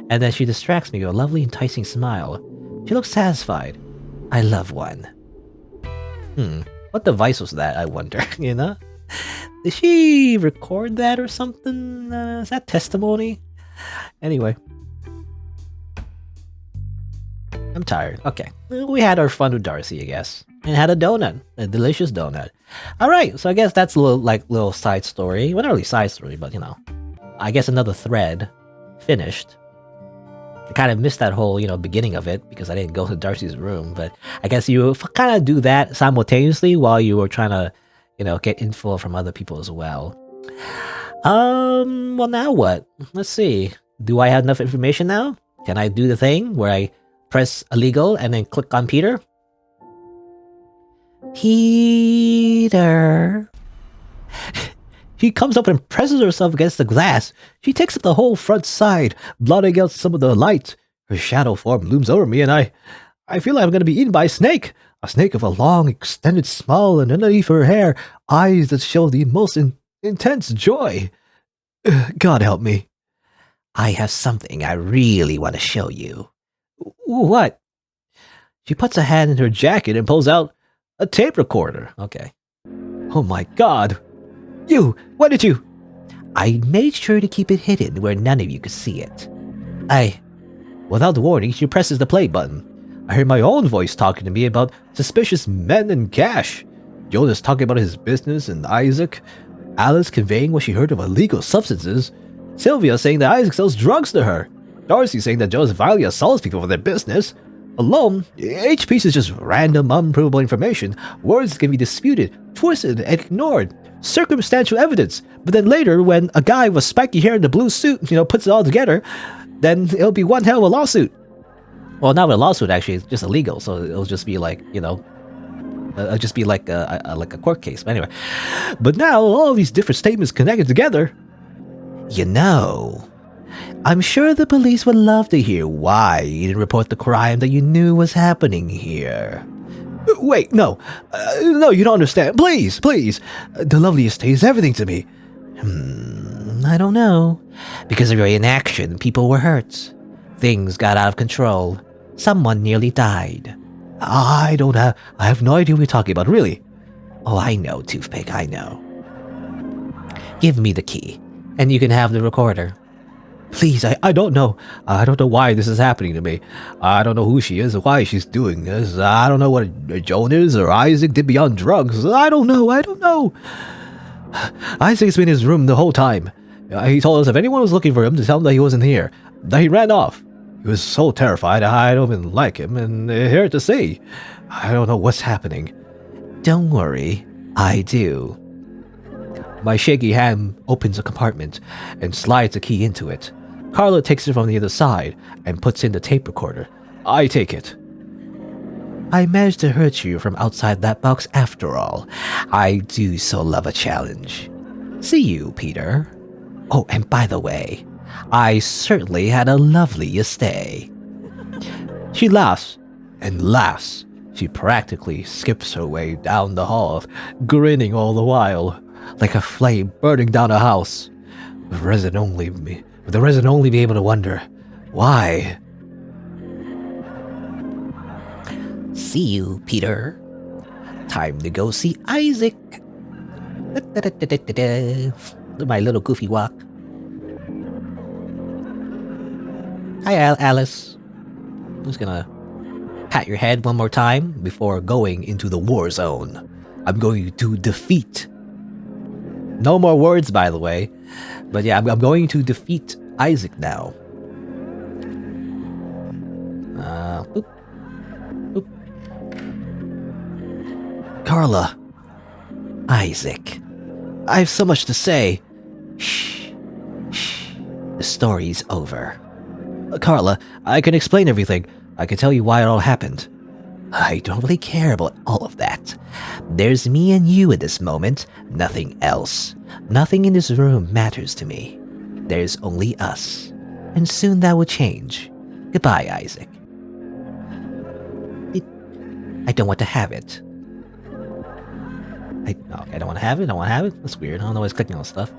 and then she distracts me with a lovely, enticing smile. She looks satisfied. I love one. What device was that, I wonder, you know? Did she record that or something? Is that testimony? Anyway. I'm tired. Okay. We had our fun with Darcy, I guess. And had a donut. A delicious donut. Alright, so I guess that's a little side story. Well, not really side story, but you know. I guess another thread finished. I kind of missed that whole, beginning of it because I didn't go to Darcy's room, but I guess you kind of do that simultaneously while you were trying to, get info from other people as well. Well, now what? Let's see. Do I have enough information now? Can I do the thing where I press illegal and then click on Peter? Peter. She comes up and presses herself against the glass. She takes up the whole front side, blotting out some of the light. Her shadow form looms over me, and I feel like I'm going to be eaten by a snake. A snake of a long, extended smile, and underneath her hair, eyes that show the most intense joy. God help me. I have something I really want to show you. What? She puts a hand in her jacket and pulls out a tape recorder. Okay. Oh my god. What did you? I made sure to keep it hidden where none of you could see it. Without warning, she presses the play button. I hear my own voice talking to me about suspicious men and cash. Jonas talking about his business and Isaac. Alice conveying what she heard of illegal substances. Sylvia saying that Isaac sells drugs to her. Darcy saying that Jonas violently assaults people for their business. Alone, each piece is just random, unprovable information. Words can be disputed, twisted, and ignored. Circumstantial evidence. But then later, when a guy with spiky hair in the blue suit, puts it all together, then it'll be one hell of a lawsuit. Well, not a lawsuit, actually. It's just illegal, so it'll just be like, it'll just be like a court case. But anyway. But now, all these different statements connected together. I'm sure the police would love to hear why you didn't report the crime that you knew was happening here. Wait, no. No, you don't understand. Please. The lovely estate is everything to me. I don't know. Because of your inaction, people were hurt. Things got out of control. Someone nearly died. I have no idea what you're talking about, really. Oh, I know, Toothpick, I know. Give me the key, and you can have the recorder. Please, I don't know. I don't know why this is happening to me. I don't know who she is or why she's doing this. I don't know what Jonas or Isaac did beyond drugs. I don't know. Isaac's been in his room the whole time. He told us if anyone was looking for him to tell him that he wasn't here. That he ran off. He was so terrified I don't even like him, and here to see. I don't know what's happening. Don't worry, I do. My shaky hand opens a compartment and slides a key into it. Carla takes it from the other side and puts in the tape recorder. I take it. I managed to hurt you from outside that box after all. I do so love a challenge. See you, Peter. Oh, and by the way, I certainly had a lovely stay. She laughs and laughs. She practically skips her way down the hall, grinning all the while, like a flame burning down a house. The resident only be able to wonder, why? See you, Peter. Time to go see Isaac. My little goofy walk. Hi, Alice. I'm just gonna pat your head one more time before going into the war zone. I'm going to defeat. No more words, by the way. But yeah, I'm going to defeat Isaac now. Boop. Boop. Carla. Isaac. I have so much to say. Shh. Shh. The story's over. Carla, I can explain everything. I can tell you why it all happened. I don't really care about all of that. There's me and you at this moment, nothing else. Nothing in this room matters to me. There's only us. And soon that will change. Goodbye, Isaac. I don't want to have it. I don't want to have it. I don't want to have it. That's weird. I don't know why it's clicking on stuff.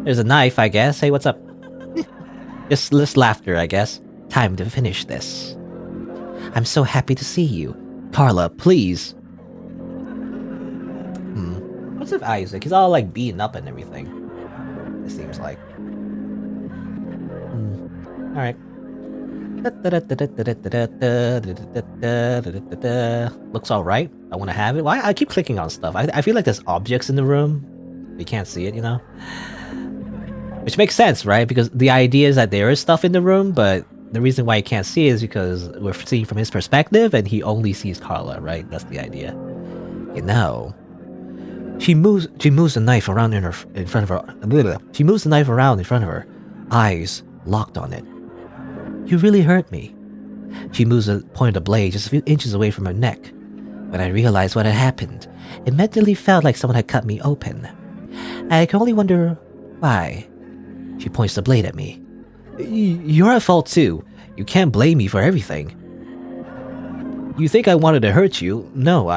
There's a knife, I guess. Hey, what's up? Just less laughter, I guess. Time to finish this. I'm so happy to see you. Carla, please. What's with Isaac? He's all like beaten up and everything. It seems like. Alright. Looks alright. I want to have it. Why? I keep clicking on stuff. I feel like there's objects in the room. You can't see it, you know? Which makes sense, right? Because the idea is that there is stuff in the room, but the reason why you can't see it is because we're seeing from his perspective and he only sees Carla, right? That's the idea. You know. She moves the knife around in front of her. She moves the knife around in front of her, eyes locked on it. You really hurt me. She moves the point of the blade just a few inches away from her neck. When I realized what had happened, it mentally felt like someone had cut me open. I can only wonder why. She points the blade at me. You're at fault too. You can't blame me for everything. You think I wanted to hurt you? No,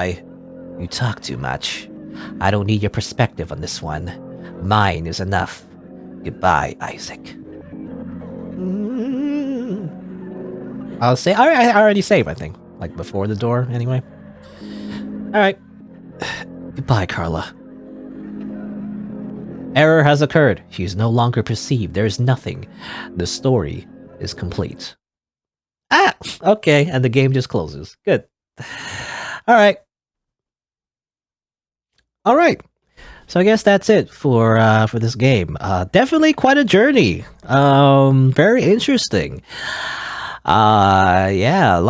You talk too much. I don't need your perspective on this one. Mine is enough. Goodbye, Isaac. I'll say. I already saved, I think. Like before the door, anyway. Alright. Goodbye, Carla. Error has occurred. She is no longer perceived. There is nothing. The story is complete. Ah! Okay, and the game just closes. Good. Alright. Alright. So I guess that's it for this game. Definitely quite a journey. Very interesting. Yeah,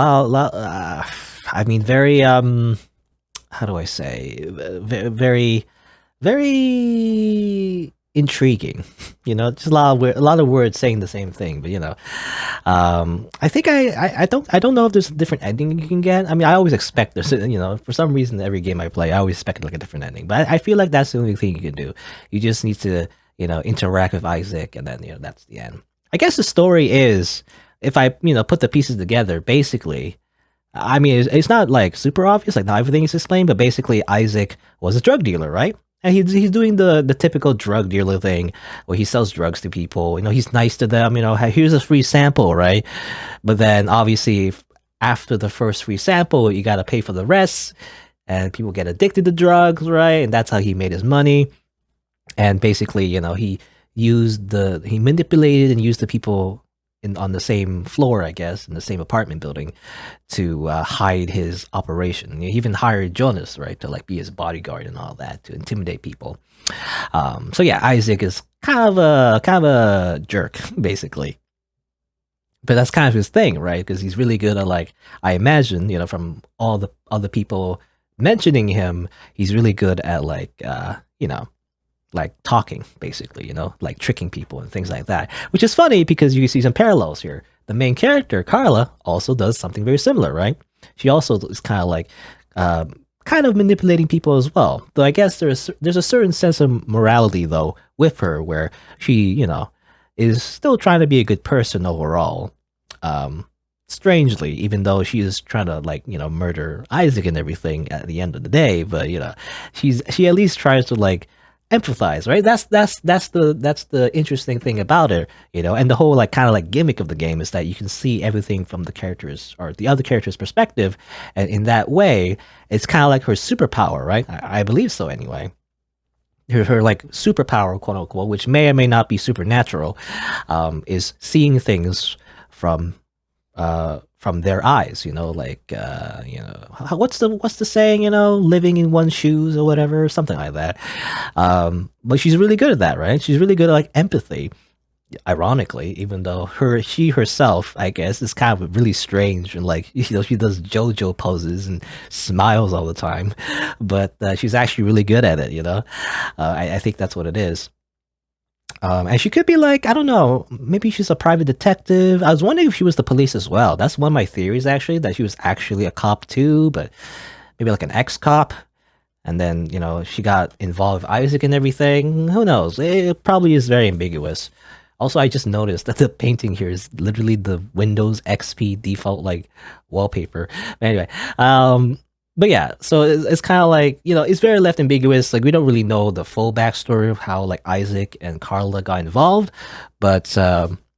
I mean, very, how do I say? Very, very intriguing. You know, just a lot of words saying the same thing, but you know, I think I don't know if there's a different ending you can get. I mean, I always expect there's, you know, for some reason every game I play, I always expect like a different ending. But I feel like that's the only thing you can do. You just need to, you know, interact with Isaac, and then you know that's the end. I guess the story is, if I, you know, put the pieces together, basically, I mean, it's not like super obvious, like not everything is explained, but basically Isaac was a drug dealer, right? And he's doing the typical drug dealer thing where he sells drugs to people. You know, he's nice to them. You know, here's a free sample, right? But then obviously after the first free sample, you got to pay for the rest, and people get addicted to drugs, right? And that's how he made his money. And basically, you know, he manipulated and used the people on the same floor, I guess, in the same apartment building, to hide his operation. He even hired Jonas, right, to like be his bodyguard and all that, to intimidate people. So yeah, Isaac is kind of a jerk, basically. But that's kind of his thing, right? Because he's really good at, like, I imagine, you know, from all the other people mentioning him, he's really good at, like, you know, like talking, basically, you know, like tricking people and things like that, which is funny because you see some parallels here. The main character, Carla, also does something very similar, right? she also is kind of like kind of manipulating people as well. Though I guess there's a certain sense of morality though with her, where she, is still trying to be a good person overall. Um, Strangely, even though she is trying to like murder Isaac and everything at the end of the day, but she at least tries to like empathize, right? That's the interesting thing about it, and the whole like kind of like gimmick of the game is that you can see everything from the characters or the other character's perspective, and in that way it's kind of like her superpower, right? I believe so anyway. Her like superpower, quote unquote, which may or may not be supernatural, is seeing things from from their eyes, like what's the saying, living in one's shoes or whatever, something like that. But she's really good at that, right? She's really good at like empathy, ironically, even though she herself, I guess, is kind of really strange, and like she does JoJo poses and smiles all the time, but she's actually really good at it. I think that's what it is. And she could be like, I don't know, maybe she's a private detective. I was wondering if she was the police as well. That's one of my theories, actually, that she was actually a cop too, but maybe like an ex-cop. And then, she got involved with Isaac and everything. Who knows? It probably is very ambiguous. Also, I just noticed that the painting here is literally the Windows XP default like wallpaper. Anyway, but yeah, so it's kind of like it's very left ambiguous. Like we don't really know the full backstory of how like Isaac and Carla got involved, but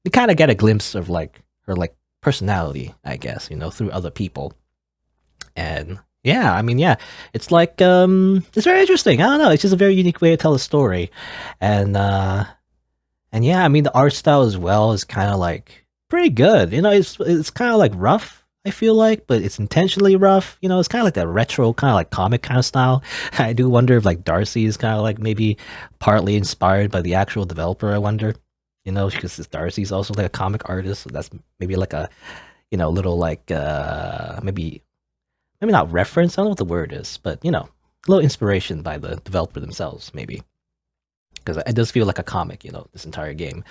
we kind of get a glimpse of like her like personality, I guess, through other people. And yeah, I mean, yeah, it's like it's very interesting. I don't know, it's just a very unique way to tell a story, and yeah, I mean the art style as well is kind of like pretty good. It's kind of like rough, I feel like, but it's intentionally rough. It's kind of like that retro kind of like comic kind of style. I do wonder if like Darcy is kind of like maybe partly inspired by the actual developer. I wonder, because Darcy's also like a comic artist, so that's maybe like a little like maybe not reference. I don't know what the word is, but a little inspiration by the developer themselves, maybe, because it does feel like a comic, this entire game.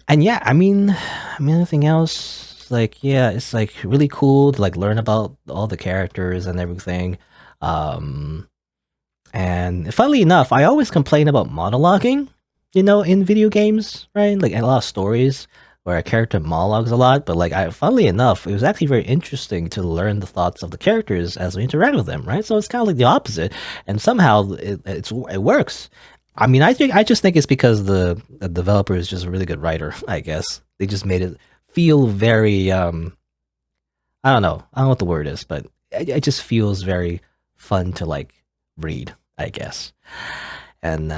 And yeah, I mean, anything else? Like, yeah, it's like really cool to like learn about all the characters and everything. Um, and funnily enough, I always complain about monologuing, in video games, right? Like a lot of stories where a character monologues a lot, but like, funnily enough, it was actually very interesting to learn the thoughts of the characters as we interact with them, right? So it's kind of like the opposite, and somehow it works. I mean, I just think it's because the developer is just a really good writer. I guess they just made it feel very I don't know what the word is, but it just feels very fun to like read, I guess. And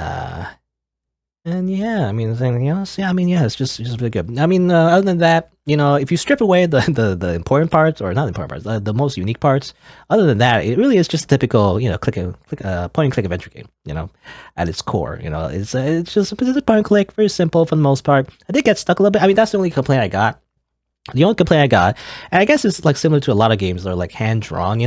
yeah, I mean, is there anything else? Yeah, I mean, yeah, it's just really good. I mean, other than that, if you strip away the important parts, or not important parts, the most unique parts, other than that, it really is just a typical, point and click adventure game. At its core, it's just a point and click, very simple for the most part. I did get stuck a little bit. I mean, that's the only complaint I got. The only complaint I got, and I guess it's like similar to a lot of games that are like hand drawn.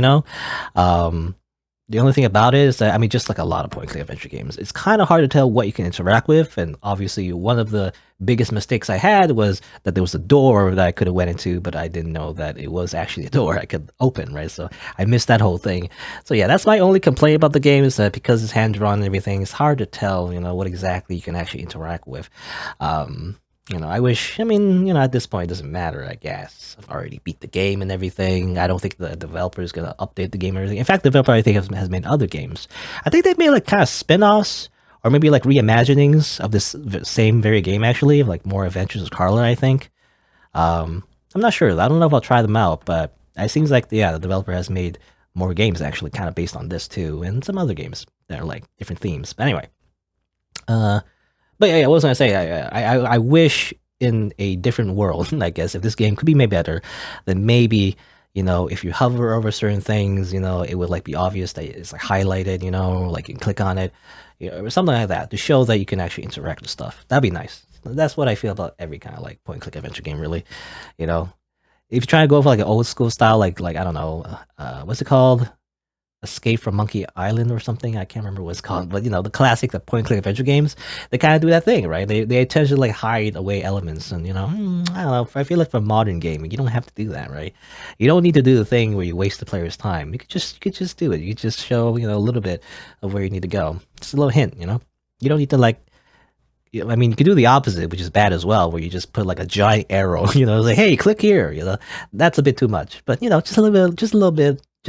The only thing about it is that, I mean, just like a lot of point-and-click adventure games, it's kind of hard to tell what you can interact with. And obviously, one of the biggest mistakes I had was that there was a door that I could have went into, but I didn't know that it was actually a door I could open, right? So I missed that whole thing. So yeah, that's my only complaint about the game, is that because it's hand-drawn and everything, it's hard to tell, what exactly you can actually interact with. I wish, I mean, at this point, it doesn't matter, I guess. I've already beat the game and everything. I don't think the developer is going to update the game or anything. In fact, the developer, I think, has made other games. I think they've made, like, kind of spin-offs, or maybe, like, reimaginings of this same very game, actually, like, more Adventures of Carla, I think. I'm not sure. I don't know if I'll try them out, but it seems like, the developer has made more games, actually, kind of based on this, too, and some other games that are, like, different themes. But anyway. But yeah, what was I say? I wish in a different world, I guess, if this game could be made better, then maybe, if you hover over certain things, it would like be obvious that it's like highlighted, like you can click on it, or something like that, to show that you can actually interact with stuff. That'd be nice. That's what I feel about every kind of like point and click adventure game, really. If you try to go for like an old school style, like I don't know, what's it called? Escape from Monkey Island or something. I can't remember what it's called, but the classic, the point-and-click adventure games, they kind of do that thing, right? They tend to like hide away elements, and I don't know. I feel like for modern gaming, you don't have to do that, right? You don't need to do the thing where you waste the player's time. You could just do it. You could just show a little bit of where you need to go. Just a little hint, You don't need to like. I mean, you could do the opposite, which is bad as well, where you just put like a giant arrow. Like, hey, click here. That's a bit too much. But just a little bit, just a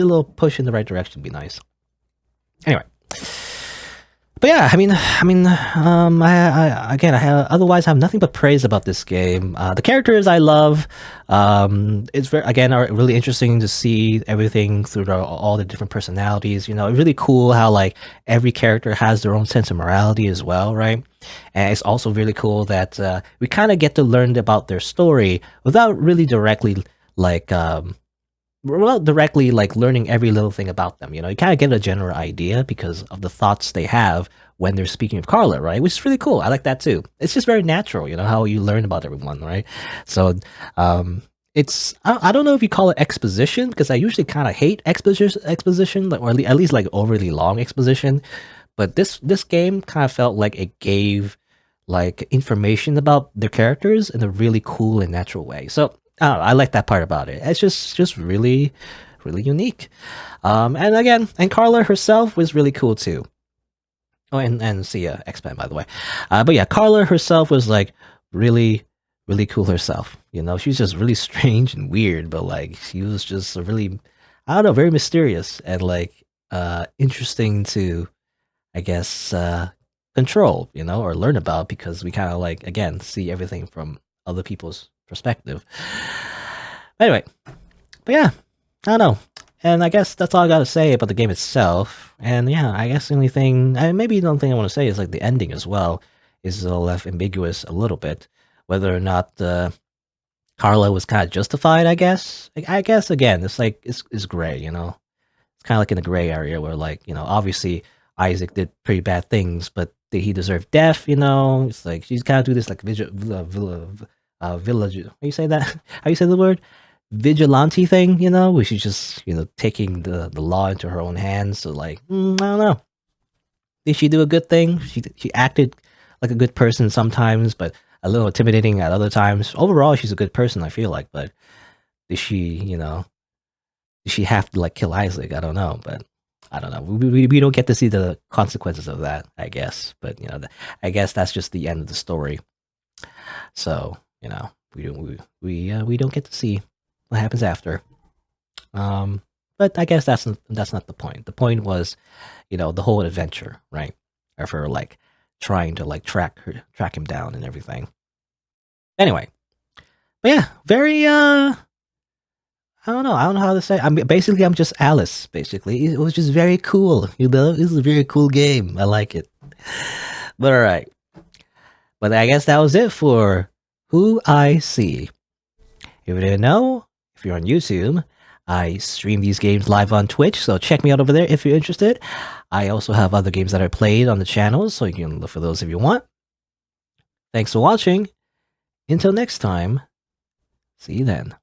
little push in the right direction would be nice. Anyway, but yeah, otherwise I have nothing but praise about this game. The characters I love. It's are really interesting to see everything through all the different personalities. It's really cool how like every character has their own sense of morality as well, right? And it's also really cool that we kind of get to learn about their story without really directly like learning every little thing about them. You kind of get a general idea because of the thoughts they have when they're speaking of Carla, right? Which is really cool. I like that too. It's just very natural, how you learn about everyone, right? So it's I don't know if you call it exposition, because I usually kind of hate exposition, like, or at least like overly long exposition. But this game kind of felt like it gave like information about their characters in a really cool and natural way. So I like that part about it. It's just really, really unique. And again, and Carla herself was really cool too. Oh, and see X-Men, by the way. But yeah, Carla herself was like really, really cool herself. She's just really strange and weird, but like she was just really, I don't know, very mysterious and like interesting to, I guess, control, or learn about, because we kind of like, again, see everything from other people's perspective. Anyway, but yeah, I don't know. And I guess that's all I gotta say about the game itself. And yeah, I guess the only thing, maybe the only thing I want to say is like the ending as well is left ambiguous a little bit, whether or not Carla was kind of justified. I guess again, it's like it's gray. It's kind of like in the gray area where like obviously Isaac did pretty bad things, but did he deserve death? It's like she's kind of do this like village. How you say that? How you say the word? Vigilante thing, where she's just, taking the law into her own hands. So like, I don't know. Did she do a good thing? She acted like a good person sometimes, but a little intimidating at other times. Overall, she's a good person, I feel like. But did she, did she have to like kill Isaac? I don't know, but I don't know. We don't get to see the consequences of that, I guess. But I guess that's just the end of the story. So we don't get to see what happens after. But I guess that's not the point. The point was, the whole adventure, right? Of her like trying to like track him down and everything. Anyway, but yeah, very I don't know how to say. I'm just Alice. Basically, it was just very cool. It's a very cool game. I like it. But all right. But I guess that was it for Who I See. If you didn't know, if you're on YouTube, I stream these games live on Twitch, so check me out over there if you're interested. I also have other games that I played on the channel, so you can look for those if you want. Thanks for watching. Until next time, see you then.